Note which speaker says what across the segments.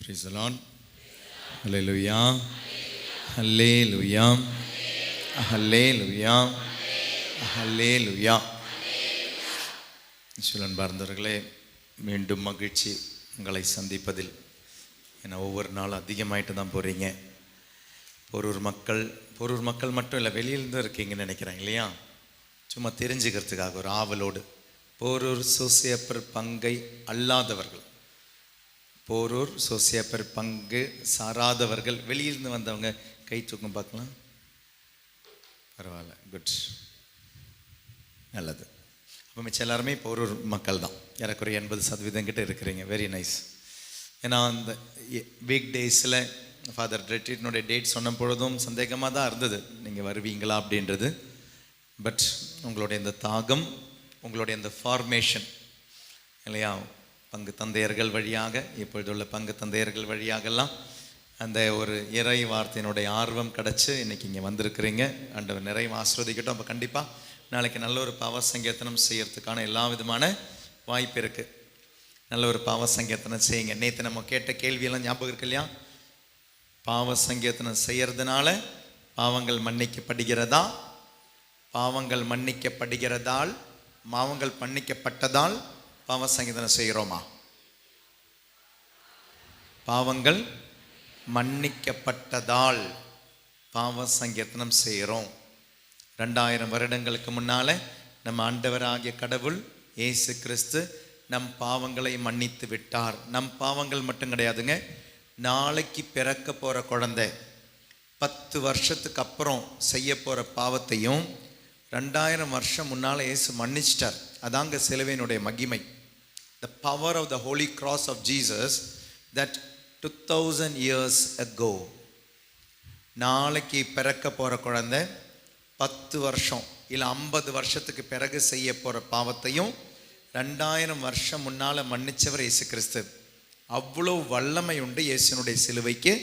Speaker 1: Praise the Lord. Hallelujah. Hallelujah. Hallelujah. Hallelujah. அன்பார்ந்தவர்களே, மீண்டும் மகிழ்ச்சி உங்களை சந்திப்பதில். ஏன்னா ஒவ்வொரு நாளும் அதிகமாயிட்டு தான் போகிறீங்க. பொரூர் மக்கள் மட்டும் இல்லை, வெளியிலேருந்து இருக்கீங்கன்னு நினைக்கிறேன் இல்லையா? சும்மா தெரிஞ்சுக்கிறதுக்காக ஒரு ஆவலோடு. போரூர் சோசியப்பர் பங்கை அல்லாதவர்கள், போரூர் சோசியப்பர் பங்கு சாராதவர்கள், வெளியிலிருந்து வந்தவங்க கை தூக்கம் பார்க்கலாம். பரவாயில்ல, குட், நல்லது. அப்போ மிச்சம் எல்லாருமே போரூர் மக்கள் தான். ஏறக்குறைய 80% கிட்ட இருக்கிறீங்க. Very nice. ஏன்னா அந்த வீக் டேஸில் ஃபாதர் ரெட்ரீட்னுடைய டேட் சொன்ன பொழுதும் சந்தேகமாக தான் இருந்தது, நீங்கள் வருவீங்களா அப்படின்றது. பட் உங்களுடைய இந்த தாகம், உங்களுடைய இந்த ஃபார்மேஷன் இல்லையா, பங்கு தந்தையர்கள் வழியாக, இப்பொழுதுள்ள பங்கு தந்தையர்கள் வழியாகலாம் அந்த ஒரு இறை வார்த்தையினுடைய ஆர்வம் கிடச்சி இன்றைக்கி இங்கே வந்திருக்கிறீங்க. ஆண்டவர் நிறைய ஆசீர்வதிக்கட்டும். அப்போ கண்டிப்பாக நாளைக்கு நல்ல ஒரு பாவ சங்கீர்த்தனம் செய்யறதுக்கான எல்லா விதமான வாய்ப்பு இருக்குது. நல்ல ஒரு பாவ சங்கீர்த்தனம் செய்யுங்க. நேற்று நம்ம கேட்ட கேள்வியெல்லாம் ஞாபகம் இருக்கு இல்லையா? பாவ சங்கீர்த்தனம் செய்யறதுனால பாவங்கள் மன்னிக்கப்படுகிறதா? பாவங்கள் மன்னிக்கப்படுகிறதால், பாவங்கள் மன்னிக்கப்பட்டதால் பாவ சங்கீர்த்தனம் செய்கிறோமா? பாவங்கள் மன்னிக்கப்பட்டதால் பாவ சங்கீர்த்தனம் செய்கிறோம். 2000 வருடங்களுக்கு முன்னால நம்ம ஆண்டவராகிய கடவுள் இயேசு கிறிஸ்து நம் பாவங்களை மன்னித்து விட்டார். நம் பாவங்கள் மட்டும் கிடையாதுங்க, நாளைக்கு பிறக்க போகிற குழந்தை 10 வருஷத்துக்கு அப்புறம் செய்ய போகிற பாவத்தையும் 2000 வருஷம் முன்னால் இயேசு மன்னிச்சிட்டார். அதாங்க சிலுவையினுடைய மகிமை. The power of the holy cross of Jesus that 2000 years ago, நாளைக்கு பிறக்க போகிற குழந்தை 10 வருஷம் இல்லை 50 வருஷத்துக்கு பிறகு செய்ய போகிற பாவத்தையும் 2000 வருஷம் முன்னால் மன்னிச்சவர் இயேசு கிறிஸ்து. அவ்வளோ வல்லமை உண்டு இயேசுனுடைய சிலுவைக்கு.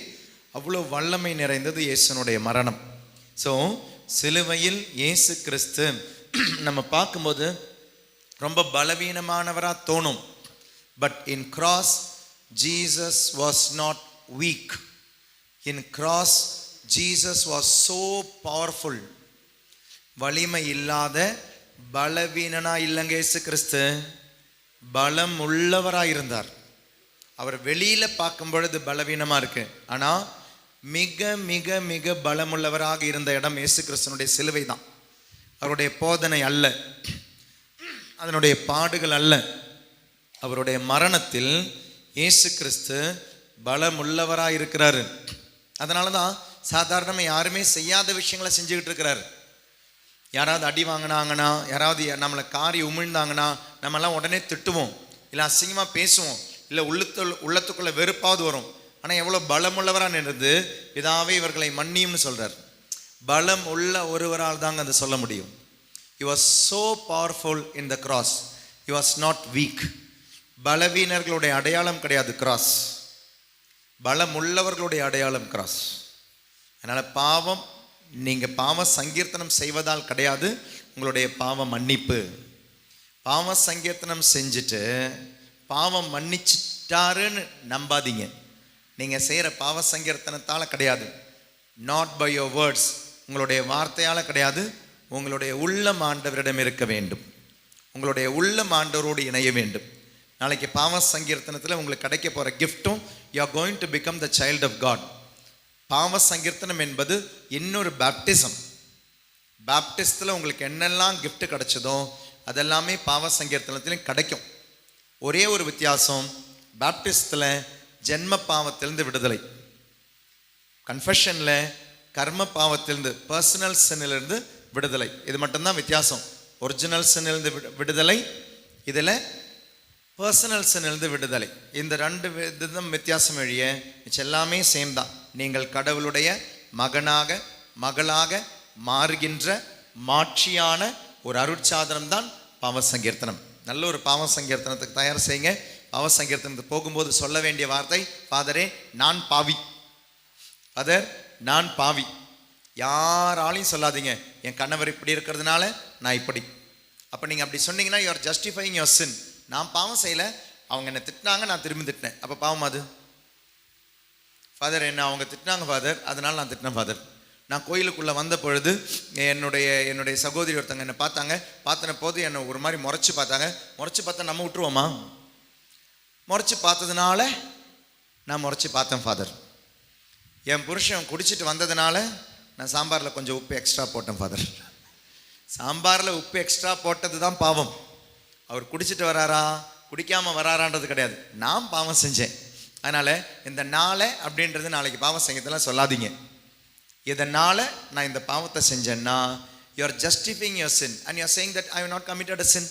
Speaker 1: அவ்வளோ வல்லமை நிறைந்தது இயேசுனுடைய மரணம். ஸோ சிலுவையில் இயேசு கிறிஸ்து நம்ம பார்க்கும்போது ரொம்ப பலவீனமானவராக தோணும். But in cross Jesus was not week. In cross Jesus was so powerful. வலிமை இல்லாத பலவீனனா இல்லைங்க இயேசு கிறிஸ்து, பலம் உள்ளவராக இருந்தார். அவர் வெளியில் பார்க்கும் பொழுது பலவீனமாக இருக்கு, ஆனால் மிக மிக மிக பலமுள்ளவராக இருந்த இடம் இயேசு கிறிஸ்துனுடைய சிலுவை தான். அவருடைய போதனை அல்ல, அதனுடைய பாடுகள் அல்ல. அவருடைய மரணத்தில் இயேசு கிறிஸ்து பலமுள்ளவராக இருக்கிறாரு. அதனால தான் சாதாரணமாக யாருமே செய்யாத விஷயங்களை செஞ்சுக்கிட்டு இருக்கிறாரு. யாராவது அடி வாங்கினாங்கன்னா, யாராவது நம்மளை காரி உமிழ்ந்தாங்கன்னா நம்மெல்லாம் உடனே திட்டுவோம், இல்லை அசிங்கமாக பேசுவோம், இல்லை உள்ளத்துக்குள்ளே வெறுப்பாவது வரும். ஆனால் எவ்வளோ பலமுள்ளவராக நின்றது, பிதாவே இவர்களை மன்னியும்னு சொல்கிறார். பலம் உள்ள ஒருவரால் தாங்க அதை சொல்ல முடியும். He was so powerful in the cross. He was not weak. பலவீனர்களுடைய அடையாளம் கிடையாது கிராஸ், பலமுள்ளவர்களுடைய அடையாளம் கிராஸ். அதனால் பாவம், நீங்கள் பாவ சங்கீர்த்தனம் செய்வதால் கிடையாது உங்களுடைய பாவ மன்னிப்பு. பாவ சங்கீர்த்தனம் செஞ்சுட்டு பாவம் மன்னிச்சிட்டாருன்னு நம்பாதீங்க. நீங்கள் செய்கிற பாவ சங்கீர்த்தனத்தால் கிடையாது. நாட் பை யோர் வேர்ட்ஸ், உங்களுடைய வார்த்தையால் கிடையாது. உங்களுடைய உள்ளம் ஆண்டவரிடம் இருக்க வேண்டும். உங்களுடைய உள்ளம் ஆண்டவரோடு இணைய வேண்டும். நாளைக்கு பாவ சங்கீர்த்தனத்தில் உங்களுக்கு கிடைக்க போகிற கிஃப்ட்டும், you are going to become the child of God. பாவ சங்கீர்த்தனம் என்பது இன்னொரு பேப்டிசம். பேப்டிஸ்டில் உங்களுக்கு என்னெல்லாம் கிஃப்ட் கிடைச்சதோ அதெல்லாமே பாவ சங்கீர்த்தனத்திலையும் கிடைக்கும். ஒரே ஒரு வித்தியாசம், பேப்டிஸ்டில் ஜென்ம பாவத்திலிருந்து விடுதலை, கன்ஃபெஷனில் கர்ம பாவத்திலிருந்து, பர்சனல் சின்னிலிருந்து விடுதலை. இது மட்டும்தான் வித்தியாசம். ஒரிஜினல் சின்னிலிருந்து விடுதலை, இதில் பர்சனல் சின்னிலிருந்து விடுதலை. இந்த 2 விதம் வித்தியாசம் வழிய மிச்சம் எல்லாமே சேம் தான். நீங்கள் கடவுளுடைய மகனாக மகளாக மாறுகின்ற மாட்சியான ஒரு அருட்சாதனம் தான் பாவ சங்கீர்த்தனம். நல்ல ஒரு பாவ சங்கீர்த்தனத்துக்கு தயார் செய்யுங்க. பாவ சங்கீர்த்தனத்துக்கு போகும்போது சொல்ல வேண்டிய வார்த்தை, ஃபாதரே நான் பாவி, ஃபாதர் நான் பாவி. யாராலையும் சொல்லாதீங்க, என் கணவர் இப்படி இருக்கிறதுனால நான் இப்படி. அப்போ நீங்கள் அப்படி சொன்னீங்கன்னா யூ ஆர் ஜஸ்டிஃபையிங் யுவர் சின். நான் பாவம் செய்யலை, அவங்க என்னை திட்டினாங்க, நான் திரும்பி திட்டினேன். அப்போ பாவம் அது? ஃபாதர் என்ன அவங்க திட்டினாங்க ஃபாதர், அதனால் நான் திட்டினேன் ஃபாதர். நான் கோயிலுக்குள்ளே வந்த பொழுது என்னுடைய சகோதரி ஒருத்தங்க என்னை பார்த்தின போது என்னை ஒரு மாதிரி முறைச்சி பார்த்தாங்க. முறைச்சி பார்த்தா நம்ம விட்டுருவோமா? முறைச்சி பார்த்ததுனால நான் முறைச்சி பார்த்தேன் ஃபாதர். என் புருஷன் குடிச்சிட்டு வந்ததுனால நான் சாம்பாரில் கொஞ்சம் உப்பு எக்ஸ்ட்ரா போட்டேன் ஃபாதர். சாம்பாரில் உப்பு எக்ஸ்ட்ரா போட்டது தான் பாவம். அவர் குடிச்சிட்டு வராரா குடிக்காமல் வராரான்றது கிடையாது, நான் பாவம் செஞ்சேன். அதனால் இந்த நாளை அப்படின்றது நாளைக்கு பாவம் செஞ்சதெல்லாம் சொல்லாதீங்க. இதனால் நான் இந்த பாவத்தை செஞ்சேன்னா you are justifying your sin and you are saying that I have not committed a sin.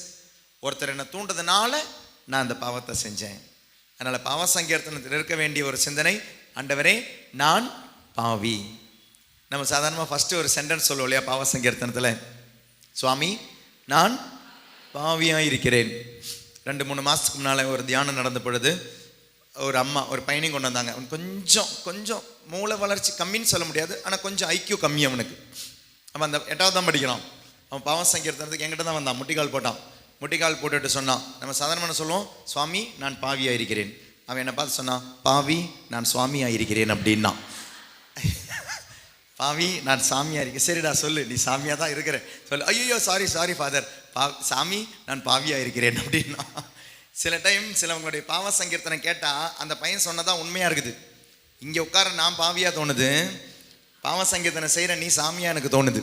Speaker 1: ஒருத்தர் என்னை தூண்டதுனால நான் அந்த பாவத்தை செஞ்சேன். அதனால் பாவ சங்கீர்த்தனத்தில் இருக்க வேண்டிய ஒரு சிந்தனை, ஆண்டவரே நான் பாவி. நம்ம சாதாரணமாக ஃபஸ்ட்டு ஒரு சென்டென்ஸ் சொல்லுவோம் இல்லையா பாவ சங்கீர்த்தனத்தில், சுவாமி நான் பாவியாக இருக்கிறேன். 2-3 மாதத்துக்கு முன்னால் ஒரு தியானம் நடந்த பொழுது ஒரு அம்மா ஒரு பையனையும் கொண்டு வந்தாங்க. அவன் கொஞ்சம் மூளை வளர்ச்சி கம்மின்னு சொல்ல முடியாது, ஆனால் கொஞ்சம் ஐக்கியூ கம்மி அவனுக்கு. அவன் அந்த 8வது தான் படிக்கிறான். அவன் பாவ சங்கீர்த்தனத்துக்கு என்கிட்ட தான் வந்தான். முட்டிக்கால் போட்டான். முட்டிக்கால் போட்டுட்டு சொன்னான், நம்ம சாதாரணமான சொல்லுவோம் சுவாமி நான் பாவியாக இருக்கிறேன். அவன் என்னை பார்த்து சொன்னான், பாவி நான் சுவாமியாக இருக்கிறேன் அப்படின்னா. பாவி நான் சாமியாக இருக்கேன். சரிடா சொல்லு, நீ சாமியாக தான் இருக்கிற சொல்லு. ஐயோ சாரி ஃபாதர், சாமி நான் பாவியாக இருக்கிறேன் அப்படின்னா. சில டைம் சிலவங்களுடைய பாவ சங்கீர்த்தனை கேட்டால் அந்த பையன் சொன்னதான் உண்மையாக இருக்குது. இங்கே உட்கார நான் பாவியாக தோணுது, பாவ சங்கீர்த்தனை செய்கிற நீ சாமியாக எனக்கு தோணுது.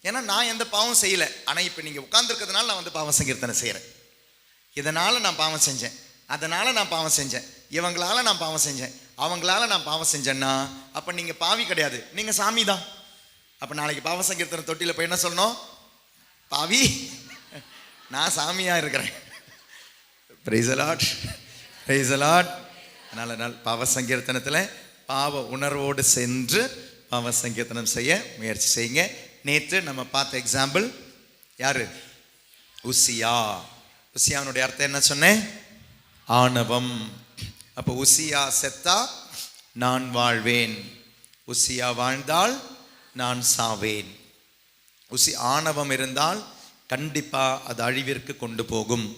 Speaker 1: ஏன்னா நான் எந்த பாவம் செய்யலை, ஆனால் இப்போ நீங்கள் உட்கார்ந்துருக்கிறதுனால நான் பாவ சங்கீர்த்தனை செய்கிறேன். இதனால் நான் பாவம் செஞ்சேன், அதனால் நான் பாவம் செஞ்சேன், இவங்களால் நான் பாவம் செஞ்சேன், அவங்களால நான் பாவம் செஞ்சேன்னா அப்போ நீங்கள் பாவி கிடையாது, நீங்கள் சாமி தான். அப்போ நாளைக்கு பாவ சங்கீர்த்தனை தொட்டியில் போய் என்ன சொல்லணும், பாவி நான் சாமியாக இருக்கிறேன். Price the Lord, praise the Lord. அதனால் பாவ சங்கீர்த்தனத்தில் பாவ உணர்வோடு சென்று பாவ சங்கீர்த்தனம் செய்ய முயற்சி செய்யுங்க. நேற்று நம்ம பார்த்த எக்ஸாம்பிள் யாரு? உசியா. உசியாவுடைய அர்த்தம் என்ன சொன்னேன்? ஆணவம். அப்போ உசியா செத்தா நான் வாழ்வேன், உசியா வாழ்ந்தால் நான் சாவேன். ஆணவம் இருந்தால் கண்டிப்பா அது அழிவிற்கு கொண்டு போகும்.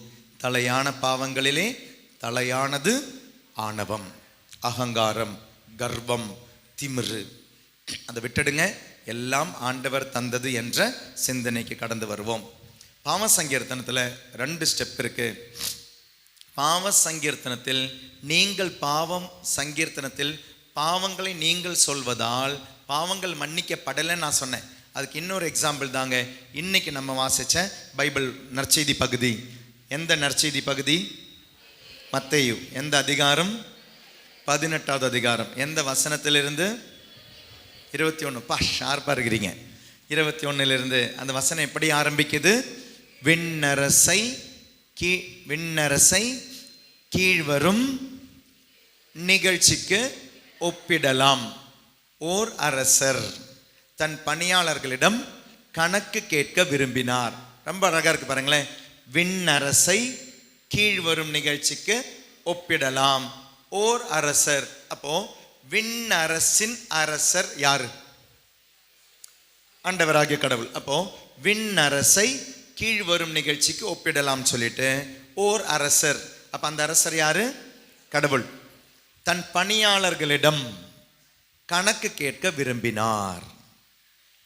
Speaker 1: தலையான பாவங்களிலே தலையானது ஆணவம், அகங்காரம், கர்வம், திமிரு. அதை விட்டுடுங்க, எல்லாம் ஆண்டவர் தந்தது என்ற சிந்தனைக்கு கடந்து வருவோம். பாவ சங்கீர்த்தனத்தில் 2 ஸ்டெப் இருக்கு. பாவ சங்கீர்த்தனத்தில் நீங்கள் சங்கீர்த்தனத்தில் பாவங்களை நீங்கள் சொல்வதால் பாவங்கள் மன்னிக்கப்படலைன்னு நான் சொன்னேன். அதுக்கு இன்னொரு எக்ஸாம்பிள் தாங்க இன்னைக்கு நம்ம வாசிச்ச பைபிள் நற்செய்தி பகுதி. எந்த நற்செய்தி பகுதி? மத்தேயு. எந்த அதிகாரம்? 18வது அதிகாரம். எந்த வசனத்திலிருந்து? 21. ஷார்ப்பாக இருக்கிறீங்க. 21 அந்த வசனம் எப்படி ஆரம்பிக்குது? விண்ணரசை கீழ்வரும் நிகழ்ச்சிக்கு ஒப்பிடலாம். ஓர் அரசர் தன் பணியாளர்களிடம் கணக்கு கேட்க விரும்பினார். ரொம்ப அழகா இருக்கு பாருங்களேன். விண்ணரசை கீழ்வரும் நிகழ்ச்சிக்கு ஒப்பிடலாம். ஓர் அரசர். அப்போ விண்ணரசின் அரசர் யாரு? ஆண்டவராகிய கடவுள். அப்போ விண்ணரசை கீழ்வரும் நிகழ்ச்சிக்கு ஒப்பிடலாம் சொல்லிட்டு ஓர் அரசர். அப்ப அந்த அரசர் யாரு? கடவுள். தன் பணியாளர்களிடம் கணக்கு கேட்க விரும்பினார்.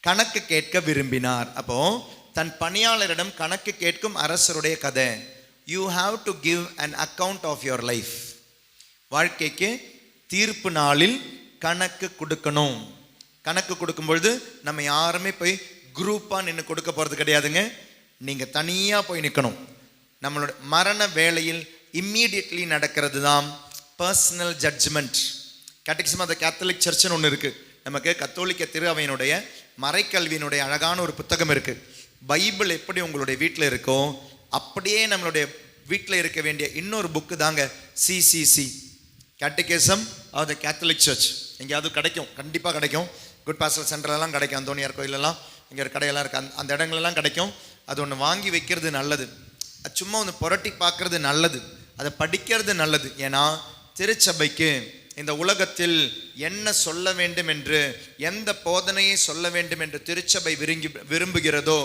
Speaker 1: கணக்கு கேட்க விரும்பினார். அப்போ தன் பணியாளரிடம் கணக்கு கேட்கும் அரசருடைய கதை. You have to give an account of your life. வாழ்க்கைக்கு தீர்ப்பு நாளில் கணக்கு கொடுக்கணும். கணக்கு கொடுக்கும் பொழுது நம்ம யாருமே போய் குரூப்பா நின்று கொடுக்க போறது கிடையாதுங்க. நீங்க தனியா போய் நிற்கணும். நம்மளோட மரண வேளையில் இம்மீடியட்லி நடக்கிறது தான் personal judgement. Catechism of the Catholic சர்ச்னு ஒன்று இருக்கு. நமக்கு கத்தோலிக்க திரு அவையினுடைய மறைக்கல்வியினுடைய அழகான ஒரு புத்தகம் இருக்கு. பைபிள் எப்படி உங்களுடைய வீட்டில் இருக்கோ அப்படியே நம்மளுடைய வீட்டில் இருக்க வேண்டிய இன்னொரு புக்கு தாங்க CCC, catechism of the Catholic Church. எங்கேயாவது கிடைக்கும், கண்டிப்பாக கிடைக்கும். குட் பாஸ்டர் சென்டர்லாம் கிடைக்கும், அந்தோனியார் கோயிலெல்லாம் இங்கே ஒரு கடையெல்லாம் இருக்குது, அந்த இடங்கள்லாம் கிடைக்கும். அது ஒன்று வாங்கி வைக்கிறது நல்லது. அது சும்மா ஒன்று புரட்டி பார்க்கறது நல்லது, அதை படிக்கிறது நல்லது. ஏன்னா திருச்சபைக்கு இந்த உலகத்தில் என்ன சொல்ல வேண்டும் என்று, எந்த போதனையை சொல்ல வேண்டும் என்று திருச்சபை விரும்புகிறதோ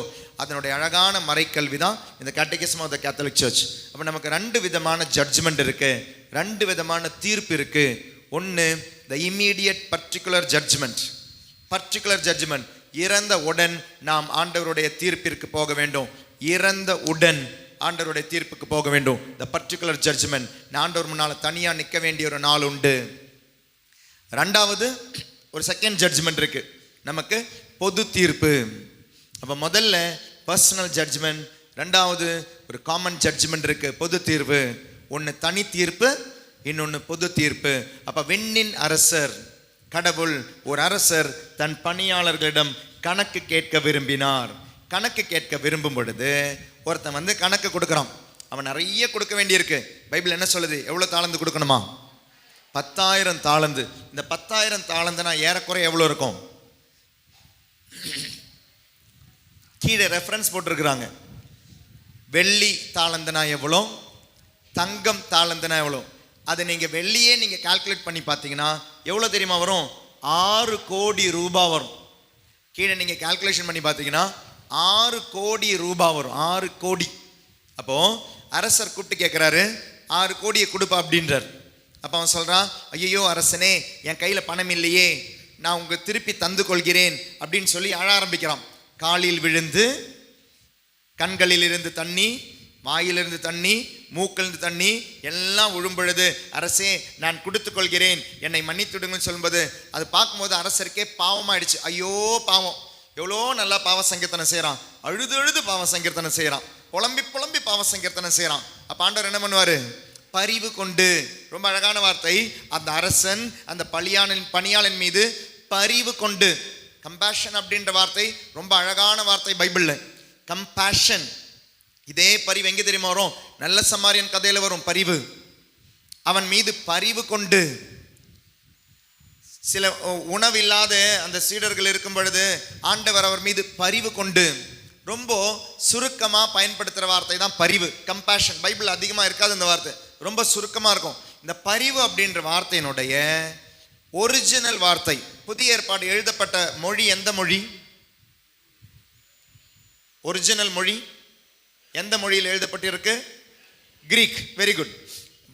Speaker 1: அதனுடைய அழகான மறைக்கல்வி தான் இந்த catechism of the Catholic Church. அப்போ நமக்கு 2 விதமான ஜட்ஜ்மெண்ட் இருக்கு, 2 விதமான தீர்ப்பு இருக்கு. ஒன்று the immediate particular judgment. இறந்த உடன் நாம் ஆண்டவருடைய தீர்ப்பிற்கு போக வேண்டும். இறந்த உடன் ஆண்டவருடைய தீர்ப்புக்கு போக வேண்டும். the particular judgment. ஆண்டவர் முன்னால தனியா நிற்க வேண்டிய ஒரு நாள் உண்டு. ரெண்டாவது ஒரு செகண்ட் ஜட்ஜ்மெண்ட் இருக்கு, நமக்கு பொது தீர்ப்பு. அப்ப முதல்ல பர்சனல் ஜட்ஜ்மெண்ட், ரெண்டாவது ஒரு காமன் ஜட்ஜ்மெண்ட் இருக்கு, பொது தீர்ப்பு. ஒன்னு தனி தீர்ப்பு, இன்னொன்னு பொது தீர்ப்பு. அப்ப விண்ணின் அரசர் கடவுள், ஒரு அரசர் தன் பணியாளர்களிடம் கணக்கு கேட்க விரும்பினார். கணக்கு கேட்க விரும்பும் பொழுது ஒருத்தன் வந்து கணக்கு கொடுக்குறான். அவன் நிறைய கொடுக்க வேண்டியிருக்கு. பைபிள் என்ன சொல்லுது? எவ்வளவு தாளந்து கொடுக்கணுமா? 10,000 தாளந்து. இந்த 10,000 தாளந்துனா ஏறக்குறை எவ்வளவு இருக்கும்? கீழே ரெஃபரன்ஸ் போட்டிருக்கிறாங்க. வெள்ளி தாளந்துனா எவ்வளோ, தங்கம் தாளந்துனா எவ்வளோ. அதை நீங்க வெள்ளியே நீங்க கால்குலேட் பண்ணி பார்த்தீங்கன்னா எவ்வளோ தெரியுமா வரும்? 6 கோடி ரூபாய் வரும். கீழே நீங்க கால்குலேஷன் பண்ணி பார்த்தீங்கன்னா 6 கோடி ரூபாய் வரும். 6 கோடி. அப்போ அரசர் கூப்பிட்டு கேட்கிறாரு, 6 கோடியை கொடுப்பா அப்படின்றார். அப்போ அவன் சொல்றான், ஐயோ அரசனே, என் கையில பணம் இல்லையே, நான் உங்க திருப்பி தந்து கொள்கிறேன் அப்படின்னு சொல்லி அழ ஆரம்பிக்கிறான். காலில் விழுந்து, கண்களில் இருந்து தண்ணி, வாயிலிருந்து தண்ணி, மூக்கிலிருந்து தண்ணி எல்லாம் விழும்பொழுது, அரசே நான் கொடுத்துக் கொள்கிறேன், என்னை மன்னித்துடுங்கன்னு சொல்லும்போது அது பார்க்கும்போது அரசருக்கே பாவமாயிடுச்சு. ஐயோ பாவம், எவ்வளோ நல்லா பாவ சங்கீர்த்தனம் செய்கிறான், அழுது அழுது பாவ சங்கீர்த்தனம் செய்கிறான், புலம்பி புலம்பி பாவ சங்கீர்த்தனம் செய்கிறான். அப்போ ஆண்டவர் என்ன பண்ணுவார்? பரிவு கொண்டு, ரொம்ப அழகான வார்த்தை, அந்த அரசன் அந்த பணியாளன் மீது பரிவு கொண்டு, கம்பேஷன் அப்படின்ற வார்த்தை ரொம்ப அழகான வார்த்தை பைபிள்ல. கம்பேஷன், இதே பரிவு எங்கே தெரியுமா வரும்? நல்ல சமாரியன் கதையில வரும் பரிவு. அவன் மீது பரிவு கொண்டு, சில உணவில்லாத அந்த சீடர்கள் இருக்கும் பொழுது ஆண்டவர் அவர் மீது பரிவு கொண்டு, ரொம்ப சுருக்கமா பயன்படுத்துற வார்த்தை தான் பரிவு, கம்பேஷன். பைபிள் அதிகமா இருக்காது இந்த வார்த்தை, ரொம்ப சுருக்கமா இருக்கும். இந்த பரிவு அப்படின்ற வார்த்தையினுடைய ஒரிஜினல் வார்த்தை, புதிய ஏற்பாடு எழுதப்பட்ட மொழி எந்த மொழி? ஒரிஜினல் மொழி எந்த மொழியில் எழுதப்பட்டிருக்கு? கிரீக். Very good.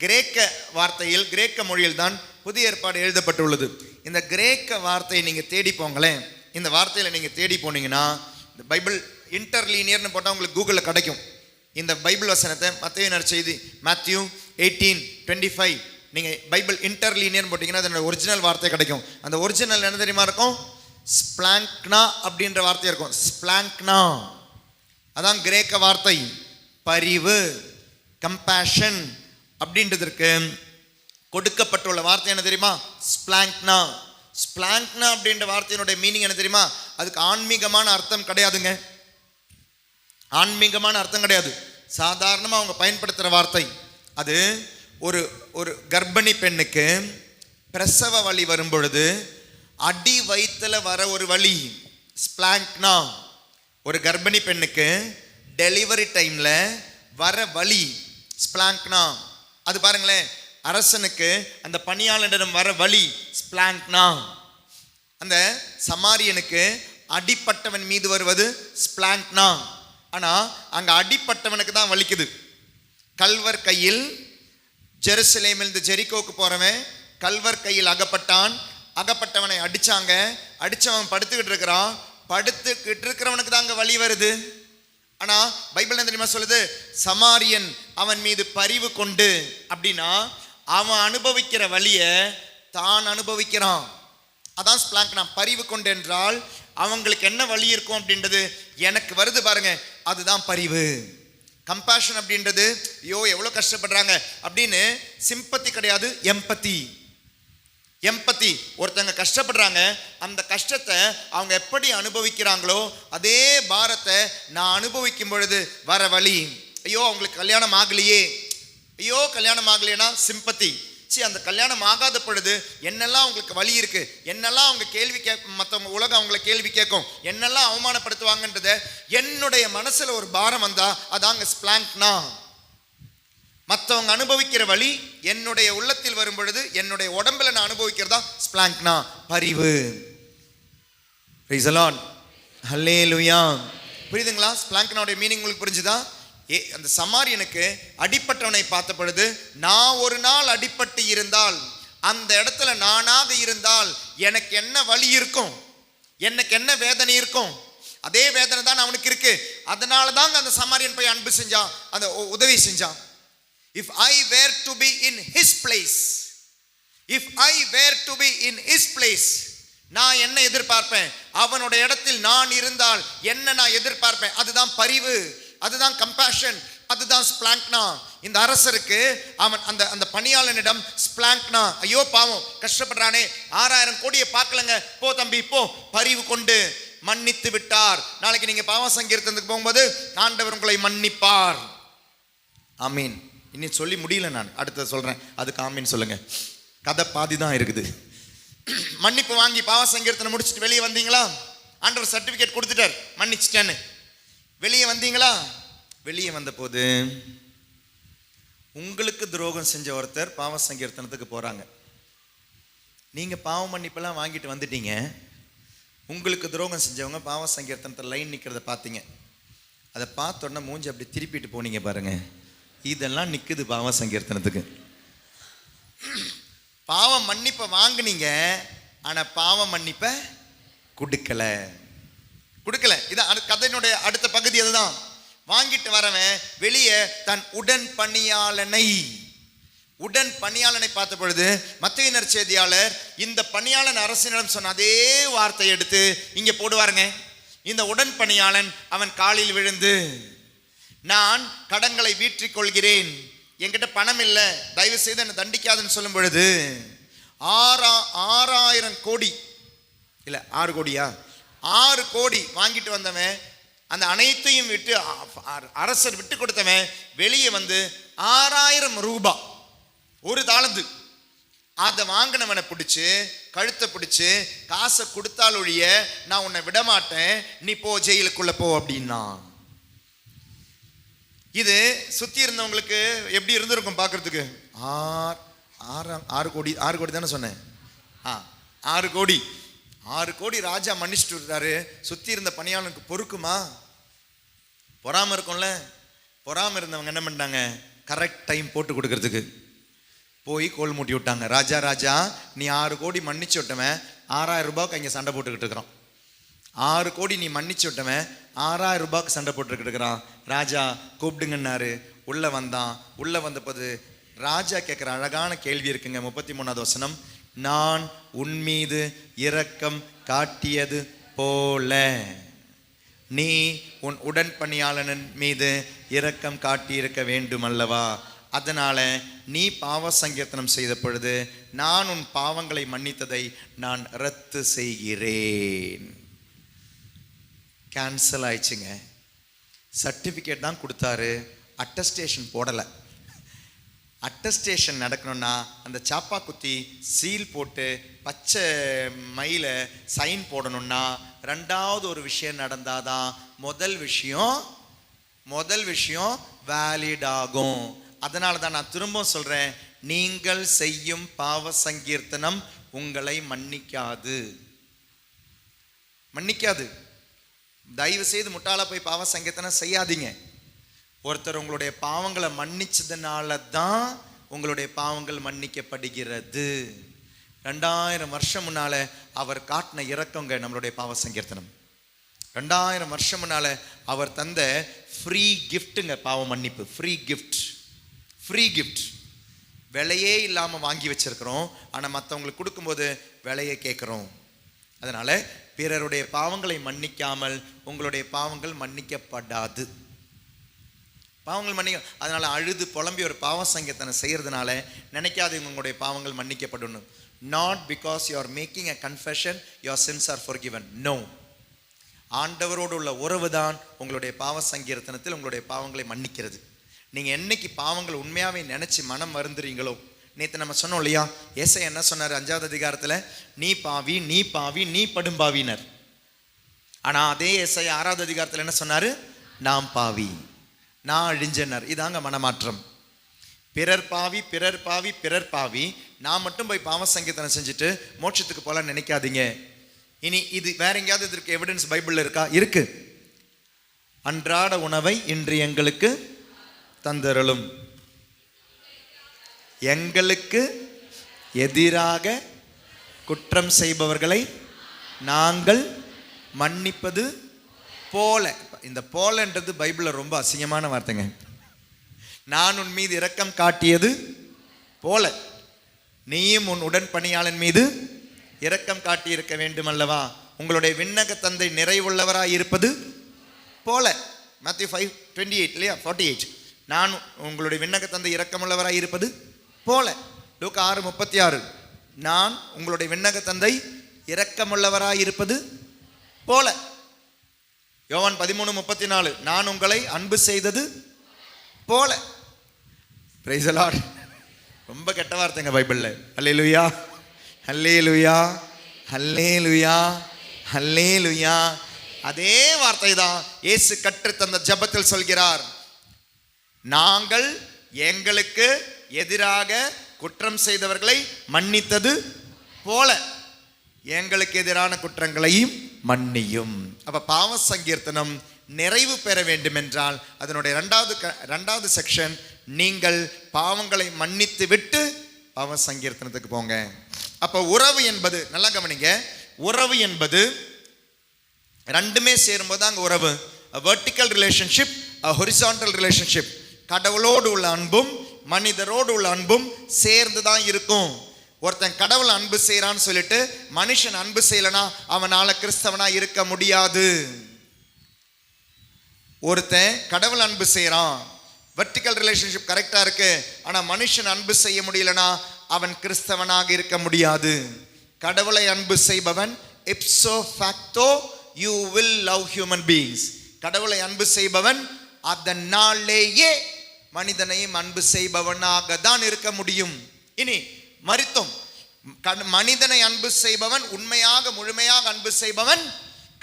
Speaker 1: கிரேக்க வார்த்தையில், கிரேக்க மொழியில் தான் புதிய ஏற்பாடு எழுதப்பட்டுள்ளது. இந்த கிரேக்க வார்த்தையை நீங்க தேடி போங்களேன். இந்த வார்த்தையில நீங்க தேடி போனீங்கன்னா, இந்த பைபிள் இன்டர்லீனியர்னு போட்டால் உங்களுக்கு கூகுளில் கிடைக்கும். இந்த பைபிள் வசனத்தை மத்தேயு நற்செய்தி மேத்யூ 18:25 நீங்கள் பைபிள் இன்டர்லீனியர்னு போட்டிங்கன்னா அதனோட ஒரிஜினல் வார்த்தை கிடைக்கும். அந்த ஒரிஜினல் என்ன தெரியுமா இருக்கும்? ஸ்பிளாங்க்னா அப்படின்ற வார்த்தை இருக்கும். ஸ்பிளாங்க்னா அதான் கிரேக்க வார்த்தை. பரிவு, கம்பேஷன் அப்படின்றதற்கு கொடுக்கப்பட்டுள்ள வார்த்தை என்ன தெரியுமா? ஸ்பிளாங்க்னா. ஸ்பிளாங்க்னா அப்படின்ற வார்த்தையினுடைய மீனிங் என்ன தெரியுமா? அதுக்கு ஆன்மீகமான அர்த்தம் கிடையாதுங்க. ஆன்மீகமான அர்த்தம் கிடையாது. சாதாரணமாக அவங்க பயன்படுத்துகிற வார்த்தை. அது ஒரு கர்ப்பிணி பெண்ணுக்கு பிரசவ வலி வரும் பொழுது அடி வயிற்றுல வர ஒரு வலி ஸ்பிளாங்க்னா. ஒரு கர்ப்பிணி பெண்ணுக்கு டெலிவரி டைம்ல வர வலி ஸ்பிளாங்க்னா. அது பாருங்களேன், அரசனுக்கு அந்த பணியாளரிடம் வர வலி ஸ்பிளாங்க்னா. அந்த சமாரியனுக்கு அடிப்பட்டவன் மீது வருவது ஸ்பிளாங்க்னா. ஆனா அங்க அடிப்பட்டவனுக்கு தான் வலிக்குது. கல்வர் கையில், ஜெருசலேமிலிருந்து ஜெரிகோக்கு போறவன் கல்வர் கையில் அகப்பட்டான். அகப்பட்டவனை அடிச்சாங்க. அடிச்சவன் படுத்துக்கிட்டு இருக்கிறான். படுத்துக்கிட்டு இருக்கிறவனுக்கு தான் அங்க வலி வருது. ஆனா பைபிள் என்ன தெரியுமா சொல்லுது? சமாரியன் அவன் மீது பரிவு கொண்டு, அப்படின்னா அவன் அனுபவிக்கிற வலிய தான் அனுபவிக்கிறான். அதான் ஸ்பிளாங்க்னா. பரிவு கொண்டு என்றால் அவங்களுக்கு என்ன வலி இருக்கும் அப்படின்றது எனக்கு வருது பாருங்க, அதுதான் பரிவு. கம்பேஷன் அப்படின்றது ஐயோ எவ்வளோ கஷ்டப்படுறாங்க அப்படின்னு சிம்பத்தி கிடையாது, எம்பத்தி. எம்பத்தி, ஒருத்தங்க கஷ்டப்படுறாங்க, அந்த கஷ்டத்தை அவங்க எப்படி அனுபவிக்கிறாங்களோ அதே பாரத்தை நான் அனுபவிக்கும் பொழுது வர வலி. ஐயோ அவங்களுக்கு கல்யாணம் ஆகலையே, ஐயோ கல்யாணம் ஆகலைன்னா சிம்பத்தி. அந்த கல்யாணம் ஆகாத பொழுது என்னெல்லாம் அவங்களுக்கு வலி இருக்கு, என்னெல்லாம் அவங்க கேள்வி மற்றவங்க உலகம் அவங்களை கேள்வி கேட்கும், என்னெல்லாம் அவமானப்படுத்துவாங்கன்றத என்னுடைய மனசுல ஒரு பாரம் வந்தா அதாங்க ஸ்பிளாங்க்னா. மற்றவங்க அனுபவிக்கிற வலி என்னுடைய உள்ளத்தில் வரும் பொழுது என்னுடைய உடம்புல நான் அனுபவிக்கிறதா ஸ்பிளாங்க்னா, பரிவு. Praise the Lord. ஹல்லேலூயா. புரியுதுங்களா? ஸ்பிளாங்க்னாவுடைய மீனிங் உங்களுக்கு புரிஞ்சுதா? அந்த சமாரியனுக்கு அடிப்பட்டவனை பார்த்த பொழுது, நான் ஒரு நாள் அடிப்பட்டு இருந்தால் அந்த இடத்துல நானாக இருந்தால் எனக்கு என்ன வலி இருக்கும், எனக்கு என்ன வேதனை இருக்கும், அதே வேதனை தான் அவனுக்கு இருக்கு. அதனால தாங்க அந்த சமாரியன் போய் அன்பு செஞ்சான், அந்த உதவி செஞ்சான். If I were to be in his place, if I were to be in his place, நான் என்ன எதிர்பார்ப்பேன்? அவனோட இடத்தில் நான் இருந்தால் என்ன நான் எதிர்பார்ப்பேன்? அதுதான் பரிவு, அதுதான் கம்பேஷன், அதுதான் ஸ்பிளாங்க்னா. இந்த அரசருக்கு அவன் அந்த அந்த பணியாளனிடம் ஸ்பிளாங்க்னா, ஐயோ பாவம் கஷ்டப்படுறானே, 6000 கோடியை பார்க்கலங்க, போ தம்பி போ, பரிவு கொண்டு மன்னித்து விட்டார். நாளைக்கு நீங்க பாவ சங்கீர்த்தனத்துக்கு போகும்போது ஆண்டவர் உங்களை மன்னிப்பார். ஆமீன். இன்னும் சொல்லி முடியல, நான் அடுத்தது சொல்றேன், அதுக்கு ஆமீன் சொல்லுங்க. கதை பாதி தான் இருக்குது. மன்னிப்பு வாங்கி பாவ சங்கீர்த்தனை முடிச்சுட்டு வெளியே வந்தீங்களா? ஆண்டவர் சர்டிபிகேட் கொடுத்துட்டார், மன்னிச்சிட்டேன்னு. வெளியே வந்தீங்களா? வெளியே வந்த போது உங்களுக்கு துரோகம் செஞ்ச ஒருத்தர் பாவ சங்கீர்த்தனத்துக்கு போறாங்க. நீங்க பாவ மன்னிப்பெல்லாம் வாங்கிட்டு வந்துட்டீங்க. உங்களுக்கு துரோகம் செஞ்சவங்க பாவ சங்கீர்த்தனத்தில் லைன் நிற்கிறத பார்த்தீங்க. அதை பார்த்தோன்னா மூஞ்சி அப்படி திருப்பிட்டு போனீங்க பாருங்க. இதெல்லாம் நிற்குது பாவ சங்கீர்த்தனத்துக்கு. பாவ மன்னிப்பை வாங்கினீங்க, ஆனால் பாவ மன்னிப்பை கொடுக்கல. இதான் கதையினுடைய அடுத்த பகுதி. அதுதான் வாங்கிட்டு வரவன் வெளியே தன் உடன் பணியாளனை பார்த்த பொழுது மத்தேயு நற்செய்தியாளர் இந்த பணியாளன் அரசனிடம் சொன்ன அதே வார்த்தையை எடுத்து இங்க போடுவாருங்க. இந்த உடன் பணியாளன் அவன் காலில் விழுந்து, நான் கடன்களை வீற்றிக் கொள்கிறேன், என்கிட்ட பணம் இல்லை, தயவு செய்து என்னை தண்டிக்காதுன்னு சொல்லும் பொழுது 6000 கோடி இல்லை 6 கோடியா 6 கோடி வாங்கிட்டு வந்தவன், அந்த அனைத்தையும் விட்டு அரசர் விட்டு கொடுத்தவன் வெளியே வந்து 6000 ரூபாய், ஒரு தாளந்து, அதை வாங்கினவனை பிடிச்சு கழுத்தை பிடிச்சு காசை கொடுத்தால் ஒழிய நான் உன்னை விடமாட்டேன், நீ போ ஜெயிலுக்குள்ள போ அப்படின்னா. இது சுத்தி இருந்தவங்களுக்கு எப்படி இருந்திருக்கும் பார்க்கறதுக்கு? 6 கோடி தானே சொன்னேன். 6 கோடி ராஜா மன்னிச்சுட்டு இருக்காரு. சுத்தி இருந்த பணியாளனுக்கு பொறுக்குமா? பொறாம இருக்கும்ல. பொறாம இருந்தவங்க என்ன பண்ணாங்க? கரெக்ட் டைம் போட்டு கொடுக்கறதுக்கு போய் கோல் மூட்டி விட்டாங்க. ராஜா நீ 6 கோடி மன்னிச்சு விட்டவன் 6000 ரூபாய்க்கு அங்கே சண்டை போட்டுக்கிட்டு இருக்கிறான். 6 கோடி நீ மன்னிச்சு விட்டவன் 6000 ரூபாய்க்கு சண்டை போட்டுக்கிட்டு இருக்கிறான். ராஜா கூப்பிடுங்கன்னாரு. உள்ள வந்தான். உள்ள வந்த போது ராஜா கேட்குற அழகான கேள்வி இருக்குங்க. 33வது வசனம், நான் உன்மீது இரக்கம் காட்டியது போல நீ உன் உடன் பணியாளன் மீது இரக்கம் காட்டியிருக்க வேண்டும் அல்லவா? அதனால நீ பாவ சங்கீர்த்தனம் செய்த பொழுது நான் உன் பாவங்களை மன்னித்ததை நான் ரத்து செய்கிறேன். கேன்சல் ஆயிடுச்சுங்க. சர்டிஃபிகேட் தான் கொடுத்தாரு, அட்டஸ்டேஷன் போடலை. அட்டஸ்டேஷன் நடக்கணும்னா அந்த சாப்பா குத்தி சீல் போட்டு பச்சை மயில சைன் போடணும்னா 2வது ஒரு விஷயம் நடந்தாதான் முதல் விஷயம் வேலிட் ஆகும். அதனால தான் நான் திரும்ப சொல்றேன், நீங்கள் செய்யும் பாவ சங்கீர்த்தனம் உங்களை மன்னிக்காது. தயவு செய்து முட்டாளா போய் பாவ சங்கீர்த்தனம் செய்யாதீங்க. ஒருத்தர் உங்களுடைய பாவங்களை மன்னிச்சதுனால தான் உங்களுடைய பாவங்கள் மன்னிக்கப்படுகிறது. 2000 வருஷம் முன்னால அவர் காட்டின இரக்கங்க நம்மளுடைய பாவ சங்கீர்த்தனம். 2000 வருஷம் முன்னால அவர் தந்த ஃப்ரீ கிஃப்ட்டுங்க பாவ மன்னிப்பு. Free gift. விலையே இல்லாமல் வாங்கி வச்சிருக்கிறோம், ஆனால் மற்றவங்களுக்கு கொடுக்கும்போது விலையை கேட்குறோம். அதனால பிறருடைய பாவங்களை மன்னிக்காமல் உங்களுடைய பாவங்கள் மன்னிக்கப்படாது. அதனால அழுது புலம்பி ஒரு பாவ சங்கீர்த்தனம் செய்யறதுனால நினைக்காதீங்க உங்களுடைய பாவங்கள் மன்னிக்கப்படணும். Not because you are making a confession your sins are forgiven. No. ஆண்டவரோடு உள்ள உறவு தான் உங்களுடைய பாவ சங்கீர்த்தனத்தில் உங்களுடைய பாவங்களை மன்னிக்கிறது. நீங்க என்னைக்கு பாவங்கள் உண்மையாவே நினைச்சு மனம் வருந்துறீங்களோ, நேற்று நம்ம சொன்னோம் இல்லையா, ஏசாயா என்ன சொன்னார் 5வது அதிகாரத்துல, நீ பாவி நீ படும்பாவினர். ஆனா அதே ஏசாயா 6வது அதிகாரத்துல என்ன சொன்னாரு? நாம் பாவி நான் அழிஞ்சனர். இதாங்க மனமாற்றம். பிறர் பாவி நான் மட்டும் போய் பாவ சங்கீர்த்தனம் செஞ்சுட்டு மோட்சத்துக்கு போலாம் நினைக்காதீங்க. இனி இது வேற எங்கேயாவது இதற்கு எவிடன்ஸ் பைபிள்ல இருக்கா? இருக்கு. அன்றாட உணவை இன்று எங்களுக்கு தந்தருளும், எங்களுக்கு எதிராக குற்றம் செய்பவர்களை நாங்கள் மன்னிப்பது போல. இந்த போலன்றது பைபிளில் ரொம்ப அசிங்கமான வார்த்தைங்க. நான் உன் மீது இரக்கம் காட்டியது போல நீயும் உன் உடன்பணியாளன் மீது இரக்கம் காட்டி இருக்க வேண்டும் அல்லவா? உங்களுடைய விண்ணக தந்தை நிறைவுள்ளவராய் இருப்பது போல. Matthew 5:28 இல்லையா? 48. நான் உங்களுடைய விண்ணக தந்தை இரக்கமுள்ளவராய் இருப்பது போல. லூக்கா 6:36. நான் உங்களுடைய விண்ணக தந்தை இரக்கமுள்ளவராய் இருப்பது போல. யோவான் 13:34. நான் உங்களை அன்பு செய்தது போல. Price the Lord. ரொம்ப கெட்ட வார்த்தைங்க பைபிள்ல. அல்லேலூயா, அல்லேலூயா, அல்லேலூயா, அல்லேலூயா. அதே வார்த்தை தான் இயேசு கற்று தந்த ஜெபத்தில் சொல்கிறார். நாங்கள் எங்களுக்கு எதிராக குற்றம் செய்தவர்களை மன்னித்தது போல எங்களுக்கு எதிரான குற்றங்களையும் மன்னியும். அப்ப பாவ சங்கீர்த்தனம் நிறைவு பெற வேண்டும் என்றால் அதனுடைய இரண்டாவது செக்ஷன், நீங்கள் பாவங்களை மன்னித்து விட்டு பாவ சங்கீர்த்தனத்துக்கு போங்க. அப்ப உறவு என்பது, நல்லா கவனிங்க, உறவு என்பது ரெண்டுமே சேரும்போது அங்க உறவு. Vertical relationship, horizontal relationship. கடவுளோடு உள்ள அன்பும் மனிதரோடு உள்ள அன்பும் சேர்ந்து தான் இருக்கும். ஒருத்தன் கடவுள் அன்பு செய்யறான்னு சொல்லிட்டு மனுஷன் அன்பு செய்யலனா அவனால கிறிஸ்தவனா இருக்க முடியாது. ஒருத்தன் கடவுள் அன்பு செய்யறான், வெர்டிக்கல் ரிலேஷன்ஷிப் கரெக்டா இருக்கு, ஆனா மனுஷன் அன்பு செய்ய முடியலனா அவன் கிறிஸ்தவனாக இருக்க முடியாது. கடவுளை அன்பு செய்பவன் ipso facto you will love human beings. கடவுளை அன்பு செய்பவன் அதனாலேயே மனிதனையும் அன்பு செய்பவனாக தான் இருக்க முடியும். இனி மரித்தோம், மனிதனை அன்பு செய்பவன், உண்மையாக முழுமையாக அன்பு செய்பவன்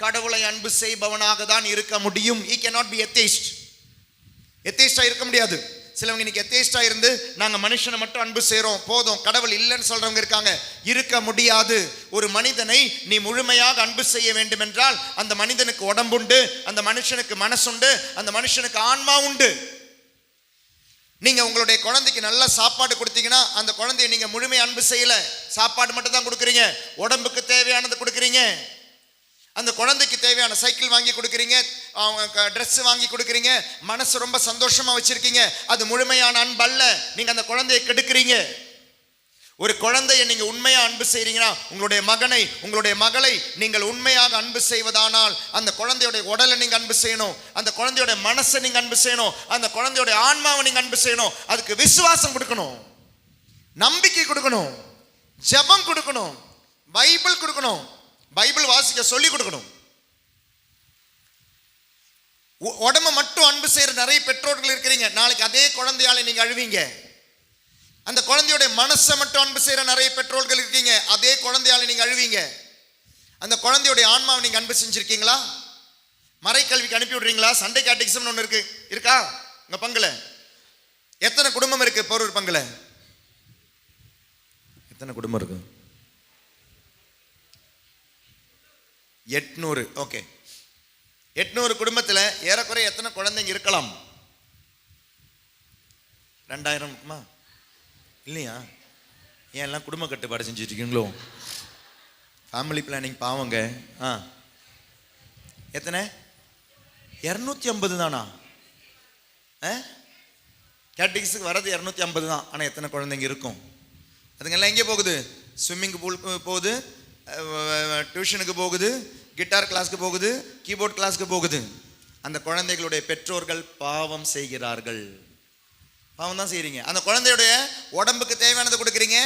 Speaker 1: கடவுளை அன்பு செய்பவனாக தான் இருக்க முடியும். He cannot be atheist. எத்தேஸ்டா இருக்க முடியாது. சிலவங்க இன்னைக்கு எத்தேஸ்டா இருந்து நாங்க மனுஷனை மட்டும் அன்பு செய்றோம் போதும் கடவுள் இல்லைன்னு சொல்றவங்க இருக்காங்க. இருக்க முடியாது. ஒரு மனிதனை நீ முழுமையாக அன்பு செய்ய வேண்டும் என்றால் அந்த மனிதனுக்கு உடம்புண்டு, அந்த மனுஷனுக்கு மனசுண்டு, அந்த மனுஷனுக்கு ஆன்மா உண்டு. நீங்க உங்களுடைய குழந்தைக்கு நல்ல சாப்பாடு கொடுத்தீங்கன்னா அந்த குழந்தைய நீங்க முழுமை அன்பு செய்யல, சாப்பாடு மட்டும் தான் கொடுக்குறீங்க, உடம்புக்கு தேவையானது கொடுக்குறீங்க. அந்த குழந்தைக்கு தேவையான சைக்கிள் வாங்கி கொடுக்குறீங்க, ட்ரெஸ் வாங்கி கொடுக்குறீங்க, மனசு ரொம்ப சந்தோஷமா வச்சிருக்கீங்க. அது முழுமையான அன்பு அல்ல, நீங்க அந்த குழந்தையை கெடுக்கிறீங்க. ஒரு குழந்தையை நீங்க உண்மையா அன்பு செய்றீங்கன்னா, உங்களுடைய மகனை உங்களுடைய மகளை நீங்கள் உண்மையாக அன்பு செய்வதானால் அந்த குழந்தையோட உடலை நீங்க அன்பு செய்யணும், அந்த குழந்தையோட மனசை நீங்க அன்பு செய்யணும், அந்த குழந்தையோட ஆன்மாவை நீங்க அன்பு செய்யணும். அதுக்கு விசுவாசம் கொடுக்கணும், நம்பிக்கை கொடுக்கணும், ஜெபம் கொடுக்கணும், பைபிள் கொடுக்கணும், பைபிள் வாசிக்க சொல்லி கொடுக்கணும். உடம்ப மட்டும் அன்பு செய்யற நிறைய பெற்றோர்கள் இருக்கிறீங்க. நாளைக்கு அதே குழந்தையால நீங்க அழுவீங்க. அந்த குழந்தையோட மனசை மட்டும் அன்பு செய்யற நிறைய பெற்றோர்கள் இருக்கீங்க. அதே குழந்தையால நீங்க அழுவீங்க. அந்த குழந்தையோட ஆன்மாவை நீங்க அன்பு செஞ்சிருக்கீங்களா? மறைக்கல்விக்கு அனுப்பி விடுறீங்களா? சண்டே கேட்டகிசம் ஒன்று இருக்கா உங்க பங்குல? எத்தனை குடும்பம் இருக்கு போரூர் பங்குல? எத்தனை குடும்பம் இருக்கு? 800. ஓகே, 800 குடும்பத்தில் ஏறக்குறைய எத்தனை குழந்தைங்க இருக்கலாம்? 2000 இருக்குமா? இல்லையா? ஏன் எல்லாம் குடும்ப கட்டுப்பாடு செஞ்சுட்டு இருக்கீங்களோ? ஃபேமிலி பிளானிங் பாவங்க. எத்தனை? 250 தானா? கேட்டகிஸுக்கு வர்றது 250 தான். ஆனால் எத்தனை குழந்தைங்க இருக்கும்? அதுங்கெல்லாம் எங்கே போகுது? ஸ்விம்மிங் பூல் போகுது, டியூஷனுக்கு போகுது, கிட்டார் கிளாஸ்க்கு போகுது, கீபோர்ட் கிளாஸ்க்கு போகுது. அந்த குழந்தைகளுடைய பெற்றோர்கள் பாவம் செய்கிறார்கள். பாவம் தான் செய்கிறீங்க. அந்த குழந்தையுடைய உடம்புக்கு தேவையானதை கொடுக்குறீங்க,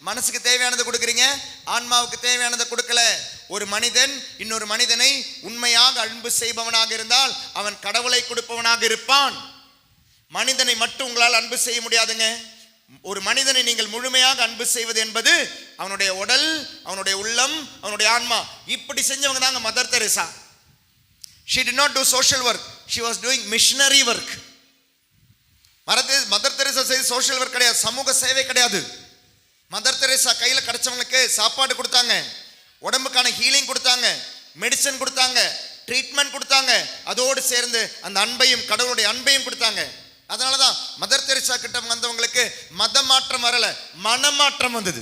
Speaker 1: மனசுக்கு தேவையானதை கொடுக்குறீங்க, ஆன்மாவுக்கு தேவையானதை கொடுக்கல. ஒரு மனிதன் இன்னொரு மனிதனை உண்மையாக அன்பு செய்பவனாக இருந்தால் அவன் கடவுளை கொடுப்பவனாக இருப்பான். மனிதனை மட்டும் உங்களால் அன்பு செய்ய முடியாதுங்க. ஒரு மனிதனை நீங்கள் முழுமையாக அன்பு செய்வது என்பது அவனுடைய உடல், அவனுடைய உள்ளம், அவனுடைய ஆன்மா. இப்படி செஞ்சவங்க தாங்க Mother Teresa. She did not do social work, she was doing missionary work. Mother Teresa செய்த சோஷியல் ஒர்க் கிடையாது, சமூக சேவை கிடையாது. மதர் தெரேசா கையில கிடைச்சவங்களுக்கு சாப்பாடு கொடுத்தாங்க, உடம்புக்கான ஹீலிங் கொடுத்தாங்க, மெடிசன் கொடுத்தாங்க, ட்ரீட்மெண்ட் கொடுத்தாங்க, அதோடு சேர்ந்து அந்த அன்பையும் கடவுளுடைய அன்பையும் கொடுத்தாங்க. அதனாலதான் மதர் தெரேசா கிட்ட வந்தவங்களுக்கு மத மாற்றம் வரல, மனமாற்றம் வந்தது.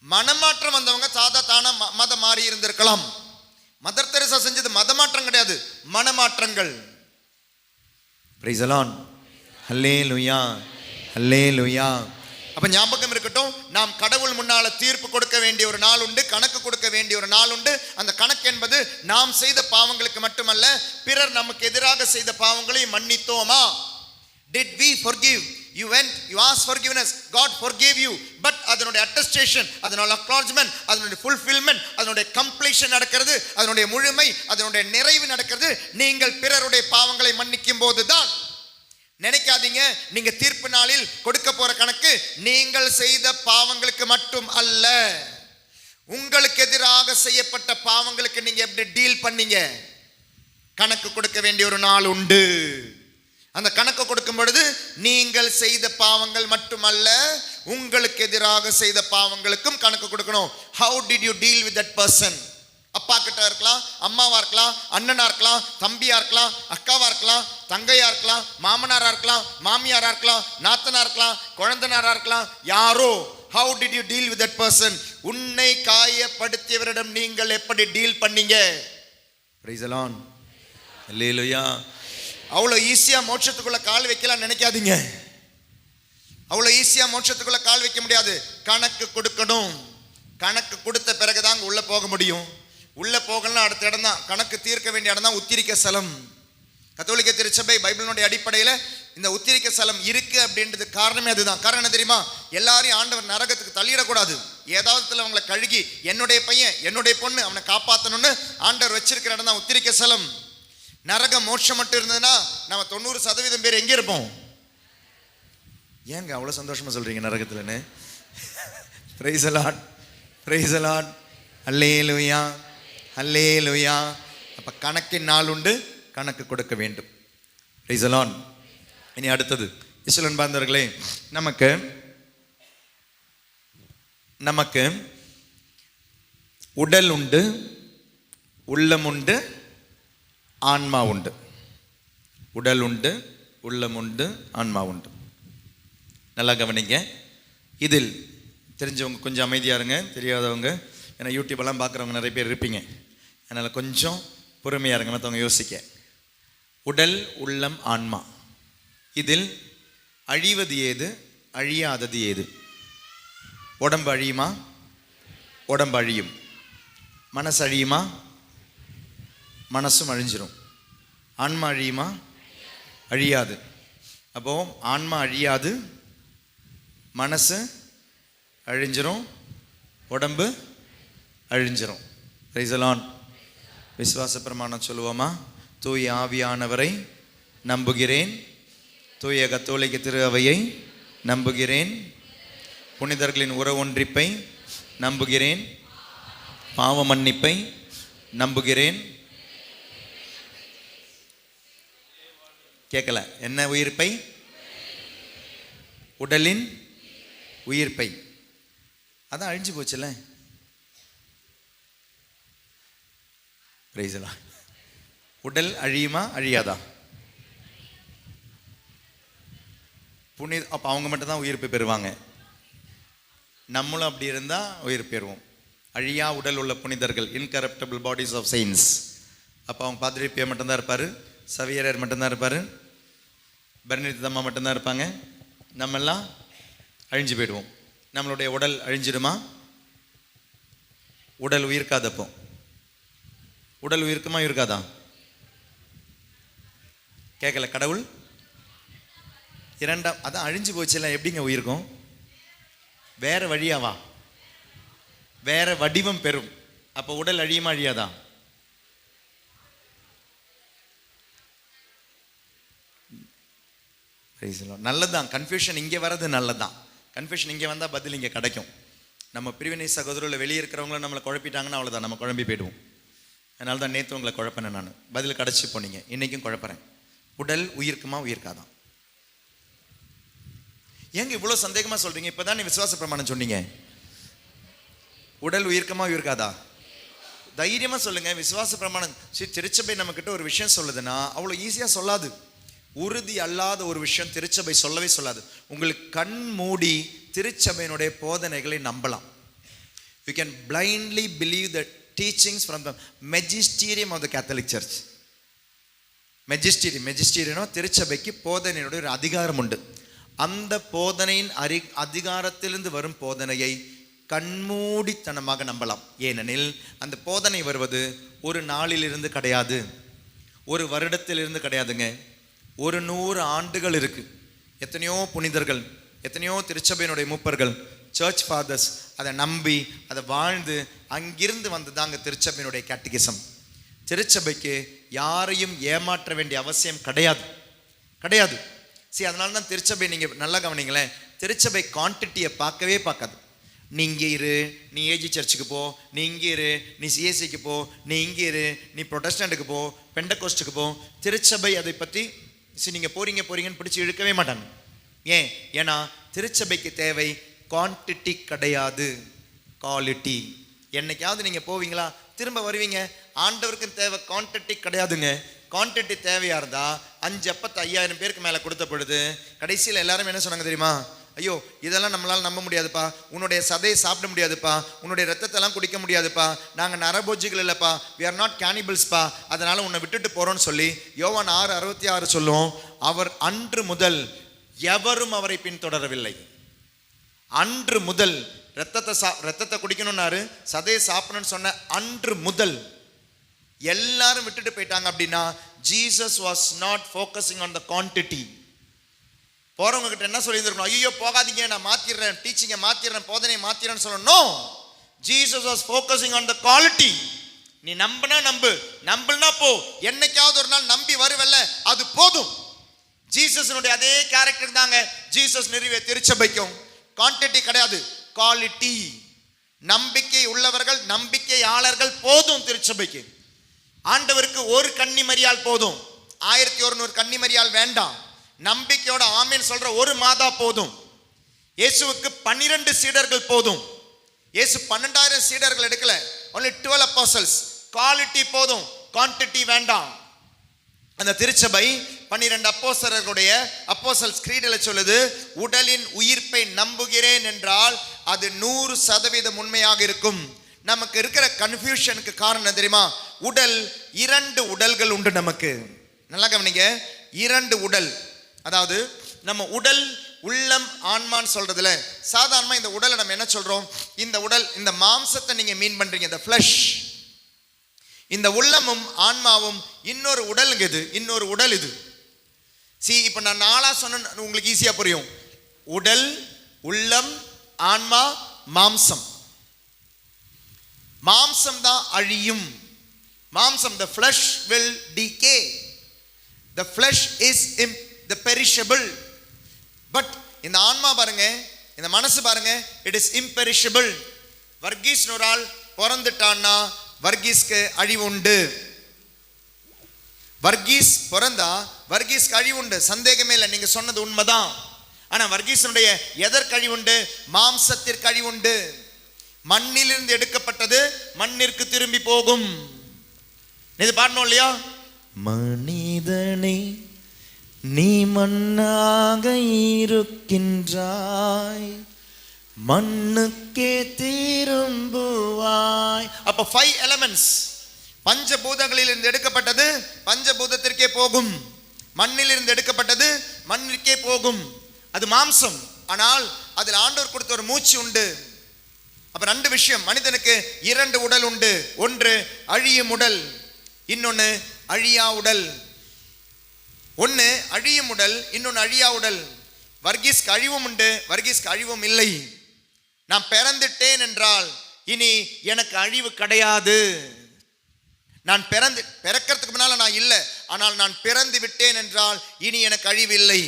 Speaker 1: மனமாற்றம் வந்தவங்க தானா மதம் மாறி இருந்திருக்கலாம். மதர் தெரசா செஞ்சது மதமாற்றம் கிடையாது, மனமாற்றங்கள். Price the Lord. Hallelujah, hallelujah. அப்ப ஞாபகம் இருக்கட்டும், நாம் கடவுள் முன்னால தீர்ப்பு கொடுக்க வேண்டிய ஒரு நாள் உண்டு, கணக்கு கொடுக்க வேண்டிய ஒரு நாள் உண்டு. அந்த கணக்கு என்பது நாம் செய்த பாவங்களுக்கு மட்டுமல்ல, பிறர் நமக்கு எதிராக செய்த பாவங்களை மன்னித்தோமா? Did we forgive? You went, you asked forgiveness, God forgave you. But அதனுடைய attestation, அதனுடைய acknowledgement, அதனுடைய fulfillment, அதனுடைய completion நடக்கிறது, அதனுடைய முழுமை, அதனுடைய நிறைவு நடக்கிறது நீங்கள் பிறருடைய பாவங்களை மன்னிக்கும் போதுதான். நினைக்காதீங்க நீங்க தீர்ப்பு நாளில் கொடுக்க போற கணக்கு நீங்கள் செய்த பாவங்களுக்கு மட்டும் அல்ல, உங்களுக்கு எதிராக செய்யப்பட்ட பாவங்களுக்கு நீங்க எப்படி டீல் பண்ணீங்க கணக்கு கொடுக்க வேண்டிய ஒரு நாள் உண்டு. அந்த கணக்கு கொடுக்கும் பொழுது நீங்கள் செய்த பாவங்கள் மட்டுமல்ல, உங்களுக்கு எதிராக செய்த பாவங்களுக்கும் கணக்கு கொடுக்கணும். How did you deal with that person? அப்பா கிட்ட இருக்கலாம், அம்மாவா இருக்கலாம், அண்ணனா இருக்கலாம், தம்பியா இருக்கலாம், அக்காவா இருக்கலாம், தங்கையா இருக்கலாம், மாமனாரா இருக்கலாம், மாமியாரா இருக்கலாம், நாத்தனா இருக்கலாம், குழந்தனாரா இருக்கலாம், யாரோ. How did you deal with that person? உன்னை காயப்படுத்தியவரிடம் நீங்கள் எப்படி டீல் பண்ணீங்க? Praise the Lord. Hallelujah. அவ்வளோ ஈஸியா மோட்சத்துக்குள்ள கால் வைக்கலாம் நினைக்காதீங்க. அவ்வளோ ஈஸியா மோட்சத்துக்குள்ள கால் வைக்க முடியாது. கணக்கு கொடுக்கணும். கணக்கு கொடுத்த பிறகுதான் உள்ள போக முடியும். உள்ள போகலாம் அடுத்த இடம் தான், கணக்கு தீர்க்க வேண்டிய இடம் தான் உத்திரிக்க ஸ்தலம். கத்தோலிக்க திருச்சபை பைபிளினுடைய அடிப்படையில் இந்த உத்திரிக்க ஸ்தலம் இருக்கு அப்படின்றது காரணமே அதுதான். காரணம் என்ன தெரியுமா? எல்லாரையும் ஆண்டவர் நரகத்துக்கு தள்ளிடக்கூடாது. ஏதாவது அவங்களை கழுகி என்னுடைய பையன் என்னுடைய பொண்ணு அவனை காப்பாற்றணும்னு ஆண்டவர் வச்சிருக்கிற இடம் தான் உத்திரிக்க ஸ்தலம். நரக மோட்சம் மட்டும் இருந்ததுன்னா நம்ம 90% பேர் எங்கே இருப்போம்? ஏங்க அவ்வளோ சந்தோஷமா சொல்றீங்க நரகத்துலன்னு? Praise the Lord, praise the Lord, hallelujah, hallelujah. அப்ப கணக்கின் நாள் உண்டு, கணக்கு கொடுக்க வேண்டும். Praise the Lord. இனி அடுத்தது இஸ்ரவேல் பாந்தர்களே, நமக்கு உடல் உண்டு, உள்ளம் உண்டு, ஆன்மா உண்டு. உடல் உண்டு, உள்ளம் உண்டு, ஆன்மா உண்டு. நல்லா கவனிங்க. இதில் தெரிஞ்சவங்க கொஞ்சம் அமைதியாக இருங்க, தெரியாதவங்க ஏன்னா யூடியூப்பெல்லாம் பார்க்குறவங்க நிறைய பேர் இருப்பீங்க, அதனால் கொஞ்சம் பொறுமையாக இருங்க, மற்றவங்க யோசிக்க. உடல், உள்ளம், ஆன்மா, இதில் அழிவது ஏது, அழியாதது ஏது? உடம்பு அழியுமா? உடம்பு அழியும். மனசு அழியுமா? மனசும் அழிஞ்சிரும். ஆன்மா அழியுமா? அழியாது. அப்போ ஆன்மா அழியாது, மனசு அழிஞ்சிரும், உடம்பு அழிஞ்சிரும். Price the Lord. விசுவாச பிரமாணம் சொல்லுவோமா? தூய ஆவியானவரை நம்புகிறேன், தூய கத்தோலிக்க திரு அவையை நம்புகிறேன், புனிதர்களின் உறவொன்றிப்பை நம்புகிறேன், பாவ மன்னிப்பை நம்புகிறேன். கேட்கல, என்ன உயிர்ப்பை? உடலின் உயிர்ப்பை. அதான் அழிஞ்சு போச்சுல்ல. Price the Lord. உடல் அழியுமா அழியாதா? புனித அப்போ அவங்க மட்டும் தான் உயிர்ப்பை பெறுவாங்க. நம்மளும் அப்படி இருந்தால் உயிர் பெறுவோம். அழியா உடல் உள்ள புனிதர்கள், இன்கரப்டபிள் பாடிஸ் ஆஃப் சயின்ஸ். அப்போ அவங்க பாதிரிப்பியா மட்டும்தான் இருப்பார், சவியரர் மட்டும்தான் இருப்பார், பர்னித் தம்மா மட்டும்தான் இருப்பாங்க. நம்மெல்லாம் அழிஞ்சு போயிடுவோம். நம்மளுடைய உடல் அழிஞ்சிடுமா? உடல் உயிர்க்காதப்போ. உடல் உயிர்க்குமா இருக்காதா? கேட்கல. கடவுள் இரண்டாம் அதான் அழிஞ்சு போச்சுல, எப்படிங்க உயிருக்கும்? வேற வழியாவா? வேற வடிவம் பெறும். அப்போ உடல் அழியுமா அழியாதா? நல்லதுதான். கன்ஃபியூஷன் இங்கே வர்றது நல்லதுதான். கன்ஃபியூஷன் இங்கே வந்தால் பதில் இங்கே கிடைக்கும். நம்ம பிரிவினை சகோதரில் வெளியே இருக்கிறவங்களும் நம்மளை குழப்பிட்டாங்கன்னா அவ்வளோதான், நம்ம குழம்பி போயிடுவோம். அதனால தான் நேற்று உங்களை குழப்பினேன் நான். பதில் கிடச்சி போனீங்க, இன்றைக்கும் குழப்பறேன். உடல் உயிர்க்குமா உயிர்க்காதான்? ஏங்க இவ்வளோ சந்தேகமாக சொல்கிறீங்க? இப்போ தான் நீ விசுவாச பிரமாணம் சொன்னீங்க. உடல் உயிர்க்குமா உயிர்க்காதா? தைரியமாக சொல்லுங்கள். விசுவாச பிரமாணம் திருச்சபை நம்மக்கிட்ட ஒரு விஷயம் சொல்லுதுன்னா அவ்வளோ ஈஸியாக சொல்லாது. உறுதி அல்லாத ஒரு விஷயம் திருச்சபை சொல்லவே சொல்லாது. உங்களுக்கு கண் மூடி திருச்சபையினுடைய போதனைகளை நம்பலாம். You can blindly believe the teachings from the magisterium of the Catholic Church. மெஜிஸ்டீரியனோ திருச்சபைக்கு போதனையுடைய ஒரு அதிகாரம் உண்டு. அந்த போதனையின் அதிகாரத்திலிருந்து வரும் போதனையை கண்மூடித்தனமாக நம்பலாம். ஏனெனில் அந்த போதனை வருவது ஒரு நாளிலிருந்து கிடையாது, ஒரு வருடத்திலிருந்து கிடையாதுங்க. ஒரு 100 ஆண்டுகள் இருக்கு. எத்தனையோ புனிதர்கள், எத்தனையோ திருச்சபையினுடைய மூப்பர்கள், சர்ச் ஃபாதர்ஸ் அதை நம்பி அதை வாழ்ந்து அங்கிருந்து வந்ததாங்க திருச்சபையினுடைய கேட்டிகிசம். திருச்சபைக்கு யாரையும் ஏமாற்ற வேண்டிய அவசியம் கிடையாது. சரி, அதனால தான் திருச்சபை நீங்கள் நல்லா கவனிங்களேன், திருச்சபை குவான்டிட்டியை பார்க்கவே பார்க்காது. நீ இங்கே இரு, நீ ஏஜி சர்ச்சுக்கு போ, நீ இங்கே இரு, நீ சிஎஸ்சிக்கு போ, நீ இங்கே இரு, நீ ப்ரொட்டஸ்டண்ட்டுக்கு போ, பெண்டகோஸ்ட்டுக்கு போ. திருச்சபை அதை பற்றி சரி நீங்கள் போறீங்கன்னு பிடிச்சி இழுக்கவே மாட்டாங்க. ஏன்னா திருச்சபைக்கு தேவை குவான்டிட்டி கிடையாது, குவாலிட்டி. என்னைக்காவது நீங்கள் போவீங்களா, திரும்ப வருவீங்க. ஆண்டவருக்கு தேவை குவான்டிட்டி கிடையாதுங்க. குவான்டிட்டி தேவையாக இருந்தால் 5 அப்பத்தை 5000 பேருக்கு மேலே கொடுத்த பொழுது கடைசியில் எல்லாரும் என்ன சொன்னாங்க தெரியுமா? ஐயோ, இதெல்லாம் நம்மளால் நம்ப முடியாதுப்பா, உன்னுடைய சதையை சாப்பிட முடியாதுப்பா, உன்னுடைய ரத்தத்தெல்லாம் குடிக்க முடியாதுப்பா, நாங்கள் நரபோஜிகள் இல்லைப்பா, we are not cannibals-பா, அதனால் உன்னை விட்டுட்டு போகிறோன்னு சொல்லி யோவான் 6:66 சொல்லும். அவர் அன்று முதல் எவரும் அவரை பின்தொடரவில்லை. அன்று முதல் ரத்தத்தை குடிக்கணும்னாரு, சதையை சாப்பிடணும்னு சொன்ன அன்று முதல் எல்லாரும் விட்டுட்டு போயிட்டாங்க. அப்படின்னா Jesus was not focusing on the quantity. போறவங்க கிட்ட என்ன சொல்லியிருந்திருக்கணும்? ஐயோ போகாதீங்க, நான் மாத்திடுறேன், டீச்சிங்கை மாத்திடுறேன், போதனையை மாத்திடுறேன்னு சொல்லணும். Jesus was focusing on the quality. நீ நம்பினா நம்பு, நம்பலனா போ. என்னைக்காவது ஒரு நாள் நம்பி வருவல்ல, அது போதும். ஜீசஸனுடைய அதே கேரக்டர் தாங்க ஜீசஸ் நிறுவிய திருச்சபைக்கும். குவான்டிட்டி கிடையாது, குவாலிட்டி. நம்பிக்கை உள்ளவர்கள், நம்பிக்கையாளர்கள் போதும் திருச்சபைக்கு. ஆண்டவருக்கு ஒரு கன்னிமரியால் போதும், 1100 கன்னிமரியால் வேண்டாம். நம்பிக்கையோட ஆமேன் சொல்ற ஒரு மாதா போதும். இயேசுவுக்கு 12 சீடர்கள் போதும். இயேசு 12000 சீடர்கள் எடுக்கல, only 12 apostles. குவாலிட்டி போதும், குவான்டிட்டி வேண்டாம். அந்த திருச்சபை 12 அப்போஸ்தலர்களுடைய அப்போஸ்தலர்ஸ் கிரீட்ல சொல்லுது, உடலின் உயிர்ப்பை நம்புகிறேன் என்றால் அது 100% உண்மையாக இருக்கும். நமக்கு இருக்கிற கன்ஃபியூஷனுக்கு காரணம் தெரியுமா? உடல், 2 உடல்கள் உண்டு நமக்கு. நல்லா கவனிங்க, 2 உடல். அதாவது நம்ம உடல், உள்ளம், ஆன்மான்னு சொல்றதுல சாதாரணமா இந்த உடலை நம்ம என்ன சொல்றோம்? இந்த உடல், இந்த மாம்சத்தை நீங்க மீன் பண்றீங்க, இந்த ஃப்ளஷ். இந்த உள்ளமும் ஆன்மாவும் இன்னொரு உடலுங்க, இது இன்னொரு உடல். இது இப்ப நான் 4ஆ சொன்ன உங்களுக்கு ஈஸியா புரியும். உடல், உள்ளம், ஆன்மா, மாம்சம். மாம்சம் தான் அழியும். மாம்சம், the flesh will decay, the flesh is the perishable. But இந்த ஆன்மா பாருங்க, இந்த மனசு பாருங்க, it is imperishable. வர்கீஸ் நூறால் பிறந்துட்டான்னா வர்கீஸ்க்கு அழிவு உண்டு. வர்கீஸ் பிறந்தா வர்கீஸ்க்கு அழிவு உண்டு, சந்தேகமே இல்லை. நீங்க சொன்னது உண்மைதான். ஆனா வர்கீசனுடைய எதற்கு அழிவு உண்டு? மாம்சத்திற்கு அழிவு உண்டு. மண்ணிலிருந்து எடுக்கப்பட்டது மண்ணிற்கு திரும்பி போகும். இது பாடணும் இல்லையா? மனிதனே நீ மண்ணாக இருக்கின்றாய், மண்ணுக்கே திரும்புவாய். அப்ப 5 elements, பஞ்சபூதங்களில் இருந்து எடுக்கப்பட்டது பஞ்சபூதத்திற்கே போகும். மண்ணிலிருந்து எடுக்கப்பட்டது மண்ணிற்கே போகும். அது மாம்சம். ஆனால் அதில் ஆண்டவர் கொடுத்த ஒரு மூச்சு உண்டு. அப்ப 2 விஷயம். மனிதனுக்கு 2 உடல் உண்டு. ஒன்று அழியும் உடல், இன்னொன்னு அழியா உடல். ஒன்னு அழியும் உடல், இன்னொன்னு அழியா உடல். வர்கீஸ்க்கு அழிவும் உண்டு, வர்கீஸ்க்கு அழிவும் இல்லை. நான் பிறந்துட்டேன் என்றால் இனி எனக்கு அழிவு கிடையாது. நான் பிறக்கிறதுக்கு முன்னால நான் இல்லை, ஆனால் நான் பிறந்து விட்டேன் என்றால் இனி எனக்கு அழிவு இல்லை.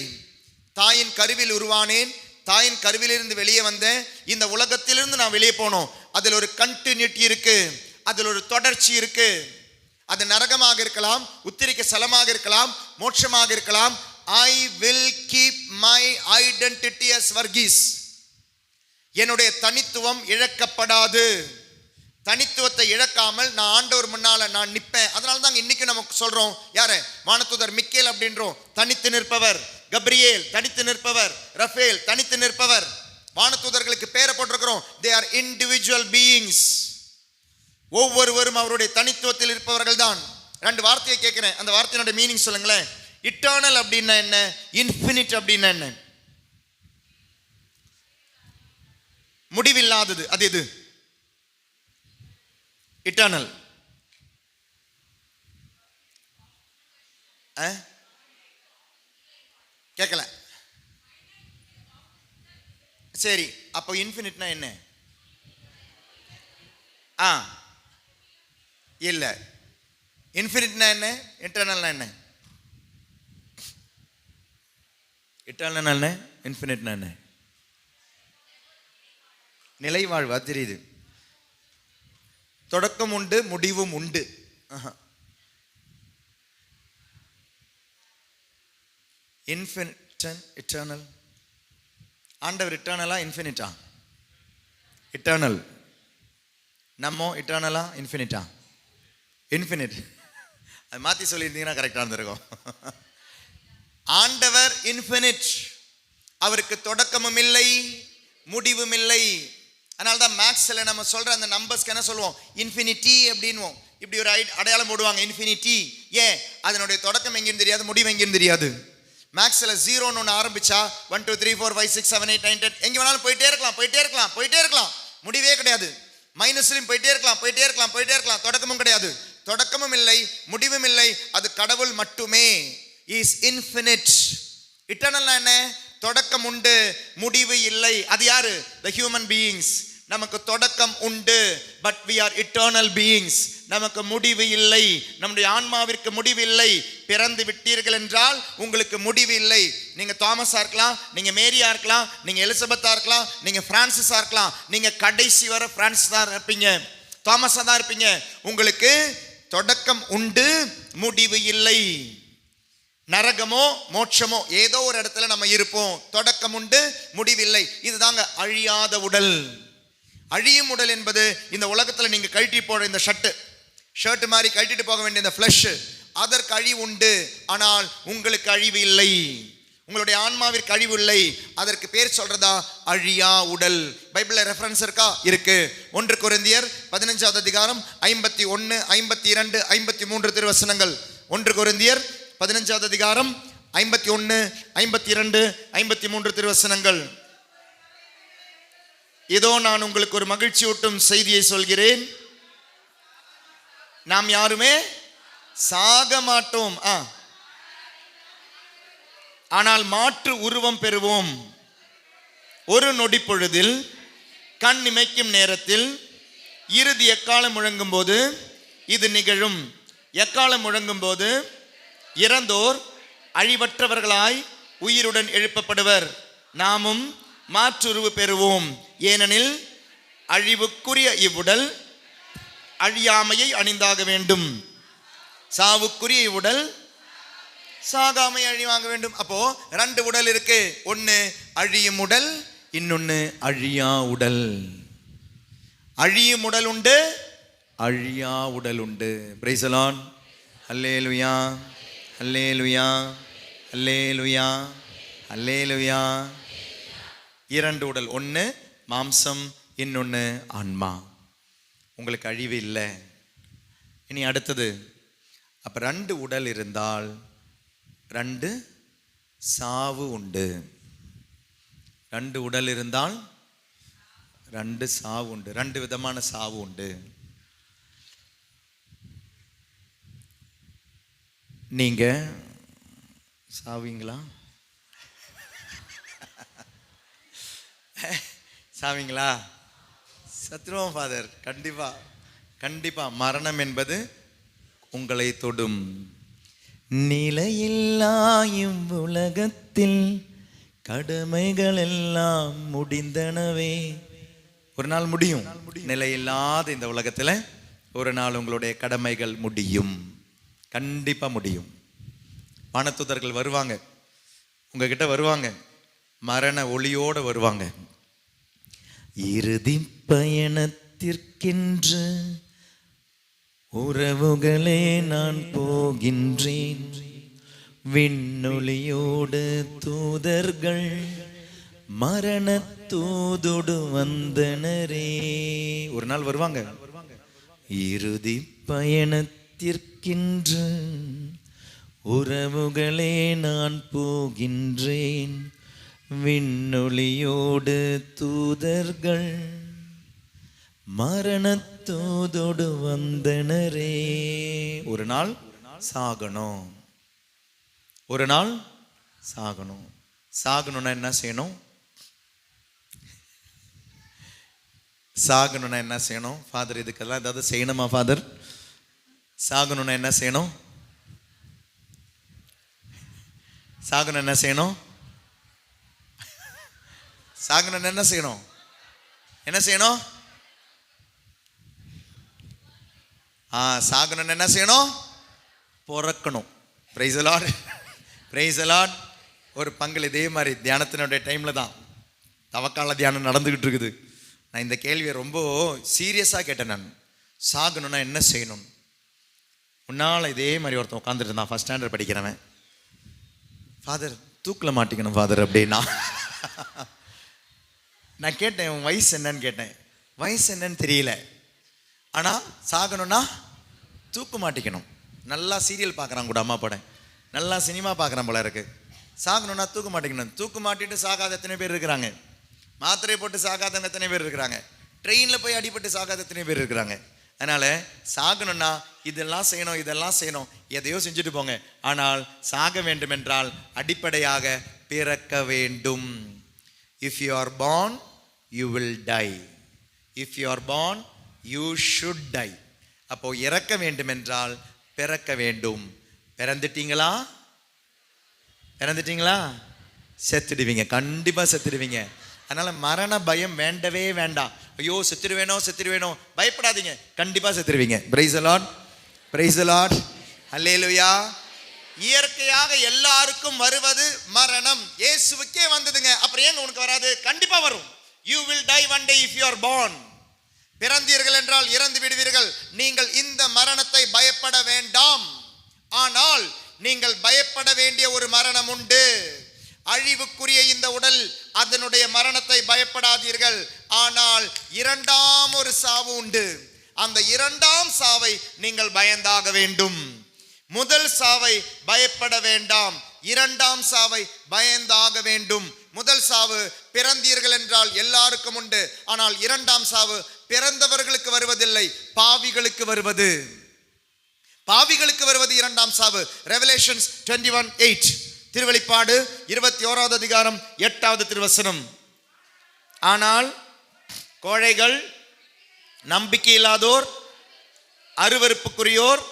Speaker 1: தாயின் கருவில் உருவானேன், தாயின் கருவிலிருந்து வெளியே வந்தேன், இந்த உலகத்திலிருந்து நான் வெளியே போனோம். அதில் ஒரு கண்டினியூட்டி இருக்கு, அதில் ஒரு தொடர்ச்சி இருக்கு. அது நரகமாக இருக்கலாம், உத்திரிக்க ஸ்தலமாக இருக்கலாம், மோட்சமாக இருக்கலாம். I will keep my identity as Varghese. என்னுடைய தனித்துவம் இழக்கப்படாது. தனித்துவத்தை இழக்காமல் நான் ஆண்டவர் முன்னால நான் நிற்பேன். அதனால தான் இன்னைக்கு நமக்கு சொல்றோம், யாரு? வானதூதர் மிக்கேல் அப்படின்றோம், தனித்து நிற்பவர். கப்ரியேல் தனித்து நிற்பவர். ரஃபேல் தனித்து நிற்பவர். வானதூதர்களுக்கு பேரை போட்டிருக்கிறோம். they are individual beings. ஒவ்வொருவரும் அவருடைய தனித்துவத்தில் இருப்பவர்கள் தான். ரெண்டு வார்த்தையை கேட்கிறேன், அந்த வார்த்தையோட மீனிங் சொல்லுங்களேன். இட்டர்னல் அப்படின்னா என்ன? இன்ஃபினிட் அப்படின்னா என்ன? முடிவில்லாதது. அது எது? இட்டர்னல். கேட்கல. சரி, அப்போ இன்ஃபினிட்னா என்ன? இல்ல. இன்ஃபினிட்னா என்ன? இன்டர்னல்னா என்ன? இட்டர்னல் என்ன? இன்ஃபினிட்னா என்ன? நிலைவாழ்வு. தெரியுது. தொடக்கம் உண்டு, முடிவும் உண்டு. Infinite, eternal. ஆண்டவர் இட்டர்னலா இன்ஃபினிட்டா? இட்டர்னல். நம்ம இட்டர்னலா இன்ஃபினிட்டா? இன்ஃபினிட். அது மாற்றி சொல்லியிருந்தீங்கன்னா கரெக்டாக இருந்திருக்கும். ஆண்டவர் இன்ஃபினிட். அவருக்கு தொடக்கமும் இல்லை, முடிவும் இல்லை. அதனால தான் மேக்ஸில் நம்ம சொல்கிற அந்த நம்பர்ஸ்க்கு என்ன சொல்லுவோம்? இன்ஃபினிட்டி அப்படின்வோம். இப்படி ஒரு அடையாளம் போடுவாங்க, இன்ஃபினிட்டி. ஏன்? அதனுடைய தொடக்கம் எங்கேயும் தெரியாது, முடிவு எங்கேயும் தெரியாது. மேக்ஸில் 0ன்னு ஒன்று ஆரம்பிச்சா 1 2 3 4 5 6 7 8 9 10 எங்கே வேணாலும் போயிட்டே இருக்கலாம். முடிவே கிடையாது. மைனஸ்லையும் போயிட்டே இருக்கலாம். தொடக்கமும் கிடையாது, தொடக்கமும் இல்லை, முடிவும் இல்லை. அது கடவுள் மட்டுமே. Is infinite. இட்டர்னல்னா என்ன? தொடக்கம் உண்டு, முடிவு இல்லை. அது யாரு? the human beings. நமக்கு தொடக்கம் உண்டு, but we are eternal beings. நமக்கு முடிவு இல்லை, நம்முடைய ஆன்மாவிற்கு முடிவு இல்லை. பிறந்து விட்டீர்கள் என்றால் உங்களுக்கு முடிவு இல்லை. நீங்க தாமஸா இருக்கலாம், நீங்க மேரியா இருக்கலாம், நீங்க எலிசபெத்தா இருக்கலாம், நீங்க பிரான்சிஸா இருக்கலாம். நீங்க கடைசி வரை பிரான்சிஸ் தான் இருப்பீங்க, தாமஸா தான் இருப்பீங்க. உங்களுக்கு தொடக்கம் உண்டு, முடிவு இல்லை. நரகமோ மோட்சமோ ஏதோ ஒரு இடத்துல நம்ம இருப்போம். தொடக்கம் உண்டு, முடிவில்லை. இதுதாங்க அழியாத உடல். அழியும் உடல் என்பது இந்த உலகத்தில் நீங்க கழட்டி போற இந்த ஷர்ட் மாதிரி கழட்டிட்டு போக வேண்டிய இந்த ஃப்ளஷ், அதற்கு அழிவு உண்டு. ஆனால் உங்களுக்கு அழிவு இல்லை, உங்களுடைய ஆன்மாவிற்கு அழிவு இல்லை. அதற்கு பேர் சொல்றதா அழியா உடல். பைபிள்ல ரெஃபரன்ஸ் இருக்கா? இருக்கு. 1 கொரிந்தியர் 15வது அதிகாரம் 51, 52, 53 திருவசனங்கள். 1 கொரிந்தியர் 15வது அதிகாரம் 51, 52, 53 திருவசனங்கள். இதோ நான் உங்களுக்கு ஒரு மகிழ்ச்சியூட்டும் செய்தியை சொல்கிறேன். நாம் யாருமே சாக மாட்டோம், ஆனால் மாற்று உருவம் பெறுவோம். ஒரு நொடி பொழுதில், கண் இமைக்கும் நேரத்தில், இறுதி எக்காலம் முழங்கும் போது இது நிகழும். எக்காலம் முழங்கும் போது இறந்தோர் அழிவற்றவர்களாய் உயிருடன் எழுப்பப்படுவர். நாமும் மாற்றுருவு பெறுவோம். ஏனெனில் அழிவுக்குரிய இவ்வுடல் அழியாமையை அணிந்தாக வேண்டும், சாவுக்குரிய இவ்வுடல் சாகாமை அழிவாங்க வேண்டும். அப்போ 2 உடல் இருக்கு. ஒன்னு அழியும் உடல், இன்னொன்னு அழியா உடல். அழியும் உடல் உண்டு, அழியா உடல் உண்டு. Price the Lord. அல்லேலூயா, அல்லேலூயா, அல்லேலூயா, அல்லேலூயா. 2 உடல், ஒன்று மாம்சம், இன்னொன்று ஆன்மா. உங்களுக்கு அழிவு இல்லை. இனி அடுத்தது, அப்போ 2 உடல் இருந்தால் 2 சாவு உண்டு. 2 உடல் இருந்தால் 2 சாவு உண்டு. 2 விதமான சாவு உண்டு. நீங்க சாவீங்களா? சாவீங்களா? சத்ருவம் ஃபாதர். கண்டிப்பா மரணம் என்பது உங்களை தொடும். நிலையில்லா இவ்வுலகத்தில் கடமைகள் எல்லாம் முடிந்தனவே. ஒரு நாள் முடியும். நிலையில்லாத இந்த உலகத்தில் ஒரு நாள் உங்களுடைய கடமைகள் முடியும். கண்டிப்பா முடியும். வானதூதர்கள் வருவாங்க, உங்ககிட்ட வருவாங்க, மரண ஒளியோடு வருவாங்க. இறுதி பயணத்திற்கென்று உறவுகளே நான் போகின்றேன். விண்ணொலியோடு தூதர்கள் மரணத்தூதொடு வந்தனரே. ஒரு நாள் வருவாங்க. இறுதி பயணத்திற்கின்று உறவுகளே நான் போகின்றேன், விண்ணொளியோடு தூதர்கள் மரணத்தூதொடு வந்தனரே. ஒரு நாள் சாகணும், ஒரு நாள் சாகணும். சாகணும்னா என்ன செய்யணும்? சாகணும்னா என்ன செய்யணும்? ஃபாதர் இதுக்கெல்லாம் ஏதாவது செய்யணுமா ஃபாதர்? சாகணும்னா என்ன செய்யணும்? சாகணும் என்ன செய்யணும்? சாகணும் என்ன செய்யணும்? என்ன செய்யணும்? சாகணும் என்ன செய்யணும்? பிறக்கணும். Price the Lord, praise the Lord. ஒரு பங்கில் இதே மாதிரி தியானத்தினுடைய டைமில் தான் தவக்கால தியானம் நடந்துக்கிட்டு இருக்குது. நான் இந்த கேள்வியை ரொம்ப சீரியஸாக கேட்டேன். நான் சாகணும்னா என்ன செய்யணும்? முன்னால் இதே மாதிரி ஒருத்தன் உட்காந்துட்டு இருந்தான், ஃபஸ்ட் ஸ்டாண்டர்ட் படிக்கிறவன். ஃபாதர் தூக்கில் மாட்டிக்கணும் ஃபாதர் அப்படின்னா. நான் கேட்டேன், உன் வயசு என்னன்னு கேட்டேன். வயசு என்னன்னு தெரியல, ஆனால் சாகணும்னா தூக்கு மாட்டிக்கணும். நல்லா சீரியல் பார்க்குறான் கூட, அம்மா படம், நல்லா சினிமா பார்க்குறான் போல இருக்கு. சாகணும்னா தூக்கு மாட்டிக்கணும். தூக்கு மாட்டிட்டு சாகாத எத்தனை பேர் இருக்கிறாங்க? மாத்திரை போட்டு சாகாதவங்க எத்தனை பேர் இருக்கிறாங்க? ட்ரெயினில் போய் அடிபட்டு சாகாத எத்தனை பேர் இருக்கிறாங்க? அதனால் சாகணும்னா இதெல்லாம் செய்யணும், இதெல்லாம் செய்யணும், எதையோ செஞ்சுட்டு போங்க. ஆனால் சாக வேண்டும் என்றால் அடிப்படையாக பிறக்க வேண்டும். If you are born, you will die. If you are born, you should die. அப்போ இறக்க வேண்டும் என்றால் பிறக்க வேண்டும். பிறந்துட்டீங்களா? பிறந்துட்டீங்களா? செத்துடுவீங்க, கண்டிப்பாக செத்துடுவீங்க. அதனால மரண பயம் வேண்டவே வேண்டாம். ஐயோ செத்துடுவேனோ செத்துடுவேனோ பயப்படாதீங்க, கண்டிப்பாக செத்துடுவீங்க. Praise the Lord, praise the Lord, alleluia. இயற்கையாக எல்லாருக்கும் வருவது மரணம். இயேசுவுக்கே வந்ததுங்க, அப்புறம் ஏன் உனக்கு வராது? கண்டிப்பா வரும். You will die one day if you are born. பிறந்தீர்கள் என்றால் இறந்து விடுவீர்கள். நீங்கள் இந்த மரணத்தை பயப்பட வேண்டாம். ஆனால் நீங்கள் பயப்பட வேண்டிய ஒரு மரணம் உண்டு. அழிவுக்குரிய இந்த உடல், அதனுடைய மரணத்தை பயப்படாதீர்கள். ஆனால் இரண்டாம் ஒரு சாவு உண்டு. அந்த இரண்டாம் சாவை நீங்கள் பயந்தாக வேண்டும். முதல் சாவை பயப்பட வேண்டாம், இரண்டாம் சாவை பயந்தாக வேண்டும். முதல் சாவு பிறந்தீர்கள் என்றால் எல்லாருக்கும் உண்டு. ஆனால் இரண்டாம் சாவு பிறந்தவர்களுக்கு வருவதில்லை, பாவிகளுக்கு வருவது. பாவிகளுக்கு வருவது இரண்டாம் சாவு. ரெவலேஷன்ஸ் 21:8, திருவெளிப்பாடு 21வது அதிகாரம் 8வது திருவசனம். ஆனால் கோழைகள், நம்பிக்கை இல்லாதோர், அருவருப்புக்குரியோர்,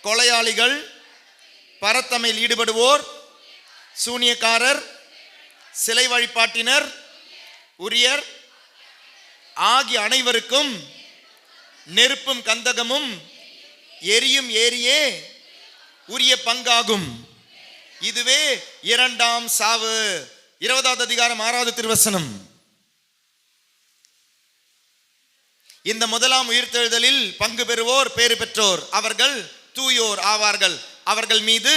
Speaker 1: கொலையாளிகள், பரத்தமையில் ஈடுபடுவோர், சூனியக்காரர், சிலை வழிபாட்டினர், உரியர் ஆகிய அனைவருக்கும் நெருப்பும் கந்தகமும் எரியும் ஏரியே உரிய பங்காகும். இதுவே இரண்டாம் சாவு. 20வது அதிகாரம் 6வது திருவசனம். இந்த முதலாம் உயிர்த்தெழுதலில் பங்கு பெறுவோர் பேறு பெற்றோர், அவர்கள் தூயோர் ஆவார்கள். அவர்கள் மீது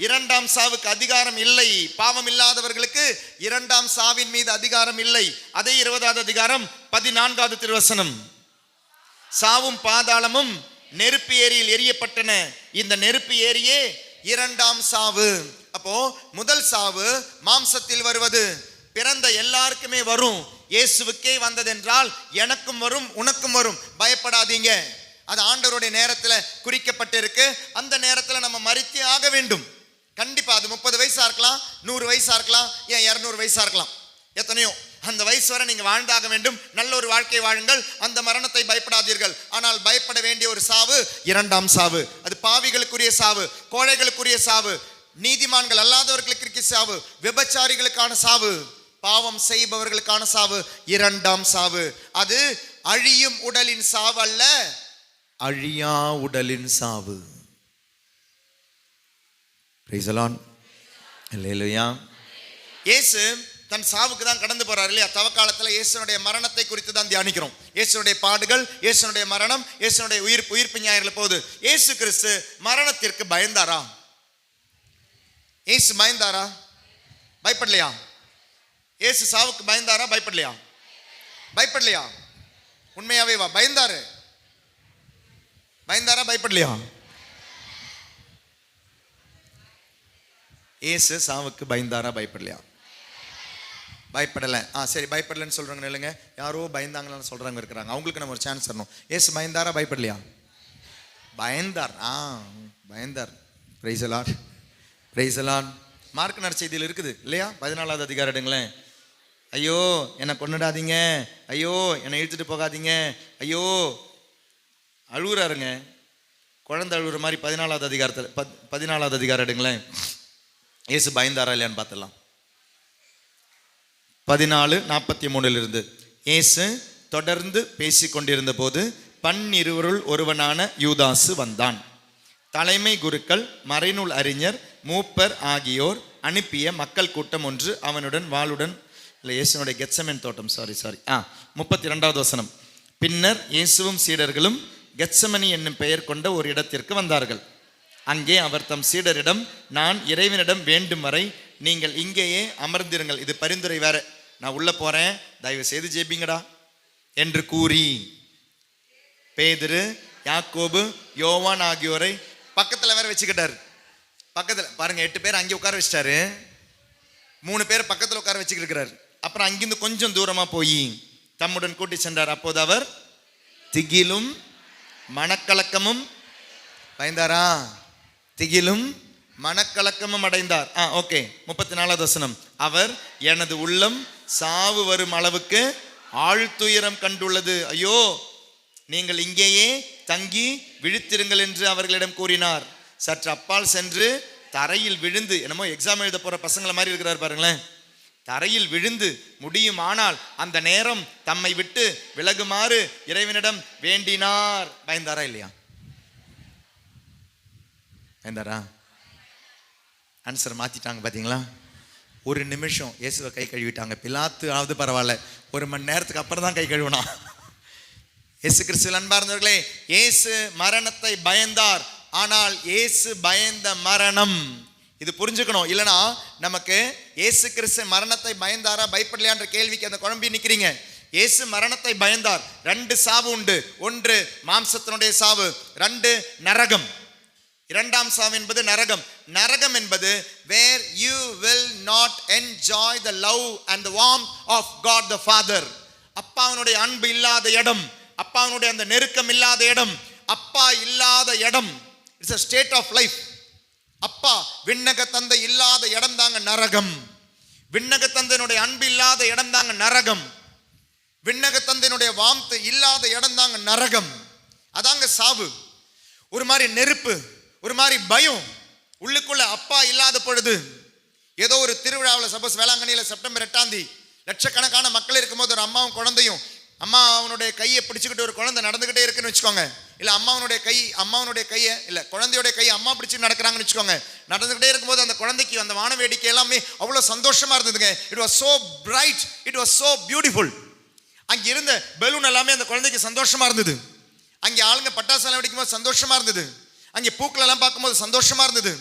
Speaker 1: இரண்டாம் சாவுக்கு அதிகாரம் இல்லை. பாவம் இல்லாதவர்களுக்கு இரண்டாம் சாவின் மீது அதிகாரம் இல்லை. அதே 20வது அதிகாரம் 14வது திருவசனம். சாவும் பாதாளமும் நெருப்பு ஏரியில் எரியப்பட்டன. இந்த நெருப்பு ஏரியே இரண்டாம் சாவு. அப்போ முதல் சாவு மாம்சத்தில் வருவது, பிறந்த எல்லாருக்குமே வரும். இயேசுவுக்கே வந்ததென்றால் எனக்கும் வரும், உனக்கும் வரும். பயப்படாதீங்க, அது ஆண்டவருடைய நேரத்தில் குறிக்கப்பட்டிருக்கு. அந்த நேரத்தில் நம்ம மரித்தே ஆக வேண்டும். கண்டிப்பா அது 30 வயசா இருக்கலாம், 100 வயசா இருக்கலாம், ஏன் 200 வயசா இருக்கலாம், எத்தனையோ. அந்த வயசு வரை நீங்க வாழ்ந்தாக வேண்டும். நல்ல ஒரு வாழ்க்கை வாழுங்கள். அந்த மரணத்தை பயப்படாதீர்கள். ஆனால் பயப்பட வேண்டிய ஒரு சாவு இரண்டாம் சாவு. அது பாவிகளுக்குரிய சாவு, கோழைகளுக்குரிய சாவு, நீதிமான்கள் அல்லாதவர்களுக்கு சாவு, விபச்சாரிகளுக்கான சாவு, பாவம் செய்பவர்களுக்கான சாவு இரண்டாம் சாவு. அது அழியும் உடலின் சாவு அல்ல, அழியா உடலின் சாவு. பிரைஸ் தி லார்ட், அல்லேலூயா. இயேசு தன் சாவுக்கு தான் கடந்து போறார் இல்லையா? தவக்காலத்தில் இயேசுனுடைய மரணத்தை குறித்து தான் தியானிக்கிறோம். இயேசுனுடைய பாடுகள், இயேசுனுடைய மரணம், இயேசுனுடைய உயிர்ப்பு ஞாயிறுல போகுது. இயேசு கிறிஸ்து மரணத்திற்கு பயந்தாரா? இயேசு பயந்தாரா? பயப்படலையா? இயேசு சாவுக்கு பயந்தாரா பயப்படலையா? பயப்படலையா? உண்மையாவே வா, பயந்தாரு. பயந்தாரா பயப்படலையா? இயேசு சாவுக்கு பயந்தாரா பயப்படலையா? பயப்படலை. சரி, பயப்படலைன்னு சொல்றாங்க இல்லைங்க, யாரோ பயந்தாங்களான்னு சொல்றாங்க இருக்கிறாங்க, அவங்களுக்கு நம்ம ஒரு சான்ஸ் தரணும். இயேசு பயந்தாரா பயப்படலையா? பயந்தார். பயந்தார். Praise the Lord, praise the Lord. Mark நற்செய்தியில் இருக்குது இல்லையா? 14வது அதிகாரம் எடுங்களேன். ஐயோ என்னை கொன்னுடாதீங்க, ஐயோ என்னை இழுத்துட்டு போகாதீங்க, ஐயோ அழுகுறாருங்க, குழந்தை அழுகுற மாதிரி. 14வது அதிகாரத்தில் 14வது அதிகாரம் எடுங்களேன். இயேசு பயந்தாரா இல்லையான்னு பார்த்துடலாம். 14:43 இயேசு தொடர்ந்து பேசி கொண்டிருந்த போது 12 ஒருவனான யூதாசு வந்தான். தலைமை குருக்கள், மறைநூல் அறிஞர், மூப்பர் ஆகியோர் அனுப்பிய மக்கள் கூட்டம் ஒன்று அவனுடன் வாளுடன் இல்லை, இயேசுனுடைய கெத்சமேன் தோட்டம், சாரி 32வது வசனம். பின்னர் இயேசுவும் சீடர்களும் கெத்சமனி என்னும் பெயர் கொண்ட ஒரு இடத்திற்கு வந்தார்கள். அங்கே அவர் தம் சீடரிடம், நான் இறைவனிடம் வேண்டும் வரை நீங்கள் இங்கேயே அமர்ந்திருங்கள், இது பரிந்துரை வேற, நான் உள்ள போறேன், தயவு செய்து ஜெபிங்கடா என்று கூறி பேதுரு, யாக்கோபு, யோவான் ஆகியோரை பக்கத்துல வேற வச்சுக்கிட்டாரு. பக்கத்துல பாருங்க, 8 பேர் அங்கே உட்கார வச்சிட்டாரு, 3 பேர் பக்கத்துல உட்கார வச்சுக்கிட்டு இருக்கிறாரு. அப்புறம் அங்கிருந்து கொஞ்சம் தூரமா போய் தம்முடன் கூட்டி சென்றார். அப்போது அவர் திகிலும் மனக்கலக்கமும் பயந்தாரா? திகிலும் மனக்கலக்கமும் அடைந்தார். ஓகே, 34வது வசனம். அவர், எனது உள்ளம் சாவு வரும் அளவுக்கு ஆழ்துயரம் கண்டுள்ளது, ஐயோ நீங்கள் இங்கேயே தங்கி விழித்திருங்கள் என்று அவர்களிடம் கூறினார். சற்று அப்பால் சென்று தரையில் விழுந்து, என்னமோ எக்ஸாம் எழுத போற பசங்களை மாதிரி இருக்கிறார் பாருங்களேன், தரையில் விழுந்து முடியுமானால் அந்த நேரம் தம்மை விட்டு விலகுமாறு இறைவனிடம் வேண்டினார். பயந்தாரா இல்லையா? பயந்தாரா? ஆன்சர் மாத்திட்டாங்க பாத்தீங்களா? ஒரு நிமிஷம் இயேசுவை கை கழுவிட்டாங்க. பிலாத்து ஆவது பரவாயில்ல, 1 மணி நேரத்துக்கு அப்புறம் தான் கை கழுவினா. இயேசு கிறிஸ்துவில் அன்பார்ந்தவர்களே, இயேசு மரணத்தை பயந்தார். ஆனால் இயேசு பயந்த மரணம், இது புரிஞ்சுக்கணும். இல்லைனா நமக்கு இயேசு கிறிஸ்து மரணத்தை பயந்தாரா பயப்படலையான்ற கேள்விக்கு அந்த குழம்பி நிற்கிறீங்க. இயேசு மரணத்தை பயந்தார். 2 சாவு உண்டு. 1 மாம்சத்தினுடைய சாவு, 2 நரகம். 2ஆம் சாவு என்பது நரகம். நரகம் என்பது where you will not enjoy the love and the warmth of God the Father. அப்பாவினுடைய அன்பு இல்லாத இடம், அப்பாவினுடைய அந்த நெருக்கம் இல்லாத இடம், அப்பா இல்லாத இடம். It's a state of life. அப்பா விண்ணக தந்தை இல்லாத இடம் தாங்க நரகம். விண்ணக தந்தையினுடைய அன்பு இல்லாத இடம் தாங்க நரகம். விண்ணக தந்தையினுடைய வார்த்தை இல்லாத இடம் தாங்க நரகம். அதாங்க சாவு. ஒரு மாதிரி நெருப்பு, ஒரு மாதிரி பயம் உள்ளுக்குள்ள. அப்பா இல்லாத பொழுது ஏதோ ஒரு திருவிழாவில், சப்போஸ் வேளாங்கண்ணியில் செப்டம்பர் 8ஆம் தேதி லட்சக்கணக்கான மக்கள் இருக்கும்போது ஒரு அம்மாவும் குழந்தையும், அம்மா அவனுடைய கையை பிடிச்சிக்கிட்டு ஒரு குழந்தை நடந்துகிட்டே இருக்குன்னு வச்சுக்கோங்க, இல்லை அம்மாவனுடைய கையை இல்லை குழந்தையோடைய கையை அம்மா பிடிச்சி நடக்கிறாங்கன்னு வச்சுக்கோங்க. நடந்துகிட்டே இருக்கும்போது அந்த குழந்தைக்கு அந்த வான வேடிக்கை எல்லாமே அவ்வளோ சந்தோஷமா இருந்ததுங்க. It was so bright, it was so beautiful. அங்கே இருந்த பலூன் எல்லாமே அந்த குழந்தைக்கு சந்தோஷமா இருந்தது. அங்கே ஆளுங்க பட்டாசு எல்லாம் வெடிக்கும் போது சந்தோஷமா இருந்தது. அங்கே பூக்கள் எல்லாம் பார்க்கும்போது சந்தோஷமா இருந்தது.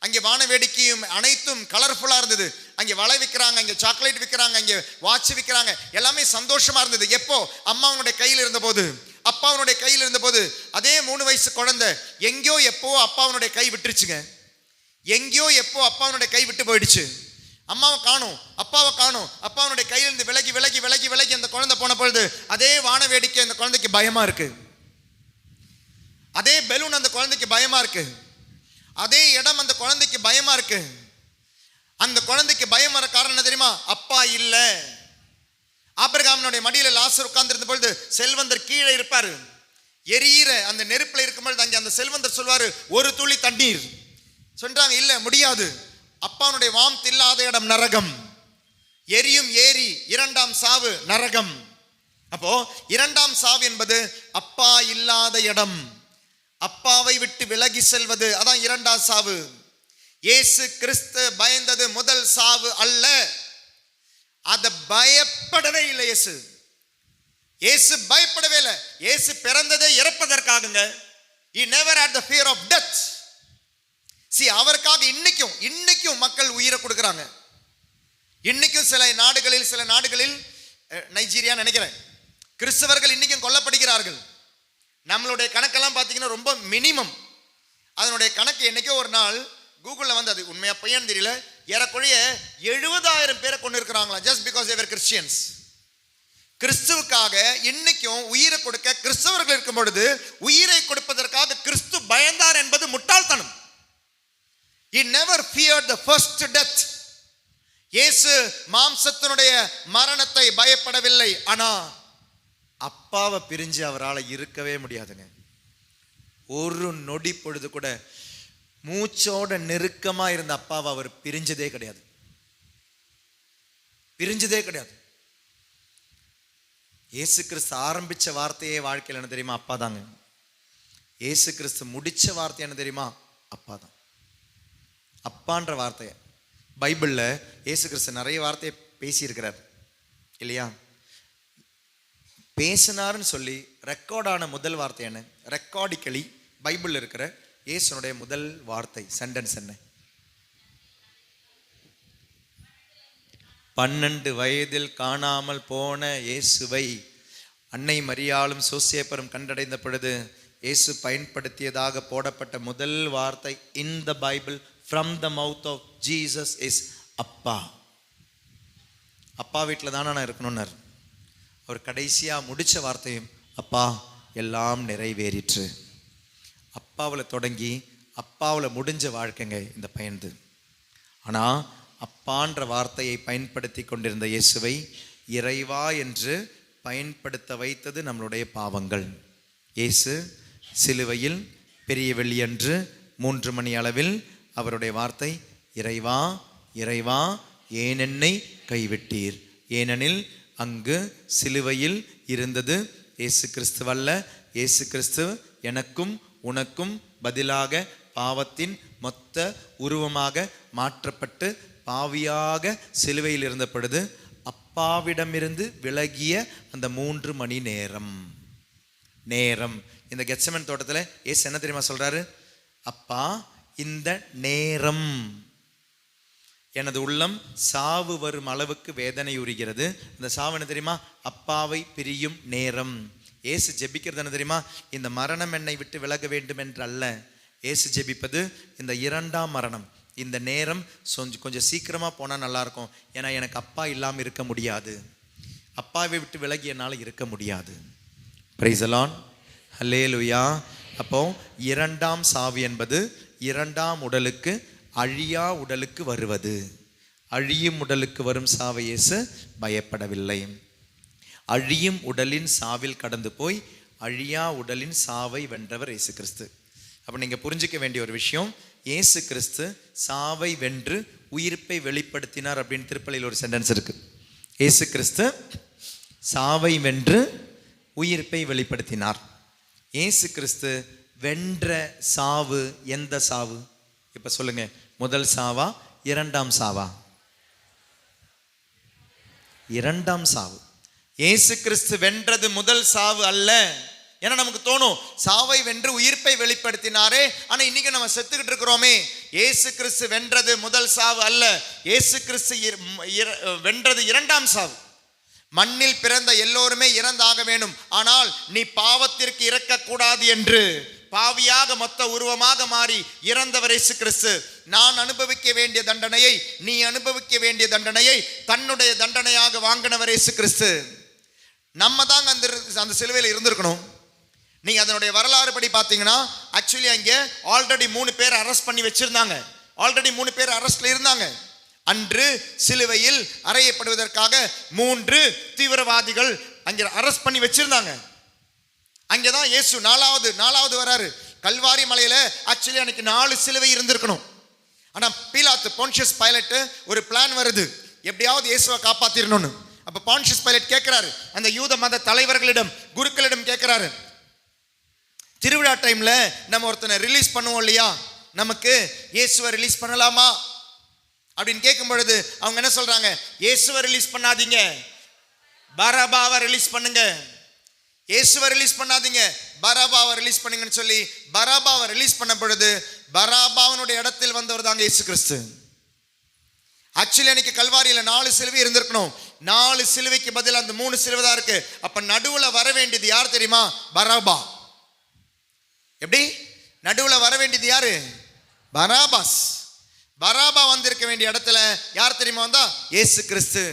Speaker 1: அங்கே வான வேடிக்கையும் அனைத்தும் கலர்ஃபுல்லா இருந்தது. அங்கே வளை விற்கிறாங்க, அங்கே சாக்லேட் விற்கிறாங்க, அங்கே வாட்ச் விற்கிறாங்க, எல்லாமே சந்தோஷமா இருந்தது. எப்போ? அம்மாவனுடைய கையில் இருந்தபோது, அப்பாவனுடைய கையில் இருந்தபோது. அதே 3 வயசு குழந்தை எங்கேயோ எப்போ அப்பாவனுடைய கை விட்டுருச்சுங்க. எங்கேயோ எப்போ அப்பாவனுடைய கை விட்டு போயிடுச்சு. அம்மாவை காணும், அப்பாவை காணும். அப்பாவனுடைய கையிலிருந்து விலகி விலகி விலகி விலகி அந்த குழந்தை போன பொழுது அதே வான வேடிக்கை அந்த குழந்தைக்கு பயமா இருக்கு. அதே பெலூன் அந்த குழந்தைக்கு பயமா இருக்கு. அதே இடம் அந்த குழந்தைக்கு பயமா இருக்கு. அந்த குழந்தைக்கு பயம் வர காரணம் என்ன தெரியுமா? அப்பா இல்ல. ஆபிரகாமினுடைய மடியில லாசர் உட்கார்ந்து இருந்த பொழுது செல்வந்தர் கீழே இருப்பாரு. எரியிற அந்த நெருப்புல இருக்கும் பொழுது அங்கே அந்த செல்வந்தர் சொல்வாரு, ஒரு துளி தண்ணீர். சொல்றாங்க, இல்ல முடியாது. அப்பானுடைய வார்த்தை இல்லாத இடம் நரகம். எரியும் ஏரி, 2ஆம் சாவு நரகம். அப்போ 2ஆம் சாவு என்பது அப்பா இல்லாத இடம், அப்பாவை விட்டு விலகி செல்வது. அதான் 2ஆம் சாவு. இயேசு கிறிஸ்து பயந்தது முதல் சாவு அல்ல. அத பயப்படவே இல்லை. இயேசு பயப்படவே இல்லை. இயேசு பிறந்ததே இறப்பதற்காகங்க. He never had the fear of death. See, அவருக்காக இன்னைக்கும் மக்கள் உயிரை கொடுக்குறாங்க. இன்னைக்கும் சில நாடுகளில் நைஜீரியா நினைக்கிறேன், கிறிஸ்தவர்கள் இன்னைக்கும் கொல்லப்படுகிறார்கள். நம்மளுடைய கணக்கெல்லாம் பார்த்தீங்கன்னா ரொம்ப மினிமம். அதனுடைய கணக்கு என்னைக்கோ ஒரு நாள் கூகுளில் வந்து, அது உண்மையா பையன் தெரியல, ஏறக்குறைய 70,000 பேரை கொண்டு இருக்கிறாங்களா, ஜஸ்ட் பிகாஸ் தேவர் கிறிஸ்டியன்ஸ். கிறிஸ்துவுக்காக இன்னைக்கும் உயிரை கொடுக்க கிறிஸ்தவர்கள் இருக்கும் பொழுது உயிரை கொடுப்பதற்காக கிறிஸ்து பயந்தார் என்பது முட்டாள்தனம். He never feared the first death. இயேசு மாம்சத்தினுடைய மரணத்தை பயப்படவில்லை. ஆனா அப்பாவை பிரிஞ்சு அவரால் இருக்கவே முடியாதுங்க. ஒரு நொடி பொழுது கூட மூச்சோட நெருக்கமா இருந்த அப்பாவை அவர் பிரிஞ்சதே கிடையாது. இயேசு கிறிஸ்து ஆரம்பிச்ச வார்த்தையே வாழ்க்கையில் என்ன தெரியுமா? அப்பா தாங்க. இயேசு கிறிஸ்து முடிச்ச வார்த்தை என்ன தெரியுமா? அப்பா தான். அப்பான்ற வார்த்தையை பைபிளில் இயேசு கிறிஸ்து நிறைய வார்த்தையை பேசியிருக்கிறார் இல்லையா? பேசினார்னு சொல்லி ரெக்கார்டான முதல் வார்த்தை என்ன? ரெக்கார்டிக்கலி பைபிளில் இருக்கிற இயேசுனுடைய முதல் வார்த்தை சென்டென்ஸ் என்ன? 12 வயதில் காணாமல் போன இயேசுவை அன்னை மரியாளும் சோசேப்பரும் கண்டடைந்த பொழுது இயேசு பயன்படுத்தியதாக போடப்பட்ட முதல் வார்த்தை in the Bible from the mouth of Jesus is அப்பா. அப்பா வீட்டில் தானே நான் இருக்கணும்னார். அவர் கடைசியாக முடித்த வார்த்தையும் அப்பா எல்லாம் நிறைவேறிற்று. அப்பாவில் தொடங்கி அப்பாவில் முடிஞ்ச வாழ்க்கைங்க இந்த பயந்து. ஆனால் அப்பான்ற வார்த்தையை பயன்படுத்தி கொண்டிருந்த இயேசுவை இறைவா என்று பயன்படுத்த வைத்தது நம்மளுடைய பாவங்கள். இயேசு சிலுவையில் பெரிய வெள்ளியன்று 3 மணி அளவில் அவருடைய வார்த்தை இறைவா இறைவா ஏன் என்னை கைவிட்டீர்? ஏனெனில் அங்கு சிலுவையில் இருந்தது இயேசு கிறிஸ்துவல்ல, இயேசு கிறிஸ்து எனக்கும் உனக்கும் பதிலாக பாவத்தின் மொத்த உருவமாக மாற்றப்பட்டு பாவியாக சிலுவையில் இருந்த பொழுது அப்பாவிடமிருந்து விலகிய அந்த 3 மணி நேரம். இந்த கெத்செமனே தோட்டத்தில் இயேசு என்ன தெரியுமா சொல்றாரு? அப்பா இந்த நேரம் எனது உள்ளம் சாவு வரும் அளவுக்கு வேதனை உறுகிறது. இந்த சாவு என்ன தெரியுமா? அப்பாவை பிரியும் நேரம். இயேசு ஜெபிக்கிறது என்ன தெரியுமா? இந்த மரணம் என்னை விட்டு விலக வேண்டும் என்று அல்ல. இயேசு ஜெபிப்பது இந்த 2ஆம் மரணம். இந்த நேரம் கொஞ்சம் சீக்கிரமாக போனால் நல்லாயிருக்கும். ஏன்னா எனக்கு அப்பா இல்லாமல் இருக்க முடியாது, அப்பாவை விட்டு விலகி என்னால் இருக்க முடியாது. பிரைஸ் தி லார்ட், ஹல்லேலூயா. அப்போ 2ஆம் சாவு என்பது 2ஆம் உடலுக்கு, அழியா உடலுக்கு வருவது. அழியும் உடலுக்கு வரும் சாவை இயேசு பயப்படவில்லை. அழியும் உடலின் சாவில் கடந்து போய் அழியா உடலின் சாவை வென்றவர் இயேசு கிறிஸ்து. அப்போ நீங்கள் புரிஞ்சிக்க வேண்டிய ஒரு விஷயம், இயேசு கிறிஸ்து சாவை வென்று உயிர்ப்பை வெளிப்படுத்தினார் அப்படின்னு திருப்பலியில் ஒரு சென்டென்ஸ் இருக்கு. இயேசு கிறிஸ்து சாவை வென்று உயிர்ப்பை வெளிப்படுத்தினார். இயேசு கிறிஸ்து வென்ற சாவு எந்த சாவு? இப்ப சொல்லுங்க, முதல் சாவா 2ஆம் சாவா? 2ஆம் சாவு. இயேசு கிறிஸ்து வென்றது முதல் சாவு அல்ல. ஏன்னா நமக்கு தோணும் சாவை வென்று உயிர்ப்பை வெளிப்படுத்தினாரே, ஆனா இன்னைக்கு நம்ம செத்துக்கிட்டு இருக்கிறோமே. இயேசு கிறிஸ்து வென்றது முதல் சாவு அல்ல. இயேசு கிறிஸ்து வென்றது 2ஆம் சாவு. மண்ணில் பிறந்த எல்லோருமே இறந்தாக வேண்டும், ஆனால் நீ பாவத்திற்கு இறக்கக்கூடாது என்று பாவியாக மொத்த உருவமாக மாறி இறந்தவர் இயேசு கிறிஸ்து. நான் அனுபவிக்க வேண்டிய தண்டனையை, நீ அனுபவிக்க வேண்டிய தண்டனையை தன்னுடைய தண்டனையாக வாங்கினவர் இயேசு கிறிஸ்து. நம்ம தாங்க அந்த சிலுவையில் இருந்திருக்கணும். நீங்க அதனுடைய வரலாறு படி பார்த்தீங்கன்னா, ஆக்சுவலி அங்கே ஆல்ரெடி 3 பேர் அரெஸ்ட் பண்ணி வச்சிருந்தாங்க. ஆல்ரெடி 3 பேர் அரெஸ்ட்ல இருந்தாங்க. அன்று சிலுவையில் அறையப்படுவதற்காக 3 தீவிரவாதிகள் அங்கே அரெஸ்ட் பண்ணி வச்சிருந்தாங்க. அங்கேதான் இயேசு நாலாவது வராரு. கல்வாரி மலையில ஆக்சுவலி அன்னைக்கு 4 சிலுவை இருந்திருக்கணும். ஆனா பீலாத்து, பொன்ஷியஸ் பைலட் ஒரு பிளான் வருது, எப்படியாவது இயேசுவை காப்பாத்திரணும்னு. அப்ப பொன்ஷியஸ் பைலட் கேட்கிறாரு, அந்த யூத மத தலைவர்களிடம், குருக்களிடம் கேட்கிறாரு, திருவிழா டைம்ல நம்ம ஒருத்தனை ரிலீஸ் பண்ணுவோம் இல்லையா, நமக்கு இயேசுவை ரிலீஸ் பண்ணலாமா அப்படின்னு கேட்கும் பொழுது அவங்க என்ன சொல்றாங்க? இயேசுவை ரிலீஸ் பண்ணாதீங்க, பரபாவை ரிலீஸ் பண்ணுங்க. இயேசுவை ரிலீஸ் பண்ணாதீங்க, பரபாவை ரிலீஸ் பண்ணுங்கன்னு சொல்லி பரபாவை ரிலீஸ் பண்ண பொழுது பரபாவனுடைய இடத்தில் வந்தவர் தாங்க இயேசு கிறிஸ்து. ஆக்சுவலி அன்னைக்கு கல்வாரியில் 4 சிலுவை இருந்திருக்கணும். 4 சிலுவைக்கு பதில் அந்த 3 சிலுவை தான் இருக்கு. அப்ப நடுவுல வர வேண்டியது யார் தெரியுமா? பராபா. எப்படி நடுவுல வர வேண்டியது யாரு? பராபாஸ். பராபா வந்திருக்க வேண்டிய இடத்துல யார் தெரியுமா வந்தா? இயேசு கிறிஸ்து.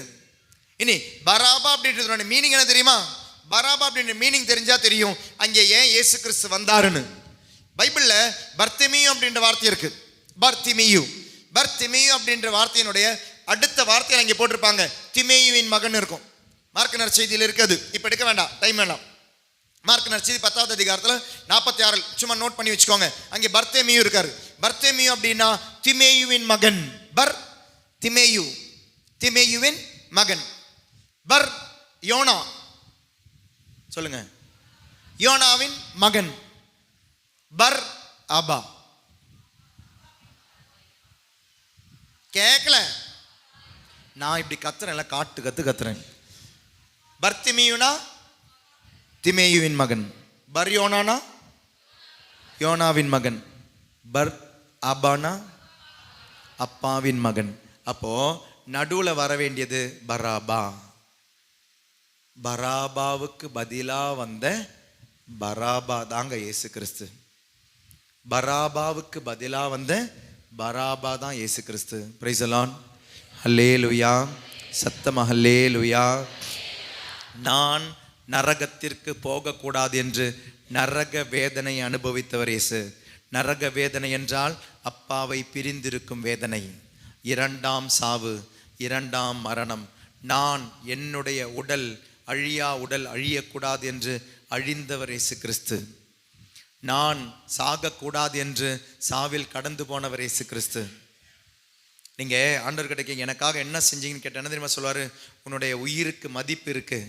Speaker 1: இனி பராபா அப்படின்றது மீனிங் என்ன தெரியுமா? பராபா அப்படின்ற மீனிங் தெரிஞ்சா தெரியும் அங்கே ஏன் இயேசு கிறிஸ்து வந்தாருன்னு. பைபிள்ல பர்த்திமியு அப்படின்ற வார்த்தை இருக்கு. பர்த்திமியு அப்படின்ற வார்த்தையினுடைய அடுத்த வார்த்தையை அங்கே போட்டிருப்பாங்க, திமேயுவின் மகன் இருக்கும். மார்க் நற்செய்தியில் இருக்குது. இப்போ எடுக்க வேண்டாம், டைம் வேண்டாம். மார்க் நற்செய்தி 10வது அதிகாரத்தில் 46 சும்மா நோட் பண்ணி வச்சுக்கோங்க. அங்கே பர்த்தேமியு இருக்காரு. பர்த்தேமியு அப்படின்னா திமேயுவின் மகன். திமேயுவின் மகன். யோனா, சொல்லுங்க, யோனாவின் மகன். ஆபா. கேட்கல, நான் இப்படி கத்துறேன்ல, காட்டு கத்துறேன். பர்த்திமியுனா திமேயுவின் மகன். யோனானா யோனாவின் மகன். ஆபானா அப்பாவின் மகன். அப்போ நடுவுல வர வேண்டியது பராபா. பராபாவுக்கு பதிலா வந்த பராபா தாங்க இயேசு கிறிஸ்து. பராபாவுக்கு பதிலா வந்த பராபா தான் இயேசு கிறிஸ்து. Price the Lord. ஹல்லேலூயா. சத்தமா ஹல்லேலூயா. நான் நரகத்திற்கு போகக்கூடாது என்று நரக வேதனை அனுபவித்தவர் இயேசு. நரக வேதனை என்றால் அப்பாவை பிரிந்திருக்கும் வேதனை, 2ஆம் சாவு, 2ஆம் மரணம். நான் என்னுடைய உடல் அழியக்கூடாது என்று அழிந்தவர் இயேசு கிறிஸ்து. நான் சாகக்கூடாது என்று சாவில் கடந்து போனவர் இயேசு கிறிஸ்து. நீங்க ஆண்டவர் கிட்ட எனக்காக என்ன செஞ்சீங்கன்னு கேட்ட என்ன தெரியுமா சொல்வாரு? உன்னுடைய உயிருக்கு மதிப்பு இருக்கு.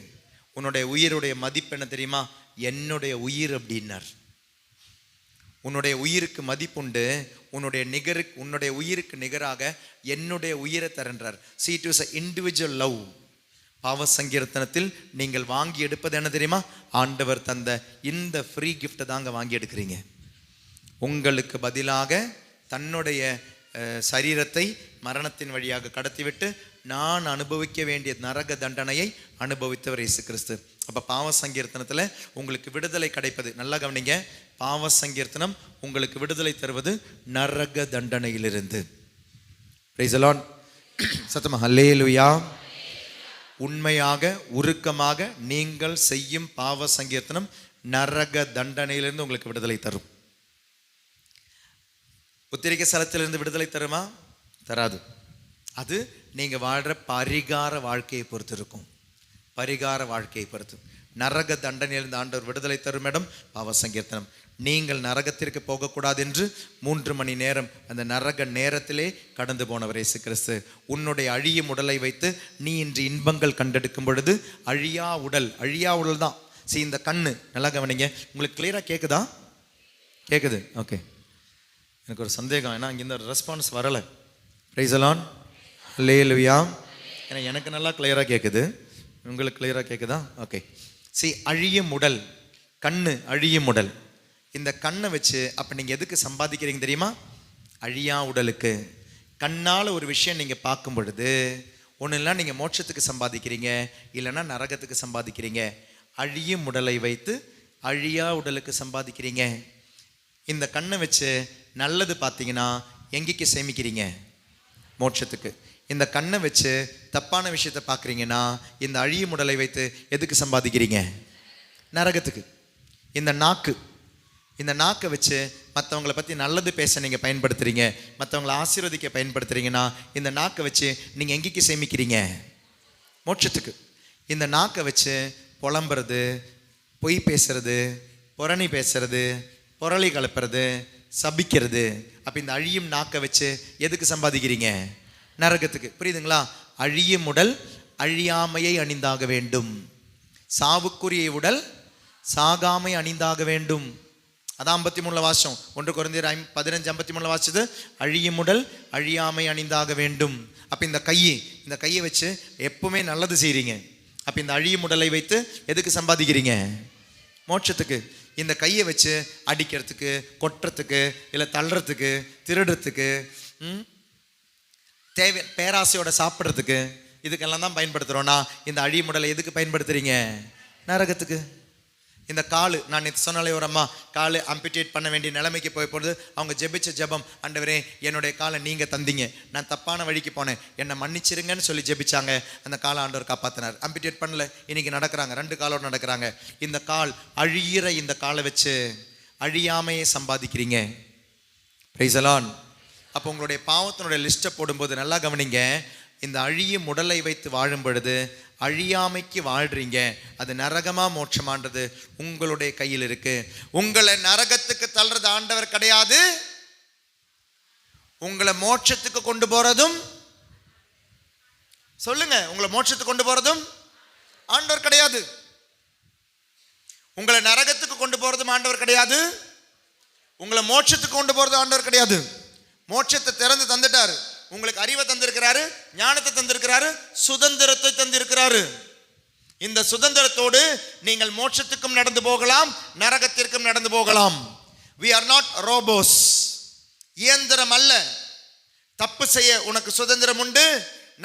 Speaker 1: உன்னுடைய உயிருடைய மதிப்பு என்ன தெரியுமா? என்னுடைய உயிர் அப்படின்னார். உன்னுடைய உயிருக்கு மதிப்புண்டு. உன்னுடைய உயிருக்கு நிகராக என்னுடைய உயிரை தரன்றார். See, it was an individual love. பாவ சங்கீர்த்தனத்தில் நீங்கள் வாங்கி எடுப்பது என்ன தெரியுமா? ஆண்டவர் தந்த இந்த ஃப்ரீ கிஃப்டை தாங்க வாங்கி எடுக்கிறீங்க. உங்களுக்கு பதிலாக தன்னுடைய சரீரத்தை மரணத்தின் வழியாக கடத்திவிட்டு நான் அனுபவிக்க வேண்டிய நரக தண்டனையை அனுபவித்தவர் இயேசு கிறிஸ்து. அப்போ பாவ சங்கீர்த்தனத்தில் உங்களுக்கு விடுதலை கிடைப்பது, நல்லா கவனிங்க, பாவ சங்கீர்த்தனம் உங்களுக்கு விடுதலை தருவது நரக தண்டனையிலிருந்து. Praise the Lord. சத்தமா ஹல்லேலூயா. உண்மையாக உருக்கமாக நீங்கள் செய்யும் பாவ சங்கீர்த்தனம் நரக தண்டனையிலிருந்து உங்களுக்கு விடுதலை தரும். உத்திரிக்கை ஸ்தலத்திலிருந்து விடுதலை தருமா? தராது. அது நீங்க வாழ்ற பரிகார வாழ்க்கையை பொறுத்து இருக்கும். பரிகார வாழ்க்கையை பொறுத்து. நரக தண்டனையிலிருந்து ஆண்டவர் விடுதலை தரும் இடம் பாவ சங்கீர்த்தனம். நீங்கள் நரகத்திற்கு போகக்கூடாது என்று 3 மணி நேரம் அந்த நரக நேரத்திலே கடந்து போனவர் இயேசு கிறிஸ்து. உன்னுடைய அழியும் உடலை வைத்து நீ இன்று இன்பங்கள் கண்டெடுக்கும் பொழுது அழியா உடல் தான். சரி, இந்த கண்ணு நல்லா கவனிங்க. உங்களுக்கு கிளியரா கேக்குதா? கேக்குது? ஓகே. எனக்கு ஒரு சந்தேகம், ஏன்னா இங்கே இந்த ரெஸ்பான்ஸ் வரலை. Praise the Lord. ஹல்லேலூயா. ஏன்னா எனக்கு நல்லா கிளியராக கேட்குது, உங்களுக்கு கிளியராக கேட்குதா? ஓகே. சரி, அழியும் உடல், கண்ணு அழியும் உடல். இந்த கண்ணை வச்சு அப்போ நீங்கள் எதுக்கு சம்பாதிக்கிறீங்க தெரியுமா? அழியா உடலுக்கு. கண்ணால் ஒரு விஷயம் நீங்கள் பார்க்கும் பொழுது ஒன்று இல்லை, நீங்கள் மோட்சத்துக்கு சம்பாதிக்கிறீங்க, இல்லைன்னா நரகத்துக்கு சம்பாதிக்கிறீங்க. அழியும் உடலை வைத்து அழியா உடலுக்கு சம்பாதிக்கிறீங்க. இந்த கண்ணை வச்சு நல்லது பார்த்தீங்கன்னா எங்கேக்கு சேமிக்கிறீங்க? மோட்சத்துக்கு. இந்த கண்ணை வச்சு தப்பான விஷயத்தை பார்க்குறீங்கன்னா இந்த அழியும் உடலை வைத்து எதுக்கு சம்பாதிக்கிறீங்க? நரகத்துக்கு. இந்த நாக்கை வச்சு மற்றவங்களை பற்றி நல்லது பேச நீங்கள் பயன்படுத்துகிறீங்க, மற்றவங்களை ஆசீர்வதிக்க பயன்படுத்துகிறீங்கன்னா இந்த நாக்கை வச்சு நீங்கள் எங்கேக்கு சேமிக்கிறீங்க? மோட்சத்துக்கு. இந்த நாக்கை வச்சு புலம்புறது, பொய் பேசுறது, புரணி பேசுறது, புரளி கலப்புறது, சபிக்கிறது, அப்போ இந்த அழியும் நாக்கை வச்சு எதுக்கு சம்பாதிக்கிறீங்க? நரகத்துக்கு. புரியுதுங்களா? அழியும் உடல் அழியாமையை அணிந்தாக வேண்டும், சாவுக்குரிய உடல் சாகாமை அணிந்தாக வேண்டும். அதான் 53 வாசம். 1 கொரிந்தியர் 15:53 வாசிச்சது. அழியும் உடல் அழியாமை அணிந்தாக வேண்டும். அப்போ இந்த கையை வச்சு எப்பவுமே நல்லது செய்கிறீங்க. அப்போ இந்த அழியும் உடலை வைத்து எதுக்கு சம்பாதிக்கிறீங்க? மோட்சத்துக்கு. இந்த கையை வச்சு அடிக்கிறதுக்கு, கொட்டுறதுக்கு, இல்லை தள்ளுறதுக்கு, திருடுறதுக்கு, தேவை பேராசையோட சாப்பிட்றதுக்கு இதுக்கெல்லாம் தான் பயன்படுத்துகிறோன்னா இந்த அழிமுடலை எதுக்கு பயன்படுத்துகிறீங்க? நரகத்துக்கு. இந்த காலு, நான் நேற்று சொன்னாலே ஒரு அம்மா காலு அம்பிட்டேட் பண்ண வேண்டிய நிலைமைக்கு போய் போகிறது. அவங்க ஜெபிச்ச ஜெபம், ஆண்டவரே என்னுடைய காலை நீங்கள் தந்தீங்க, நான் தப்பான வழிக்கு போனேன், என்னை மன்னிச்சிருங்கன்னு சொல்லி ஜெபிச்சாங்க. அந்த காலை ஆண்டவர் காப்பாற்றினார். அம்பிட்டேட் பண்ணல, இன்னைக்கு நடக்கிறாங்க, 2 காலோடு நடக்கிறாங்க. இந்த கால் அழியிற இந்த காலை வச்சு அழியாமையே சம்பாதிக்கிறீங்க. Price the Lord. அப்போ உங்களுடைய பாவத்தினுடைய லிஸ்ட்டை போடும்போது நல்லா கவனிங்க. இந்த அழியும் உடலை வைத்து வாழும் பொழுது அழியாமைக்கு வாழ்றீங்க. அது நரகமா மோட்சமான்றது உங்களுடைய கையில் இருக்கு. உங்களை நரகத்துக்கு தள்ளுறது ஆண்டவர் கிடையாது. உங்களை மோட்சத்துக்கு கொண்டு போறதும், சொல்லுங்க, உங்களை மோட்சத்துக்கு கொண்டு போறதும் ஆண்டவர் கிடையாது. உங்களை நரகத்துக்கு கொண்டு போறதும் ஆண்டவர் கிடையாது. உங்களை மோட்சத்துக்கு கொண்டு போறது ஆண்டவர் கிடையாது. மோட்சத்தை திறந்து தந்துட்டாரு. உங்களுக்கு அறிவை தந்திருக்கிறாரு, ஞானத்தை தந்திருக்கிறாரு, சுதந்திரத்தை தந்திருக்கிறாரு. இந்த சுதந்திரத்தோடு நீங்கள் மோட்சத்துக்கும் நடந்து போகலாம், நரகத்திற்கும் நடந்து போகலாம். we are not robots. இயந்திரம் அல்ல. தப்பு செய்ய உனக்கு சுதந்திரம் உண்டு,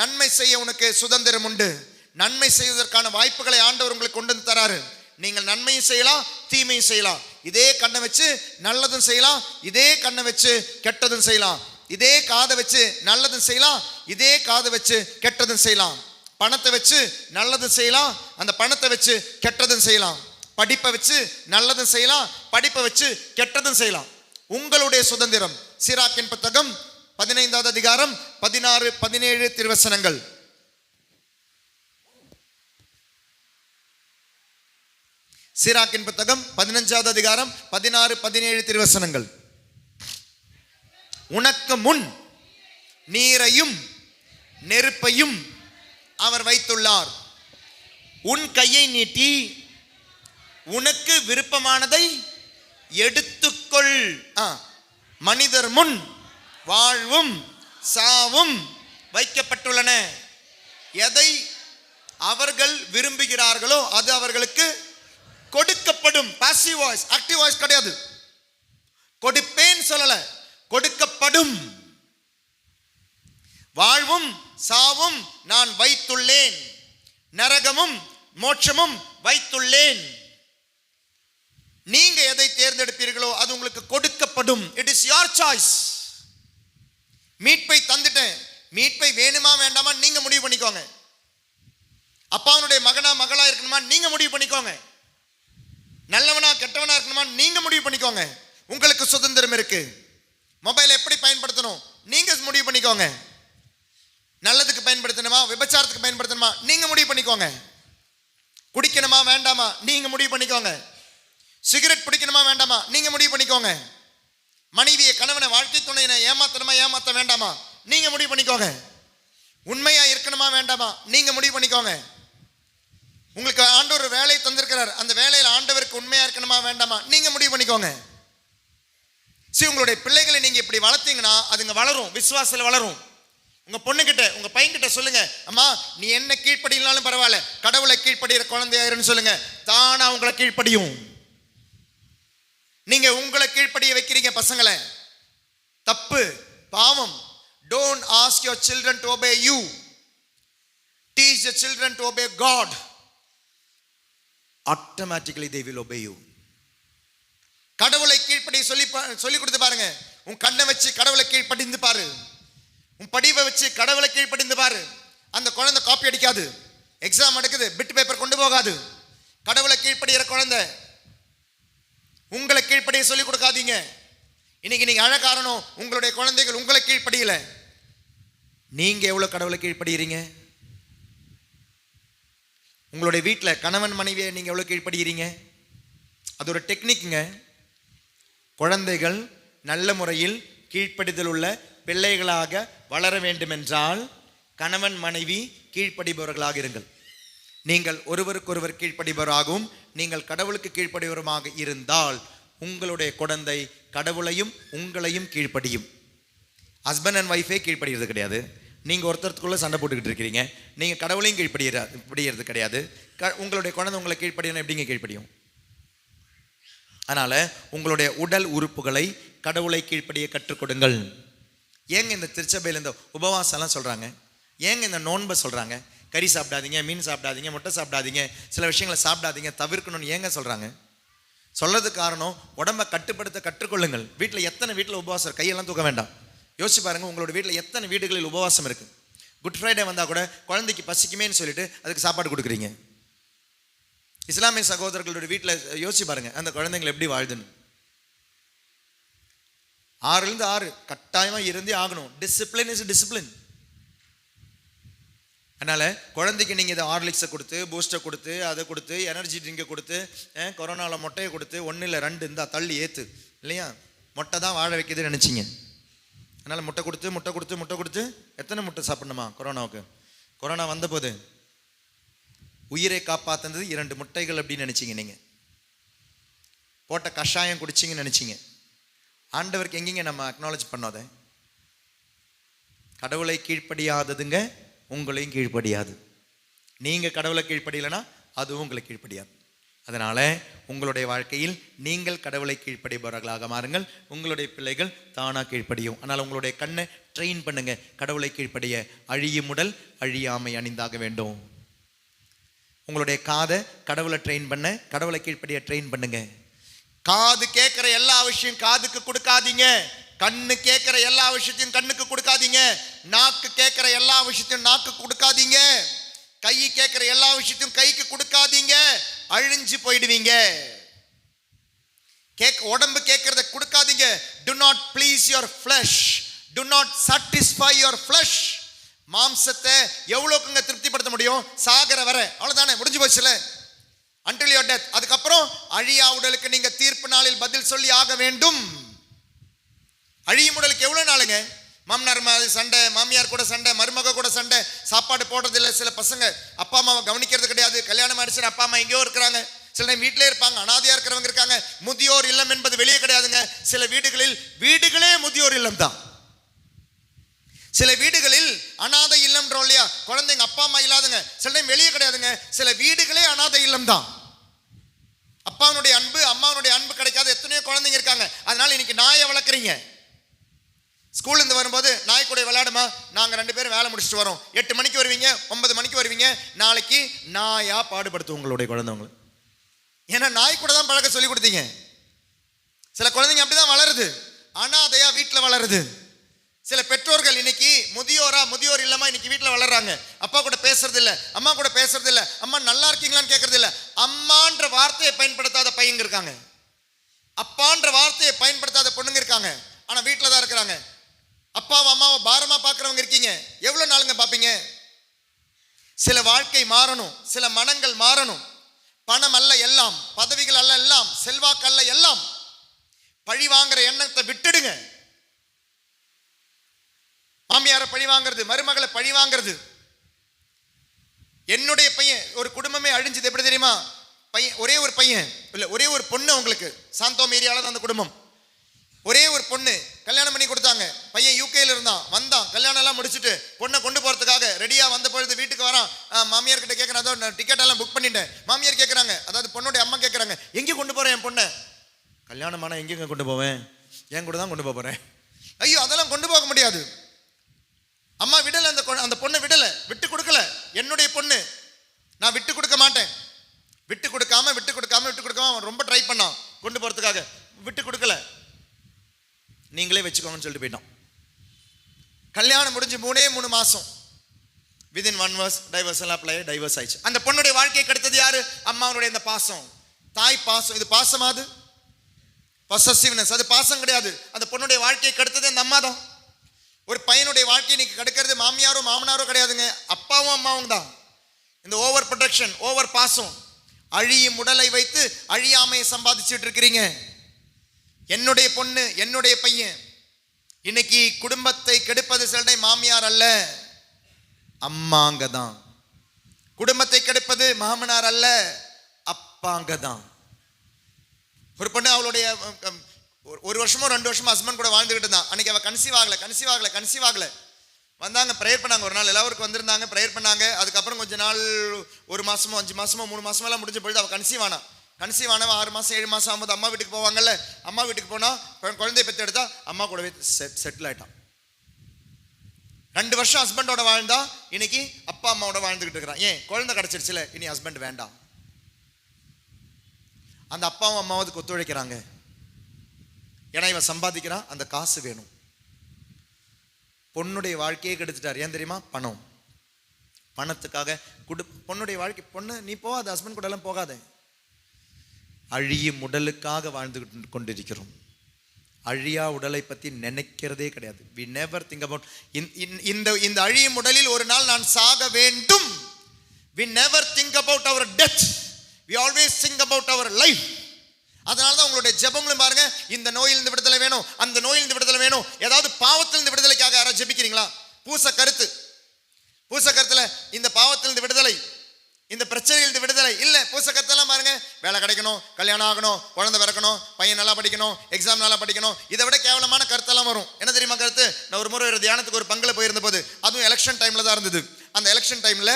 Speaker 1: நன்மை செய்ய உனக்கு சுதந்திரம் உண்டு. நன்மை செய்வதற்கான வாய்ப்புகளை ஆண்டவர் உங்களுக்கு கொண்டு வந்து தராரு. நீங்கள் நன்மையும் செய்யலாம், தீமையும் செய்யலாம். இதே கண்ணை வச்சு நல்லதும் செய்யலாம், இதே கண்ணை வச்சு கெட்டதும் செய்யலாம். இதே காதை வச்சு நல்லதும் செய்யலாம், இதே காதை வச்சு கெட்டதும் செய்யலாம். பணத்தை வச்சு நல்லதும் செய்யலாம், அந்த பணத்தை வச்சு கெட்டதும் செய்யலாம். படிப்பை வச்சு நல்லதும் செய்யலாம், படிப்பை வச்சு கெட்டதும் செய்யலாம். உங்களுடைய சுதந்திரம். சீராக்கின் புத்தகம் 15வது அதிகாரம் 16, 17 திருவசனங்கள். சீராக்கின் புத்தகம் 15வது அதிகாரம் 16, 17 திருவசனங்கள். உனக்கு முன் நீரையும் நெருப்பையும் அவர் வைத்துள்ளார். உன் கையை நீட்டி உனக்கு விருப்பமானதை எடுத்துக்கொள். மனிதர் முன் வாழ்வும் சாவும் வைக்கப்பட்டுள்ளன. எதை அவர்கள் விரும்புகிறார்களோ அது அவர்களுக்கு கொடுக்கப்படும். பாசிவ் வாய்ஸ், ஆக்டிவ் வாய்ஸ் கிடையாது. கொடுப்பேன் சொல்லல, கொடுக்கப்படும். வாழ்வும் சாவும் நான் வைத்துள்ளேன், நரகமும் மோட்சமும் வைத்துள்ளேன். நீங்க எதை தேர்ந்தெடுப்பீர்களோ அது உங்களுக்கு கொடுக்கப்படும். It is your choice. மீட்பை தந்துட்டேன், மீட்பை வேணுமா வேண்டாமா நீங்க முடிவு பண்ணிக்கோங்க. அப்பாவுடைய மகனா மகளா இருக்கணுமா நீங்க முடிவு பண்ணிக்கோங்க. நல்லவனா கெட்டவனா இருக்கணுமா நீங்க முடிவு பண்ணிக்கோங்க. உங்களுக்கு சுதந்திரம் இருக்கு. மொபைலை எப்படி பயன்படுத்தணும் நீங்க முடிவு பண்ணிக்கோங்க. நல்லதுக்கு பயன்படுத்தணுமா, விபச்சாரத்துக்கு பயன்படுத்தணுமா நீங்க முடிவு பண்ணிக்கோங்க. குடிக்கணுமா வேண்டாமா நீங்க முடிவு பண்ணிக்கோங்க. சிகரெட் பிடிக்கணுமா வேண்டாமா நீங்க முடிவு பண்ணிக்கோங்க. மனைவியை, கணவனை, வாழ்க்கை துணையினை ஏமாத்தணுமா ஏமாத்த வேண்டாமா நீங்க முடிவு பண்ணிக்கோங்க. உண்மையா இருக்கணுமா வேண்டாமா நீங்க முடிவு பண்ணிக்கோங்க. உங்களுக்கு ஆண்டவர் வேலையை தந்திருக்கிறார், அந்த வேலையில் ஆண்டவருக்கு உண்மையா இருக்கணுமா வேண்டாமா நீங்க முடிவு பண்ணிக்கோங்க. உங்களுடைய பிள்ளைகளை நீங்க இப்படி வளர்த்தீங்கன்னா அதுங்க வளரும், விசுவாசத்தில் வளரும். உங்க பொண்ணுகிட்ட உங்க பையன்கிட்ட சொல்லுங்க, அம்மா நீ என்ன கீழ்ப்படினாலும் பரவாயில்ல, கடவுளை கீழ்ப்படிகிற குழந்தையாயிருன்னு சொல்லுங்க, தானா உங்களை கீழ்ப்படியும். நீங்க உங்களை கீழ்ப்படிய வைக்கிறீங்க பசங்களை. தப்பு, பாவம். Don't ask your children to obey you. Teach your children to obey God. Automatically they will obey you. கடவுளை கீழ்ப்படி சொல்லி கொடுத்து பாருங்க. உன் கண்ணை வச்சு கடவுளை கீழ்ப்படிந்து பாரு, உன் படிவை வச்சு கடவுளை கீழ்ப்படிந்து பாரு. அந்த குழந்தை காப்பி அடிக்காது, எக்ஸாம் எடுக்குது, பிட் பேப்பர் கொண்டு போகாது. கடவுளை கீழ்ப்படிகிற குழந்தை. உங்களை கீழ்ப்படிய சொல்லி கொடுக்காதீங்க. இன்னைக்கு நீங்க அழ காரணம் உங்களுடைய குழந்தைகள் உங்களை கீழ்ப்படியல. நீங்க எவ்வளவு கடவுளை கீழ்ப்படுகிறீங்க? உங்களுடைய வீட்டில் கணவன் மனைவியை நீங்க எவ்வளவு கீழ்ப்படுகிறீங்க? அது ஒரு டெக்னிக்குங்க. குழந்தைகள் நல்ல முறையில் கீழ்ப்படிதல் உள்ள பிள்ளைகளாக வளர வேண்டும் என்றால் கணவன் மனைவி கீழ்ப்படிபவர்களாக இருங்கள். நீங்கள் ஒருவருக்கொருவர் கீழ்ப்படிபவராகவும் நீங்கள் கடவுளுக்கு கீழ்ப்படிபவருமாக இருந்தால் உங்களுடைய குழந்தை கடவுளையும் உங்களையும் கீழ்ப்படியும். ஹஸ்பண்ட் அண்ட் ஒய்ஃபே கீழ்ப்படுகிறது கிடையாது. நீங்கள் ஒருத்தருக்குள்ளே சண்டை போட்டுக்கிட்டு இருக்கிறீங்க. நீங்கள் கடவுளையும் கீழ்ப்படுகிறது கிடையாது. உங்களுடைய குழந்தை உங்களை கீழ்ப்படியணும், எப்படிங்க கீழ்ப்படியும்? அதனால் உங்களுடைய உடல் உறுப்புகளை கடவுளை கீழ்ப்படிய கற்றுக் கொடுங்கள். ஏங்க இந்த திருச்சபையில் இந்த உபவாசம்லாம் சொல்கிறாங்க? ஏங்க இந்த நோன்பை சொல்கிறாங்க? கறி சாப்பிடாதீங்க, மீன் சாப்பிடாதீங்க, முட்டை சாப்பிடாதீங்க, சில விஷயங்களை சாப்பிடாதீங்க, தவிர்க்கணும்னு ஏங்க சொல்கிறாங்க? சொல்கிறதுக்கு காரணம், உடம்பை கட்டுப்படுத்த கற்றுக்கொள்ளுங்கள். எத்தனை வீட்டில் உபவாசம்? கையெல்லாம் தூக்க வேண்டாம். யோசிச்சு பாருங்கள், உங்களோட வீட்டில் எத்தனை வீடுகளில் உபவாசம் இருக்குது? குட் ஃப்ரைடே வந்தால் கூட குழந்தைக்கு பசிக்குமேன்னு சொல்லிட்டு அதுக்கு சாப்பாடு கொடுக்குறீங்க. இஸ்லாமிய சகோதரர்களோட வீட்டில் யோசிச்சு பாருங்கள், அந்த குழந்தைங்களை எப்படி வாழுதுன்னு. 6 கட்டாயமாக இருந்தே ஆகணும். Discipline is discipline. அதனால் குழந்தைக்கு நீங்கள் இதை ஹார்லிக்ஸை கொடுத்து, பூஸ்டை கொடுத்து, அதை கொடுத்து, எனர்ஜி ட்ரிங்கை கொடுத்து, கொரோனாவில் மொட்டையை கொடுத்து, 1 இல்லை 2 இருந்தால் தள்ளி ஏற்று இல்லையா? மொட்டை தான் வாழ வைக்கிதுன்னு நினச்சிங்க. அதனால் முட்டை கொடுத்து எத்தனை முட்டை சாப்பிடணுமா கொரோனாவுக்கு? கொரோனா வந்தபோது உயிரை காப்பாற்றுனது 2 முட்டைகள் அப்படின்னு நினச்சிங்க. நீங்கள் போட்ட கஷாயம் குடிச்சிங்கன்னு நினச்சிங்க. ஆண்டவருக்கு எங்கேங்க நம்ம அக்னாலஜ் பண்ணாத? கடவுளை கீழ்ப்படியாததுங்க உங்களையும் கீழ்ப்படியாது. நீங்கள் கடவுளை கீழ்ப்படியலைன்னா அதுவும் உங்களை கீழ்ப்படியாது. அதனால் உங்களுடைய வாழ்க்கையில் நீங்கள் கடவுளை கீழ்ப்படிபவர்களாக மாறுங்கள். உங்களுடைய பிள்ளைகள் தானாக கீழ்ப்படியும். ஆனால் உங்களுடைய கண்ணை ட்ரெயின் பண்ணுங்க, கடவுளை கீழ்ப்படிய. அழியும் உடல் அழியாமை அணிந்தாக வேண்டும். உங்களுடைய காதை கடவுளை ட்ரெயின் பண்ண, கடவுளை கீழ்ப்படிய ட்ரெயின் பண்ணுங்க. காது கேட்குற எல்லா விஷயம் காதுக்கு கொடுக்காதீங்க. கண்ணு கேட்குற எல்லா விஷயத்தையும் கண்ணுக்கு கொடுக்காதீங்க. நாக்கு கேட்குற எல்லா விஷயத்தையும் நாக்கு கொடுக்காதீங்க. கை கேட்குற எல்லா விஷயத்தையும் கைக்கு கொடுக்காதீங்க, அழிஞ்சு போயிடுவீங்க. உடம்பு கேட்கறத கொடுக்காதீங்க. Do not please your flesh. Do not satisfy your flesh. மாம்சத்தை எவ்வளோக்குங்க திருப்திப்படுத்த முடியும்? சாகர வர, அவ்வளோதானே, முடிஞ்சு போச்சுல. Until your death. அதுக்கப்புறம் அழியா உடலுக்கு நீங்க தீர்ப்பு நாளில் பதில் சொல்லி ஆக வேண்டும். அழியும் உடலுக்கு எவ்வளோ நாளுங்க? மாமனார் சண்டை, மாமியார் கூட சண்டை, மருமக கூட சண்டை, சாப்பாடு போடுறது இல்லை. சில பசங்க அப்பா அம்மாவை கவனிக்கிறது கிடையாது. கல்யாணம் ஆயிடுச்சுன்னா அப்பா அம்மா எங்கேயோ இருக்கிறாங்க. சில டைம் வீட்டிலே இருப்பாங்க, அனாதையா இருக்கிறவங்க இருக்காங்க. முதியோர் இல்லம் என்பது வெளியே கிடையாதுங்க. சில வீடுகளில் வீடுகளே முதியோர் இல்லம் தான். சில வீடுகளில் அனாதை இல்லம்ன்றோம் இல்லையா, குழந்தைங்க அப்பா அம்மா இல்லாதுங்க. சில டைம் வெளியே கிடையாதுங்க, சில வீடுகளே அனாதை இல்லம் தான். அப்பாவுடைய அன்பு அம்மாவுடைய அன்பு கிடைக்காத எத்தனையோ குழந்தைங்க இருக்காங்க. அதனால இன்னைக்கு நாயை வளர்க்குறீங்க. ஸ்கூல்ல இருந்து வரும்போது நாய் கூட விளையாடுமா, நாங்கள் 2 பேரும் வேலை முடிச்சுட்டு வரோம். 8 மணிக்கு வருவீங்க, 9 மணிக்கு வருவீங்க. நாளைக்கு நாயா பாடுபடுத்தும் உங்களுடைய குழந்தைங்களை. ஏன்னா நாய் கூட தான் பழக்க சொல்லி கொடுத்தீங்க. சில குழந்தைங்க அப்படிதான் வளருது, அனாதையா வீட்டில் வளருது. சில பெற்றோர்கள் இன்னைக்கு முதியோர் இல்லாம இன்னைக்கு வீட்டில் வளர்றாங்க. அப்பா கூட பேசுறது இல்லை, அம்மா கூட பேசுறது இல்லை, அம்மா நல்லா இருக்கீங்களான்னு கேட்கறது இல்லை. அம்மான்ற வார்த்தையை பயன்படுத்தாத பையங்க இருக்காங்க, அப்பான்ற வார்த்தையை பயன்படுத்தாத பொண்ணுங்க இருக்காங்க. ஆனா வீட்டில் தான் இருக்கிறாங்க. அப்பாவும் அம்மாவை பாரமா பார்க்குறவங்க இருக்கீங்க. எவ்வளோ நாளுங்க பார்ப்பீங்க? சில வாழ்க்கை மாறணும், சில மனங்கள் மாறணும். பணம் அல்ல எல்லாம், பதவிகள் அல்ல எல்லாம், செல்வாக்கு அல்ல எல்லாம். பழி வாங்குற எண்ணத்தை விட்டுடுங்க. மாமியாரை பழி வாங்குறது, மருமகளை பழி வாங்குறது. என்னுடைய பையன், ஒரு குடும்பமே அழிஞ்சது எப்படி தெரியுமா? ஒரே ஒரு பையன் இல்லை, ஒரே ஒரு பொண்ணு. அவங்களுக்கு சாந்தோம் ஏரியாவில் தான் அந்த குடும்பம். ஒரே ஒரு பொண்ணு கல்யாணம் பண்ணி கொடுத்தாங்க. பையன் யூகேல இருந்தான், வந்தான், கல்யாணம் எல்லாம் முடிச்சுட்டு பொண்ணை கொண்டு போறதுக்காக ரெடியா வந்த பொழுது வீட்டுக்கு வரான். மாமியார் கிட்ட கேட்கறேன், அதோ டிக்கெட் எல்லாம் புக் பண்ணிட்டேன். மாமியார் கேட்கறாங்க, அதாவது பொண்ணுடைய அம்மா கேட்கறாங்க, எங்கே கொண்டு போறேன் என் பொண்ணை? கல்யாணம் ஆனா எங்கெங்க கொண்டு போவேன்? என் கூட தான் கொண்டு போறேன். ஐயோ, அதெல்லாம் கொண்டு போக முடியாது. அம்மா விடலை, அந்த பொண்ணை விடலை, விட்டு கொடுக்கல. என்னுடைய பொண்ணு, நான் விட்டு கொடுக்க மாட்டேன். விட்டு கொடுக்காம ரொம்ப ட்ரை பண்ணான் கொண்டு போறதுக்காக, விட்டு கொடுக்கல. நீங்களே வச்சுக்கோங்கன்னு சொல்லிட்டு போயிட்டான். கல்யாணம் முடிஞ்சு 3 மாசம், விதின் 1 வருஷம் டைவர்ஸ் எல்லாம் அப்ளை, டைவர்ஸ் ஆயிடுச்சு. அந்த பொண்ணுடைய வாழ்க்கையை கெடுத்தது யாரு? அம்மாவுடைய இந்த பாசம், தாய் பாசம். இது பாசம், அது பொசசிவ்னஸ், அது பாசம் கிடையாது. அந்த பொண்ணுடைய வாழ்க்கையை கெடுத்தது அந்த அம்மா தான். ஒரு பையனுடைய வாழ்க்கையை இன்னைக்கு கெடுக்கிறது மாமியாரோ மாமனாரோ கிடையாதுங்க, அப்பாவும் அம்மாவும் தான். இந்த ஓவர் ப்ரொடெக்ஷன், ஓவர் பாசம், அழியும் உடலை வைத்து அழியாமையை சம்பாதிச்சுட்டு இருக்கிறீங்க. என்னுடைய பொண்ணு, என்னுடைய பையன். இன்னைக்கு குடும்பத்தை கெடுப்பது சில மாமியார் அல்ல, அம்மாங்க தான். குடும்பத்தை கெடுப்பது மாமனார் அல்ல, அப்பாங்க தான். ஒரு பொண்ணு அவளுடைய 1 வருஷமோ 2 வருஷமோ ஹஸ்பண்ட் கூட வாழ்ந்துகிட்டு இருந்தான். அன்னைக்கு அவள் கன்சீவ் ஆகலை. வந்தாங்க, ப்ரேயர் பண்ணாங்க. ஒரு நாள் எல்லாருக்கும் வந்திருந்தாங்க, ப்ரேயர் பண்ணாங்க. அதுக்கப்புறம் கொஞ்ச நாள், 1 மாசமோ 5 மாசமோ 3 மாசமோ எல்லாம் முடிஞ்ச பொழுது அவள் கன்சீவ் ஆனவன் 6 மாசம் 7 மாசம் ஆகும்போது அம்மா வீட்டுக்கு போவாங்கல்ல, அம்மா வீட்டுக்கு போனால் குழந்தைய பெற்று எடுத்தா அம்மா கூடவே செட்டில் ஆயிட்டான். 2 வருஷம் ஹஸ்பண்டோட வாழ்ந்தா இன்னைக்கு அப்பா அம்மாவோட வாழ்ந்துகிட்டு இருக்கிறான். ஏன்? குழந்தை கிடைச்சிருச்சுல, இனி ஹஸ்பண்ட் வேண்டாம். அந்த அப்பாவும் அம்மாவது ஒத்துழைக்கிறாங்க. ஏன்னா இவன் சம்பாதிக்கிறான், அந்த காசு வேணும். பொண்ணுடைய வாழ்க்கையே கெடுத்துட்டார். ஏன் தெரியுமா? பணம். பணத்துக்காக பொண்ணுடைய வாழ்க்கை. பொண்ணு நீ போகாத, ஹஸ்பண்ட் கூட எல்லாம் போகாத. அழியும் உடலுக்காக வாழ்ந்து கொண்டிருக்கிறோம். அழியா உடலை பற்றி நினைக்கிறதே கிடையாது. we never think about இந்த அழியும் உடலில் ஒரு நாள் நான் சாக வேண்டும். we never think about our death. we always think about our life. அதனால தான் உங்களுடைய ஜெபங்களும் பாருங்க, இந்த நோயிலிருந்து விடுதலை வேணும், அந்த நோயிலிருந்து விடுதலை வேணும். ஏதாவது பாவத்திலிருந்து விடுதலைக்காக யாராவது ஜெபிக்கிறீங்களா? பூச கருத்துல இந்த பாவத்திலிருந்து விடுதலை, இந்த பிரச்சனையிலிருந்து விடுதலை இல்லை. பூச கருத்தெல்லாம் பாருங்க, வேலை கிடைக்கணும், கல்யாணம் ஆகணும், குழந்தை பிறக்கணும், பையன் நல்லா படிக்கணும், எக்ஸாம் நல்லா படிக்கணும். இதை விட கேவலமான கருத்தெல்லாம் வரும். என்ன தெரியுமா கருத்து? நான் ஒரு முறை ஒரு தியானத்துக்கு ஒரு பங்குல போயிருந்த போது, அதுவும் எலெக்ஷன் டைம்ல தான் இருந்தது. அந்த எலெக்ஷன் டைம்ல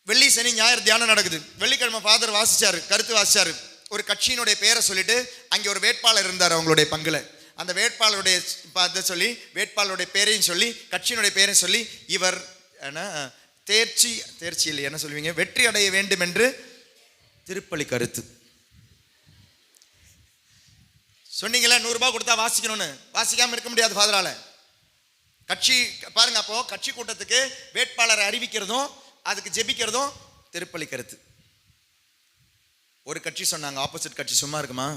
Speaker 1: வெள்ளி சனி ஞாயிறு தியானம் நடக்குது. வெள்ளிக்கிழமை ஃபாதர் வாசிச்சாரு, கருத்து வாசிச்சாரு. ஒரு கட்சியினுடைய பேரை சொல்லிட்டு அங்கே ஒரு வேட்பாளர் இருந்தார் அவங்களுடைய பங்குல. அந்த வேட்பாளருடைய சொல்லி, வேட்பாளருடைய பேரையும் சொல்லி, கட்சியினுடைய பேரையும் சொல்லி, இவர் தேர்ச்சி இல்லை, என்ன சொல்லுவீங்க, வெற்றி அடைய வேண்டும் என்று திருப்பலி கருத்து சொன்னீங்களே. 100 ரூபாய் கொடுத்தா வாசிக்கணும்னு, வாசிக்காம இருக்க முடியாது ஃபாதரால. கட்சி பாருங்க, அப்போ கட்சி கூட்டத்துக்கு வேட்பாளரை அறிவிக்கிறதும் அதுக்கு ஜெபிக்கிறதும் திருப்பலி கருத்து. ஒரு கட்சி சொன்னாங்க, ஆப்போசிட் கட்சி சும்மா இருக்குமா?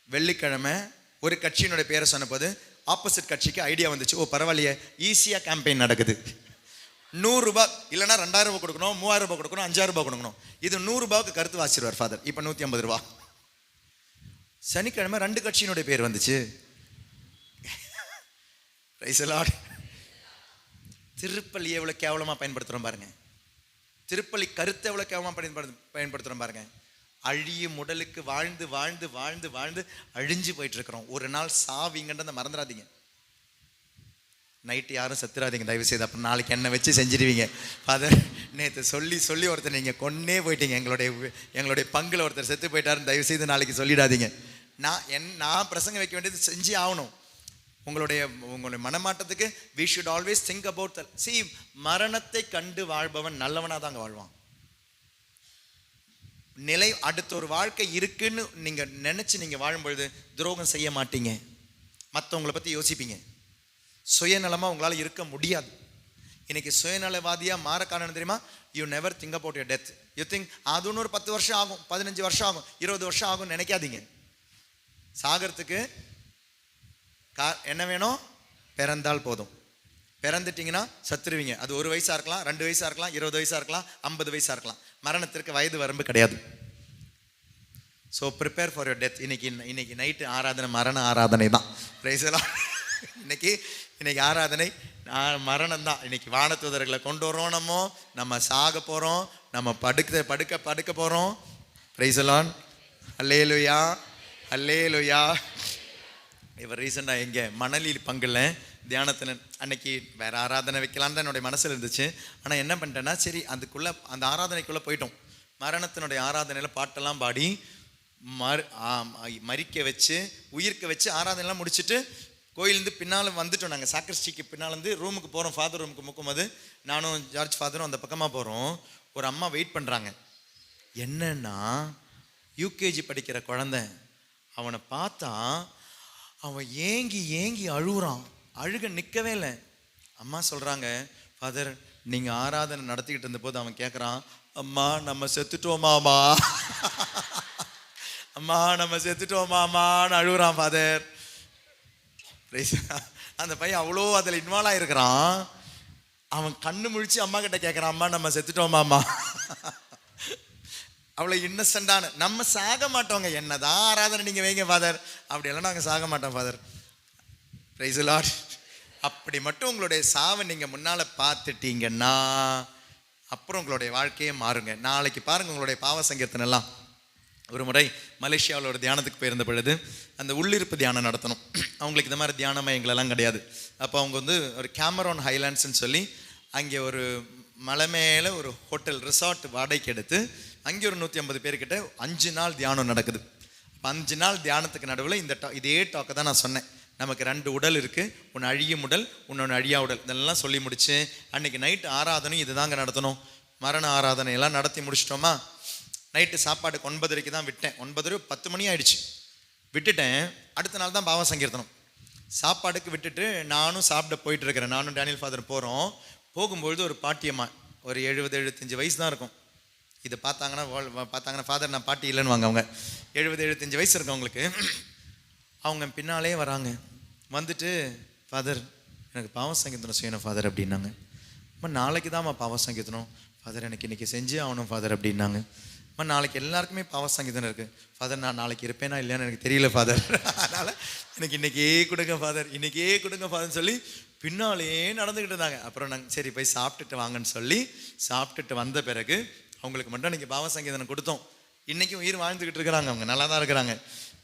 Speaker 1: வெள்ளிக்கிழமை ஒரு கட்சியினுடைய பேரை சொன்னபோது ஆப்போசிட் கட்சிக்கு ஐடியா வந்துச்சு, ஓ பரவாயில்லையே, ஈஸியாக கேம்பெயின் நடக்குது. 100 ரூபாய் இல்லைன்னா 2000 ரூபாய் கொடுக்கணும், 3000 ரூபாய் கொடுக்கணும், 5000 ரூபாய் கொடுக்கணும். இது 100 ரூபாய்க்கு கருத்து வாசிடுவார் ஃபாதர். இப்போ 150 ரூபா. சனிக்கிழமை 2 கட்சியினுடைய பேர் வந்துச்சு. திருப்பலி எவ்வளோ கேவலமாக பயன்படுத்துகிறோம் பாருங்க. திருப்பலி கருத்தை எவ்வளோ கேவலமாக பயன்படுத்துகிறோம் பாருங்க. அழியும் உடலுக்கு வாழ்ந்து வாழ்ந்து வாழ்ந்து வாழ்ந்து அழிஞ்சு போயிட்டு இருக்கிறோம். ஒரு நாள் சாவிங்கன்றதை மறந்துடாதீங்க. நைட்டு யாரும் செத்துறாதீங்க தயவு செய்து. அப்புறம் நாளைக்கு என்ன வச்சு செஞ்சிருவீங்க. ஃபாதர் நேற்று சொல்லி ஒருத்தர் நீங்கள் கொன்னே போயிட்டீங்க, எங்களுடைய பங்கில் ஒருத்தர் செத்து போயிட்டாருன்னு தயவு செய்து நாளைக்கு சொல்லிடாதீங்க. நான் பிரசங்க வைக்க வேண்டியது செஞ்சு ஆகணும். உங்களுடைய மனமாட்டத்துக்கு we should always think about that. See, மரணத்தை கண்டு வாழ்பவன் நல்லவனாக தாங்க வாழ்வான். நிலை அடுத்த ஒரு வாழ்க்கை இருக்குன்னு நீங்கள் நினச்சி நீங்கள் வாழும்பொழுது துரோகம் செய்ய மாட்டீங்க, மற்றவங்களை பற்றி யோசிப்பீங்க. சுயநலமாக உங்களால் இருக்க முடியாது. இன்னைக்கு சுயநலவாதியாக மாற காரணம் தெரியுமா? You never think about your death. You think அது இன்னொரு 10 வருஷம் ஆகும், 15 வருஷம் ஆகும், 20 வருஷம் ஆகும் நினைக்காதீங்க. சாகிறதுக்கு என்ன வேணும்? பிறந்தால் போதும். பிறந்துட்டிங்கன்னா சத்துருவீங்க. அது 1 வயசாக இருக்கலாம், 2 வயசாக இருக்கலாம், 20 வயசாக இருக்கலாம், 50 வயசாக இருக்கலாம். மரணத்திற்கு வயது வரம்பு கிடையாது. So prepare for your death. இன்னைக்கு நைட்டு ஆராதனை மரண ஆராதனை தான். பிரைஸ்லாம் இன்னைக்கு ஆராதனை மரணம் தான். இன்னைக்கு வானதூதர்களை கொண்டு வரோம், நம்ம சாக போகிறோம், நம்ம படுக்க போகிறோம். பிரைஸ்லான். அல்லேலூயா அல்லேலூயா. இவர் ரீசெண்டாக எங்கே மணலில் பங்குல தியானத்தில் அன்னைக்கு வேறு ஆராதனை வைக்கலான்னு தான் என்னுடைய மனசில் இருந்துச்சு. ஆனால் என்ன பண்ணிட்டேன்னா, சரி அந்த ஆராதனைக்குள்ளே போயிட்டோம். மரணத்தினுடைய ஆராதனையில் பாட்டெல்லாம் பாடி மறிக்க வச்சு உயிர்க்க வச்சு ஆராதனைலாம் முடிச்சுட்டு கோயிலேருந்து பின்னால் வந்துட்டோம். நாங்கள் சாக்ரிஸ்டிக்கு பின்னாலேருந்து ரூமுக்கு போகிறோம். ஃபாதர் ரூமுக்கு முக்கும்போது நானும் ஜார்ஜ் ஃபாதரும் அந்த பக்கமாக போகிறோம். ஒரு அம்மா வெயிட் பண்ணுறாங்க. என்னன்னா யூகேஜி படிக்கிற குழந்தை, அவனை பார்த்தா அவன் ஏங்கி ஏங்கி அழுகுறான். அழுக நிற்கவே இல்லை. அம்மா சொல்கிறாங்க, ஃபாதர் நீங்கள் ஆராதனை நடத்திக்கிட்டு இருந்தபோது அவன் கேட்குறான், அம்மா நம்ம செத்துட்டோமாமா, அம்மா நம்ம செத்துட்டோமாமான்னு அழுகுறான் ஃபாதர். அந்த பையன் அவ்வளோ அதில் இன்வால்வ் ஆகிருக்கிறான். அவன் கண்ணு முழிச்சு அம்மா கிட்ட கேட்குறான், அம்மா நம்ம செத்துட்டோமாம்மா. அவ்வளோ இன்னசென்டான. நம்ம சாக மாட்டோங்க, என்னதான் ஆராதனை நீங்கள் வைங்க ஃபாதர், அப்படியெல்லாம் நாங்கள் சாக மாட்டோம் ஃபாதர். Price the Lord. அப்படி மட்டும் உங்களுடைய சாவை நீங்கள் முன்னால் பார்த்துட்டீங்கன்னா அப்புறம் உங்களுடைய வாழ்க்கையே மாறுங்க. நாளைக்கு பாருங்கள் உங்களுடைய பாவ சங்கீர்த்தனெல்லாம். ஒரு முறை மலேசியாவில் ஒரு தியானத்துக்கு போயிருந்த பொழுது அந்த உள்ளிருப்பு தியானம் நடத்தணும். அவங்களுக்கு இந்த மாதிரி தியானமாக எங்களெல்லாம் கிடையாது. அப்போ அவங்க ஒரு கேமரான் ஹைலாண்ட்ஸ்ன்னு சொல்லி அங்கே ஒரு மலை மேலே ஒரு ஹோட்டல் ரிசார்ட் வாடகைக்கு எடுத்து அங்கே ஒரு 150 பேர்கிட்ட 5 நாள் தியானம் நடக்குது. அப்போ 5 நாள் தியானத்துக்கு நடுவில் இதே டாக்கை தான் நான் சொன்னேன். நமக்கு 2 உடல் இருக்குது, ஒன்று அழியும் உடல், இன்னொன்று அழியா உடல். இதெல்லாம் சொல்லி முடிச்சு அன்றைக்கி நைட்டு ஆராதனை இதுதாங்க நடத்தணும். மரண ஆராதனை எல்லாம் நடத்தி முடிச்சிட்டோமா. நைட்டு சாப்பாடுக்கு 9:30 தான் விட்டேன். 9 10 மணி ஆயிடுச்சு. விட்டுட்டேன். அடுத்த நாள் தான் பாவ சங்கீர்த்தனம். சாப்பாடுக்கு விட்டுட்டு நானும் சாப்பிட போயிட்டு இருக்கிறேன். நானும் டேனியல் ஃபாதர் போகிறோம். போகும்பொழுது ஒரு பாட்டியம்மா, ஒரு 70-75 வயசு தான் இருக்கும். இதை பார்த்தாங்கன்னா ஃபாதர் நான் பாட்டி இல்லைன்னு வாங்க. அவங்க 70-75 வயசு இருக்கும் அவங்களுக்கு. அவங்க பின்னாலே வராங்க. வந்துட்டு ஃபாதர் எனக்கு பாவ சங்கீர்த்தனம் செய்யணும் ஃபாதர் அப்படின்னாங்க. அம்மா நாளைக்கு தான்மா பாவ சங்கீர்த்தனம். ஃபாதர் எனக்கு இன்றைக்கி செஞ்சே ஆகணும் ஃபாதர் அப்படின்னாங்க. அம்மா நாளைக்கு எல்லாருக்குமே பாவ சங்கீதம் இருக்குது ஃபாதர். நான் நாளைக்கு இருப்பேனா இல்லையான்னு எனக்கு தெரியல ஃபாதர். அதனால் எனக்கு இன்றைக்கே கொடுங்க ஃபாதர், இன்றைக்கே கொடுங்க ஃபாதர்ன்னு சொல்லி பின்னாலே நடந்துக்கிட்டு இருந்தாங்க. அப்புறம் நாங்கள் சரி போய் சாப்பிட்டுட்டு வாங்கன்னு சொல்லி சாப்பிட்டுட்டு வந்த பிறகு அவங்களுக்கு மட்டும் இன்றைக்கி பாவ சங்கீதனம் கொடுத்தோம். இன்றைக்கும் உயிர் வாழ்ந்துக்கிட்டு இருக்கிறாங்க. அவங்க நல்லா தான் இருக்கிறாங்க.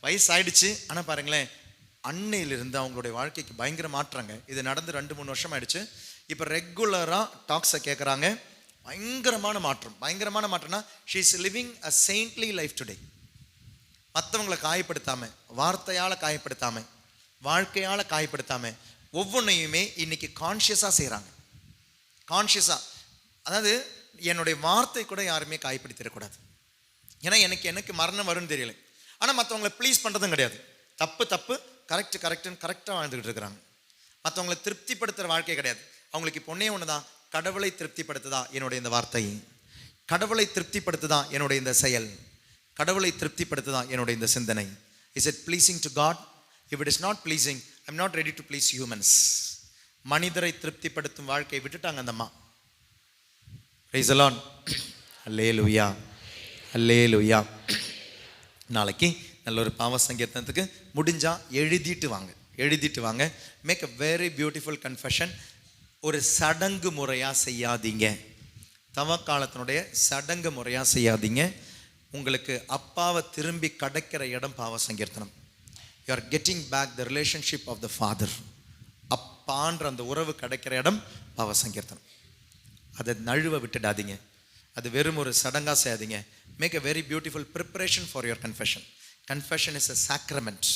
Speaker 1: வயசு ஆயிடுச்சு. ஆனால் பாருங்களேன், அன்னையிலிருந்து அவங்களுடைய வாழ்க்கைக்கு பயங்கர மாற்றங்க. இது நடந்து 2-3 வருஷம் ஆயிடுச்சு. இப்போ ரெகுலராக டாக்ஸை கேட்குறாங்க. பயங்கரமான மாற்றம்னா she is living a saintly life today. மற்றவங்களை காயப்படுத்தாமல், வார்த்தையால் காயப்படுத்தாமல், வாழ்க்கையால் காயப்படுத்தாமல் ஒவ்வொன்றையுமே இன்னைக்கு கான்ஷியஸாக செய்கிறாங்க. கான்ஷியஸாக, அதாவது என்னுடைய வார்த்தை கூட யாருமே காயப்படுத்திடக்கூடாது. ஏன்னா எனக்கு மரணம் வரும்னு தெரியல. ஆனால் மற்றவங்களை ப்ளீஸ் பண்ணுறதும் கிடையாது. தப்பு கரெக்டுன்னு கரெக்டாக வாழ்ந்துக்கிட்டு இருக்கிறாங்க. மற்றவங்களை திருப்திப்படுத்துகிற வாழ்க்கை கிடையாது அவங்களுக்கு. இப்போ ஒன்று தான், கடவுளை திருப்திப்படுத்துதா என்னுடைய இந்த வார்த்தை, கடவுளை திருப்திப்படுத்துதா என்னுடைய இந்த செயல், கடவுளை திருப்திப்படுத்துதா என்னுடைய இந்த சிந்தனை. Is it pleasing to God? If it is not pleasing, I am not ready to please humans. மனிதரை திருப்திப்படுத்தும் வாழ்க்கையை விட்டுட்டாங்க அந்த அம்மா. Praise the Lord. Alleluia, alleluia. நாளைக்கு நல்ல ஒரு பாவ சங்கீர்த்தனத்துக்கு முடிஞ்சா எழுதிட்டு வாங்க. Make a very beautiful confession. ஒரு சடங்கு முறையாக செய்யாதீங்க. தவக்காலத்தினுடைய சடங்கு முறையாக செய்யாதீங்க. உங்களுக்கு அப்பாவை திரும்பி கிடைக்கிற இடம் பாவ சங்கீர்த்தனம். You are getting back the relationship of the father. அப்பான்ற அந்த உறவு கிடைக்கிற இடம் பாவ சங்கீர்த்தனம். அதை நழுவ விட்டுடாதீங்க. அது வெறும் ஒரு சடங்காக செய்யாதீங்க. Make a very beautiful preparation for your confession. Confession is a sacrament.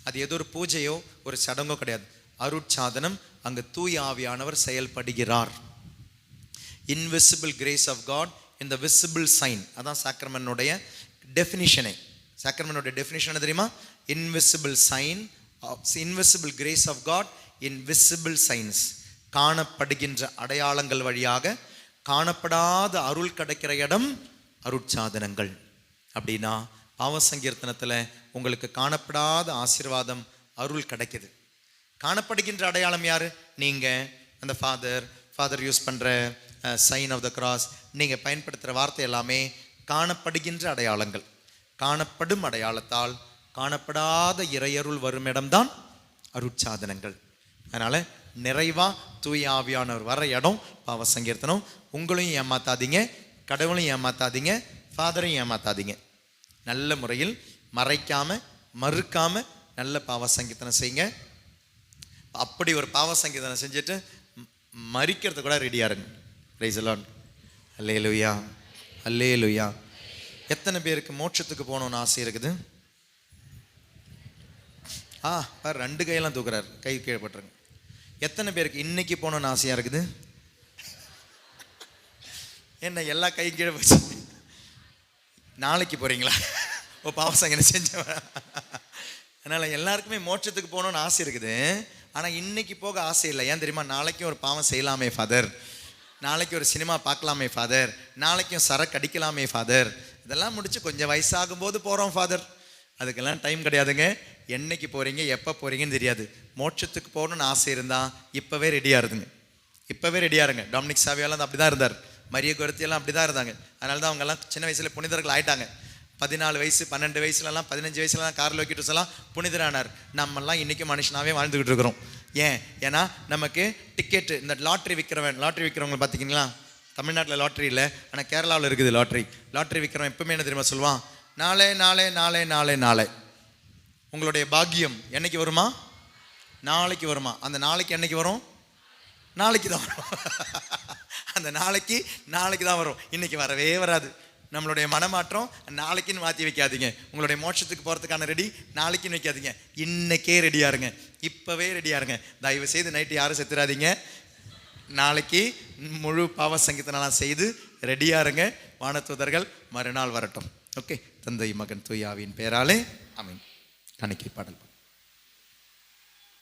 Speaker 1: அது ஏதோ ஒரு பூஜையோ ஒரு சடங்கோ கிடையாது. அருட்சாதனம். அங்கு தூய ஆவியானவர் செயல்படுகிறார். Invisible grace of God in the visible sign. அதான் சாக்ரமென்னுடைய டெஃபினிஷனே. சாக்ரமென்னுடைய டெஃபினிஷன் தெரியுமா? Invisible sign, invisible grace of God in visible signs. காணப்படுகின்ற அடையாளங்கள் வழியாக காணப்படாத அருள் கிடைக்கிற இடம் அருட்சாதனங்கள். அப்படின்னா பாவ சங்கீர்த்தனத்தில் உங்களுக்கு காணப்படாத ஆசீர்வாதம், அருள் கிடைக்குது. காணப்படுகின்ற அடையாளம் யாரு? நீங்கள் அந்த ஃபாதர் யூஸ் பண்ணுற சைன் ஆஃப் த கிராஸ், நீங்கள் பயன்படுத்துகிற வார்த்தை எல்லாமே காணப்படுகின்ற அடையாளங்கள். காணப்படும் அடையாளத்தால் காணப்படாத இறையருள் வரும் இடம்தான் அருட்சாதனங்கள். அதனால் நிறைவாக தூய ஆவியானவர் வர இடம் பாவ சங்கீர்த்தனம். உங்களையும் ஏமாத்தாதீங்க, கடவுளையும் ஏமாத்தாதீங்க, ஃபாதரையும் ஏமாத்தாதீங்க. நல்ல முறையில் மறுக்காமல் நல்ல பாவ சங்கீர்த்தனம் செய்யுங்க. அப்படி ஒரு பாவ சங்கீதனை செஞ்சுட்டு மரிக்கிறது கூட ரெடியாக இருங்க. Praise the Lord. Alleluia, alleluia. எத்தனை பேருக்கு மோட்சத்துக்கு போகணுன்னு ஆசை இருக்குது? பாரு 2 கையெல்லாம் தூக்குறாரு, கை கீழே பட்டுருங்க. எத்தனை பேருக்கு இன்னைக்கு போகணுன்னு ஆசையாக இருக்குது? என்ன எல்லா கை கீழே போச்சு? நாளைக்கு போகிறீங்களா? பாவ சங்கீதம் செஞ்சவன். அதனால் எல்லாருக்குமே மோட்சத்துக்கு போகணுன்னு ஆசை இருக்குது. ஆனால் இன்னைக்கு போக ஆசை இல்லை. ஏன் தெரியுமா? நாளைக்கும் ஒரு பாவம் செய்யலாமே ஃபாதர், நாளைக்கு ஒரு சினிமா பார்க்கலாமே ஃபாதர், நாளைக்கும் சரக்கு அடிக்கலாமே ஃபாதர். இதெல்லாம் முடிச்சு கொஞ்சம் வயசாகும் போது போகிறோம் ஃபாதர். அதுக்கெல்லாம் டைம் கிடையாதுங்க. என்னைக்கு போகிறீங்க, எப்போ போகிறீங்கன்னு தெரியாது. மோட்சத்துக்கு போகணுன்னு ஆசை இருந்தால் இப்போவே ரெடியாக இருங்க. டாமினிக் சாவியாலாம் அப்படி தான் இருந்தார். மரிய குரத்தியெல்லாம் அப்படி தான் இருந்தாங்க. அதனால தான் அவங்கெல்லாம் சின்ன வயசில் புனிதர்கள் ஆயிட்டாங்க. 14 வயசு 12 வயசுலலாம் 15 வயசுலலாம் காரில் வைக்கிட்டு சொல்லலாம் புனிதரானார். நம்மெல்லாம் இன்றைக்கும் மனுஷனாகவே வாழ்ந்துக்கிட்டு இருக்கிறோம். ஏன்னா நமக்கு டிக்கெட்டு, இந்த லாட்ரி விற்கிறவங்க பார்த்திங்களா? தமிழ்நாட்டில் லாட்ரி இல்லை, ஆனால் கேரளாவில் இருக்குது லாட்ரி விற்கிறவன் எப்பவுமே என்ன தெரியுமா சொல்லுவான்? நாளை உங்களுடைய பாக்கியம் என்னைக்கு வருமா? நாளைக்கு வருமா? அந்த நாளைக்கு என்னைக்கு வரும்? நாளைக்கு தான் வரும். அந்த நாளைக்கு தான் வரும். இன்னைக்கு வரவே வராது. நம்மளுடைய மனமாற்றம் நாளைக்குன்னு மாற்றி வைக்காதீங்க. உங்களுடைய மோட்சத்துக்கு போகிறதுக்கான ரெடி நாளைக்குன்னு வைக்காதீங்க. இன்னைக்கே ரெடியாக இருங்க, இப்போவே ரெடியாக இருங்க. தயவு செய்து நைட்டு யாரும் செத்துறாதீங்க. நாளைக்கு முழு பாவ சங்கீதனெல்லாம் செய்து ரெடியாக இருங்க. வானதூதர்கள் மறுநாள் வரட்டும். ஓகே, தந்தை மகன் தூய் ஆவியின் பெயராலே ஆமென். காணிக்கை பாடல்.